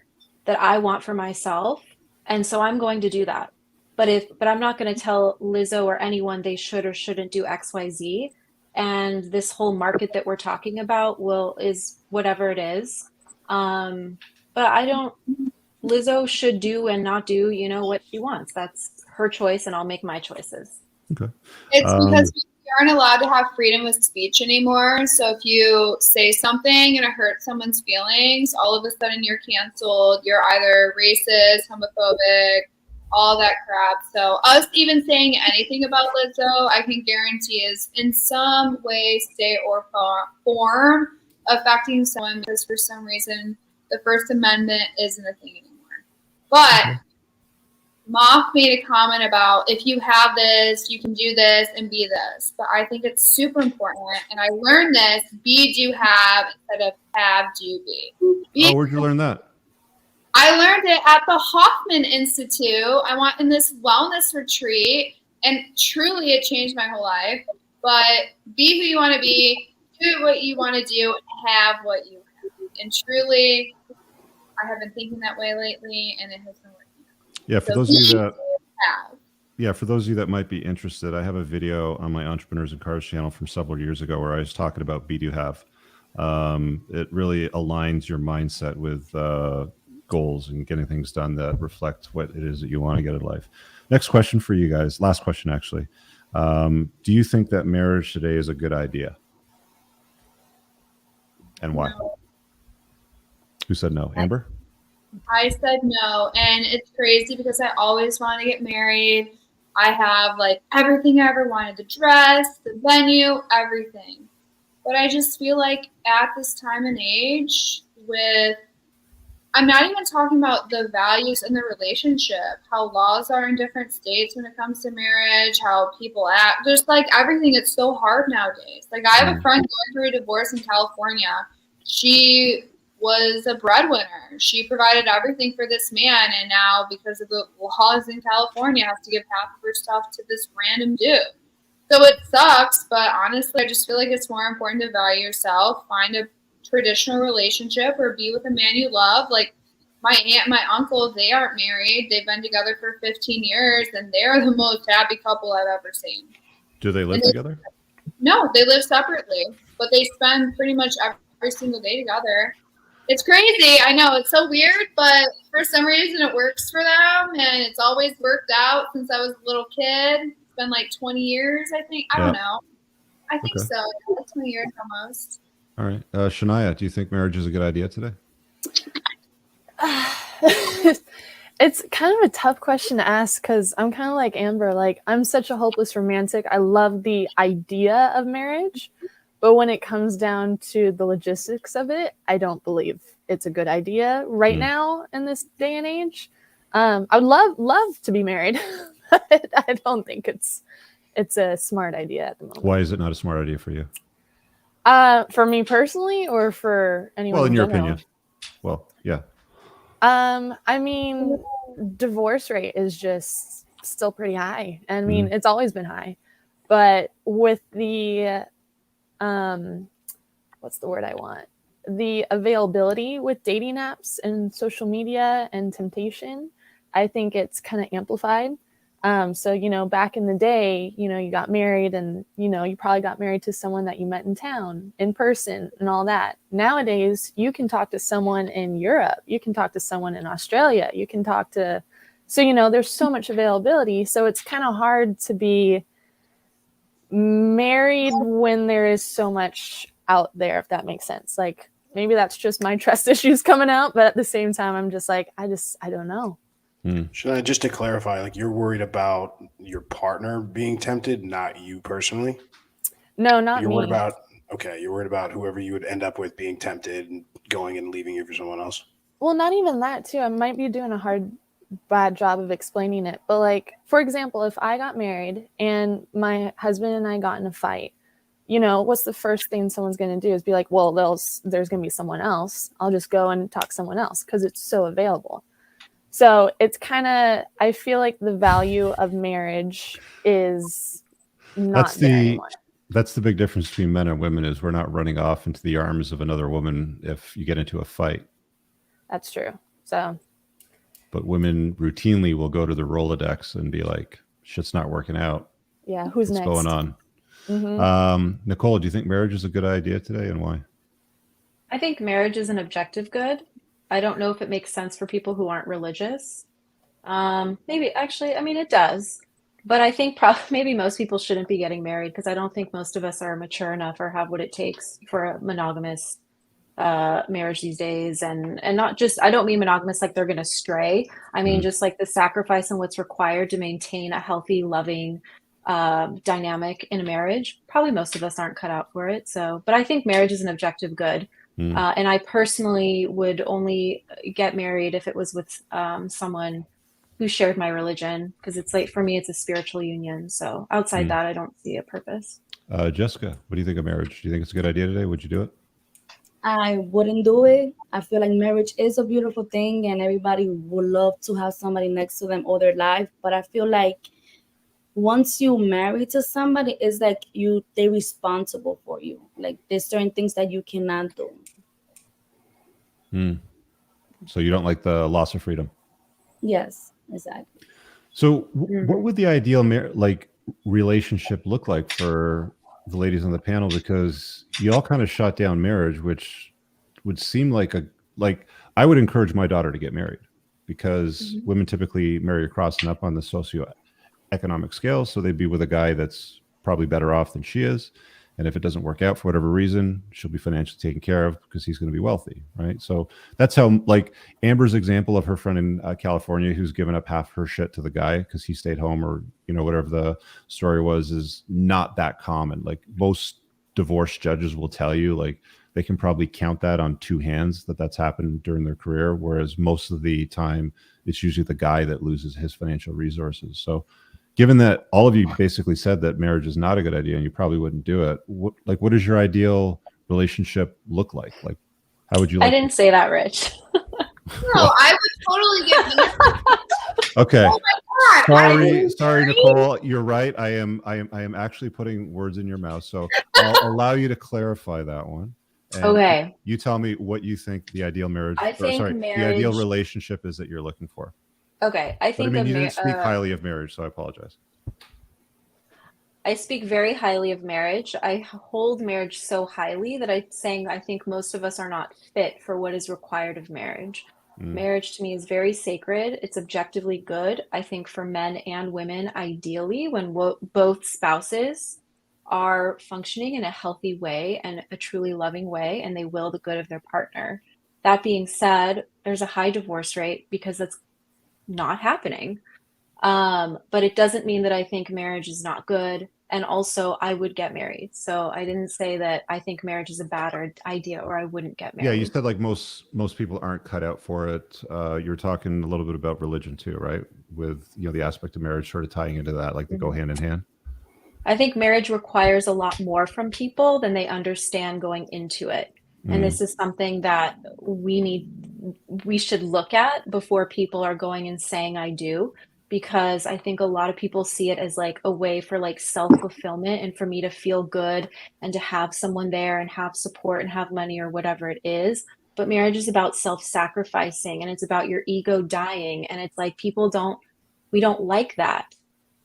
S5: that I want for myself. And so I'm going to do that. But I'm not going to tell Lizzo or anyone they should or shouldn't do XYZ. And this whole market that we're talking about is whatever it is. But I don't, Lizzo should do and not do, what she wants. That's her choice, and I'll make my choices.
S1: Okay.
S3: It's because we aren't allowed to have freedom of speech anymore. So if you say something and it hurts someone's feelings, all of a sudden you're canceled. You're either racist, homophobic, all that crap. So us even saying anything about Lizzo, I can guarantee is in some way, state, or form affecting someone, because for some reason the First Amendment isn't a thing anymore. But Moff made a comment about if you have this, you can do this and be this. But I think it's super important. And I learned this: be, do, have instead of have, do, be.
S1: Oh, where'd you learn that?
S3: I learned it at the Hoffman Institute. I went in this wellness retreat, and truly it changed my whole life. But be who you want to be, do what you want to do, and have what you have. And truly, I have been thinking that way lately, and it has been working.
S1: Yeah, for
S3: So
S1: those of you that
S3: have.
S1: Yeah, for those of you that might be interested, I have a video on my Entrepreneurs and Cars channel from several years ago where I was talking about be, do, have. It really aligns your mindset with goals and getting things done that reflect what it is that you want to get in life. Next question for you guys. Last question, actually. Do you think that marriage today is a good idea? And why?
S3: No.
S1: Who said no? Amber?
S3: I said no, and it's crazy because I always want to get married. I have like everything I ever wanted: the dress, the venue, everything. But I just feel like at this time and age, I'm not even talking about the values in the relationship, how laws are in different states when it comes to marriage, how people act, just like everything. It's so hard nowadays. Like I have a friend going through a divorce in California. She was a breadwinner. She provided everything for this man, and now because of the laws in California, has to give half of her stuff to this random dude. So it sucks, but honestly, I just feel like it's more important to value yourself, find a traditional relationship, or be with a man you love. Like my aunt and my uncle, they aren't married. They've been together for 15 years, and they're the most happy couple I've ever seen.
S1: Do they live together?
S3: No, they live separately, but they spend pretty much every single day together. It's crazy. I know it's so weird, but for some reason it works for them, and it's always worked out since I was a little kid. It's been like 20 years, I think. I don't know. I think so. 20 years almost.
S1: All right. Shania, do you think marriage is a good idea today?
S4: It's kind of a tough question to ask because I'm kind of like Amber. Like, I'm such a hopeless romantic. I love the idea of marriage. But when it comes down to the logistics of it, I don't believe it's a good idea right now in this day and age. I would love to be married, but I don't think it's a smart idea at the moment.
S1: Why is it not a smart idea for you?
S4: For me personally, or for anyone?
S1: Well, in your
S4: general?
S1: opinion. Well, yeah.
S4: I mean, divorce rate is just still pretty high. I mean, it's always been high, but with the what's the word I want? The availability with dating apps and social media and temptation, I think it's kind of amplified. So, back in the day, you got married and, you probably got married to someone that you met in town, in person and all that. Nowadays, you can talk to someone in Europe. You can talk to someone in Australia. You can talk to, so, there's so much availability. So it's kind of hard to be married when there is so much out there, if that makes sense. Like maybe that's just my trust issues coming out, but at the same time, I'm just like, I don't know.
S6: Just to clarify, like you're worried about your partner being tempted, not you personally.
S4: No, not
S6: You're
S4: me.
S6: worried about you're worried about whoever you would end up with being tempted and going and leaving you for someone else.
S4: Well, not even that too. I might be doing a bad job of explaining it. But like, for example, if I got married and my husband and I got in a fight, you know, what's the first thing someone's going to do is be like, well, there's going to be someone else. I'll just go and talk to someone else because it's so available. So it's kind of, I feel like the value of marriage is not there anymore.
S1: That's the big difference between men and women is we're not running off into the arms of another woman if you get into a fight.
S4: That's true. So,
S1: but women routinely will go to the Rolodex and be like, shit's not working out.
S4: Yeah, what's next?
S1: Going on? Nicole, do you think marriage is a good idea today, and why?
S5: I think marriage is an objective good. I don't know if it makes sense for people who aren't religious. Maybe actually, I mean, it does. But I think maybe most people shouldn't be getting married because I don't think most of us are mature enough or have what it takes for a monogamous marriage these days. And not just, I don't mean monogamous like they're going to stray. I mean, just like the sacrifice and what's required to maintain a healthy, loving dynamic in a marriage. Probably most of us aren't cut out for it. So, but I think marriage is an objective good. And I personally would only get married if it was with someone who shared my religion, because it's like, for me, it's a spiritual union. So outside that, I don't see a purpose.
S1: Jessica, what do you think of marriage? Do you think it's a good idea today? Would you do it?
S2: I wouldn't do it. I feel like marriage is a beautiful thing and everybody would love to have somebody next to them all their life. But I feel like once you marry to somebody, it's like they're responsible for you. Like there's certain things that you cannot do.
S1: So you don't like the loss of freedom?
S2: Yes, exactly.
S1: So what would the ideal relationship look like for the ladies on the panel? Because you all kind of shot down marriage, which would seem like I would encourage my daughter to get married because women typically marry across and up on the socioeconomic scale. So they'd be with a guy that's probably better off than she is. And if it doesn't work out for whatever reason, she'll be financially taken care of because he's going to be wealthy, right? So that's how, like Amber's example of her friend in California who's given up half her shit to the guy because he stayed home, or whatever the story was, is not that common. Like most divorce judges will tell you, like they can probably count that on two hands that's happened during their career, whereas most of the time it's usually the guy that loses his financial resources. So given that all of you basically said that marriage is not a good idea and you probably wouldn't do it, what does your ideal relationship look like? Like, how would you like
S5: I didn't say that, Rich.
S3: No, I would totally get married.
S1: Okay.
S3: Oh my God,
S1: Sorry, Nicole. You're right. I am actually putting words in your mouth. So I'll allow you to clarify that one. And
S5: okay.
S1: You tell me what you think the ideal marriage, the ideal relationship is that you're looking for.
S5: Okay, I think.
S1: But I mean, you didn't speak highly of marriage, so I apologize.
S5: I speak very highly of marriage. I hold marriage so highly that I'm saying I think most of us are not fit for what is required of marriage. Marriage to me is very sacred. It's objectively good. I think for men and women, ideally, when both spouses are functioning in a healthy way and a truly loving way, and they will the good of their partner. That being said, there's a high divorce rate because that's not happening. But it doesn't mean that I think marriage is not good. And also I would get married. So I didn't say that I think marriage is a bad idea or I wouldn't get married.
S1: Yeah, you said like most people aren't cut out for it. You're talking a little bit about religion too, right? With the aspect of marriage sort of tying into that, like they go hand in hand.
S5: I think marriage requires a lot more from people than they understand going into it. And this is something that we should look at before people are going and saying I do, because I think a lot of people see it as like a way for like self-fulfillment and for me to feel good and to have someone there and have support and have money or whatever it is. But marriage is about self-sacrificing and it's about your ego dying. And it's like we don't like that.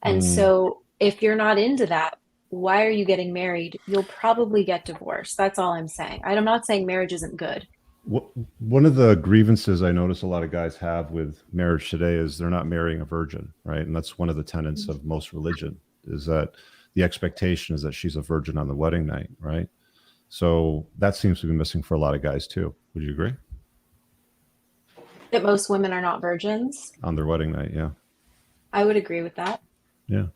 S5: And so if you're not into that, why are you getting married? You'll probably get divorced. That's all I'm saying. I'm not saying marriage isn't good.
S1: One of the grievances I notice a lot of guys have with marriage today is they're not marrying a virgin, right? And that's one of the tenets of most religion, is that the expectation is that she's a virgin on the wedding night, right? So that seems to be missing for a lot of guys too. Would you agree?
S5: That most women are not virgins.
S1: on their wedding night. Yeah.
S5: I would agree with that.
S1: Yeah.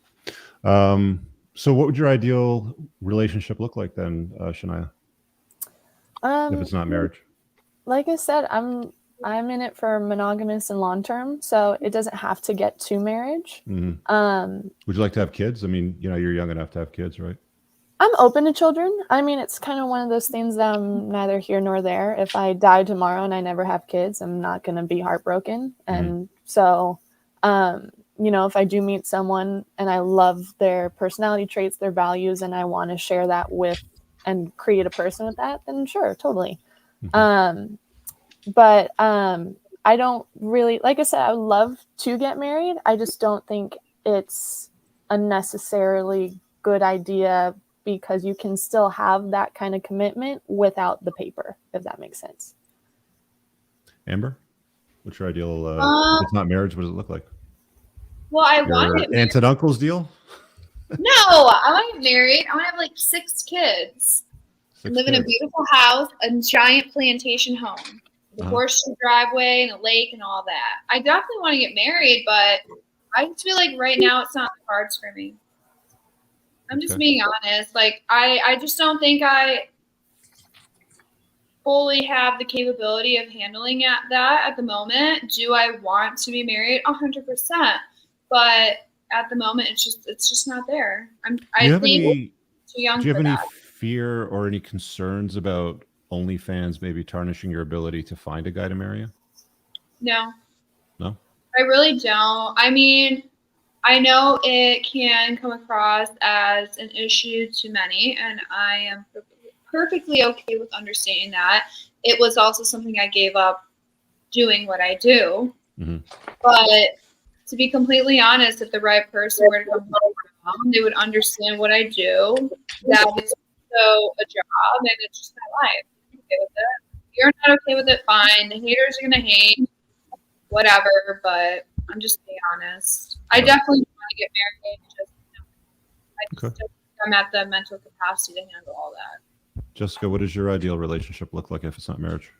S1: So what would your ideal relationship look like then, Shania, if it's not marriage?
S4: Like I said, I'm in it for monogamous and long term, so it doesn't have to get to marriage.
S1: Mm-hmm. Would you like to have kids? I mean, you're young enough to have kids, right?
S4: I'm open to children. I mean, it's kind of one of those things that I'm neither here nor there. If I die tomorrow and I never have kids, I'm not going to be heartbroken. And so, if I do meet someone and I love their personality traits, their values, and I want to share that with and create a person with that, then sure, totally. But I don't really, like I said, I would love to get married. I just don't think it's a necessarily good idea, because you can still have that kind of commitment without the paper, if that makes sense.
S1: Amber, what's your ideal, if it's not marriage, what does it look like?
S3: Well, I
S1: Your
S3: want to get married.
S1: aunt and uncle's deal?
S3: No, I want to get married. I want to have like 6 kids. Live in a beautiful house, a giant plantation home, the horseshoe driveway and a lake and all that. I definitely want to get married, but I just feel like right now it's not in the cards for me. I'm just being honest. Like, I just don't think I fully have the capability of handling that at the moment. Do I want to be married? 100%. But at the moment, it's just not there. I think too young.
S1: Do you have any fear or any concerns about OnlyFans maybe tarnishing your ability to find a guy to marry you?
S3: No.
S1: No?
S3: I really don't. I mean, I know it can come across as an issue to many, and I am perfectly okay with understanding that. It was also something I gave up doing what I do. But to be completely honest, if the right person were to come around, they would understand what I do. That is also a job, and it's just my life. I'm okay with it. If you're not okay with it, fine. The haters are going to hate, whatever, but I'm just being honest. I definitely want to get married. I just don't think I'm at the mental capacity to handle all that.
S1: Jessica, what does your ideal relationship look like if it's not marriage?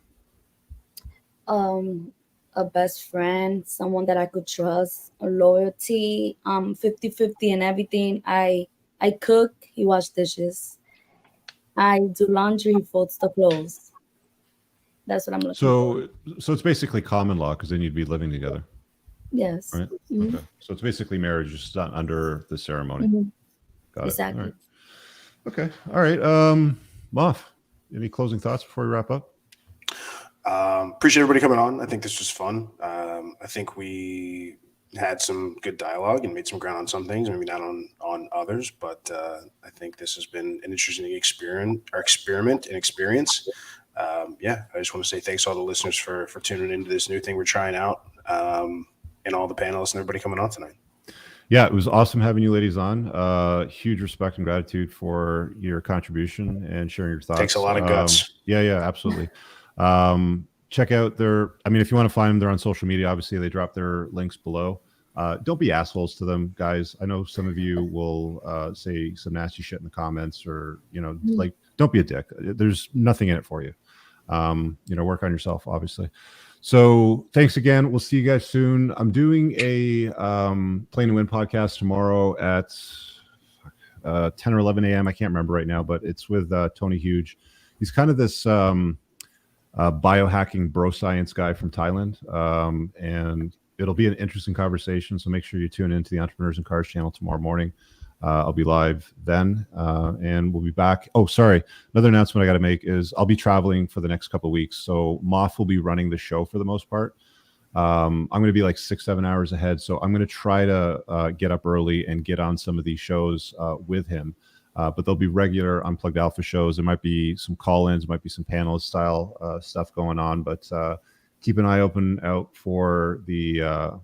S2: A best friend, someone that I could trust, a loyalty, 50-50 and everything. I cook, he wash dishes. I do laundry, he folds the clothes. That's what I'm looking for.
S1: So it's basically common law, because then you'd be living together.
S2: Yes.
S1: Right? Okay. So it's basically marriage, just not under the ceremony. Got it.
S2: Exactly.
S1: All right. Okay. All right. Moff, any closing thoughts before we wrap up?
S6: Appreciate everybody coming on. I think this was fun. I think we had some good dialogue and made some ground on some things, maybe not on others, but I think this has been an interesting experiment and experience. I just want to say thanks to all the listeners for tuning into this new thing we're trying out, and all the panelists and everybody coming on tonight.
S1: Yeah, it was awesome having you ladies on. Huge respect and gratitude for your contribution and sharing your thoughts.
S6: Takes a lot of guts.
S1: Yeah, absolutely. Check out if you want to find them, they're on social media. Obviously, they drop their links below. Don't be assholes to them, guys. I know some of you will say some nasty shit in the comments, or like, don't be a dick. There's nothing in it for you. Work on yourself, obviously. So thanks again. We'll see you guys soon. I'm doing a Play and Win podcast tomorrow at 10 or 11 a.m. I can't remember right now, but it's with Tony Huge. He's kind of this biohacking bro science guy from Thailand, and it'll be an interesting conversation. So make sure you tune into the Entrepreneurs in Cars channel tomorrow morning. I'll be live then, and we'll be back. Oh, sorry. Another announcement I got to make is I'll be traveling for the next couple of weeks. So Moff will be running the show for the most part. I'm going to be like 6-7 hours ahead. So I'm going to try to get up early and get on some of these shows with him. But there'll be regular Unplugged Alpha shows. There might be some call-ins, might be some panelist style stuff going on. But keep an eye open out for the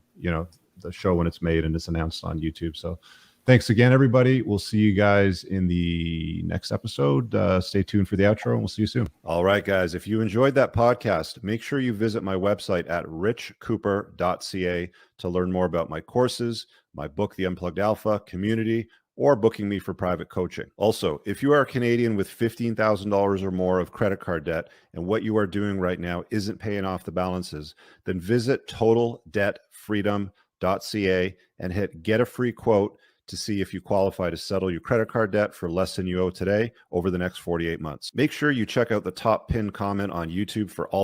S1: the show when it's made and it's announced on YouTube. So thanks again, everybody. We'll see you guys in the next episode. Stay tuned for the outro, and we'll see you soon. All right, guys. If you enjoyed that podcast, make sure you visit my website at richcooper.ca to learn more about my courses, my book, The Unplugged Alpha, community, or booking me for private coaching. Also, if you are a Canadian with $15,000 or more of credit card debt and what you are doing right now isn't paying off the balances, then visit totaldebtfreedom.ca and hit get a free quote to see if you qualify to settle your credit card debt for less than you owe today over the next 48 months. Make sure you check out the top pinned comment on YouTube for all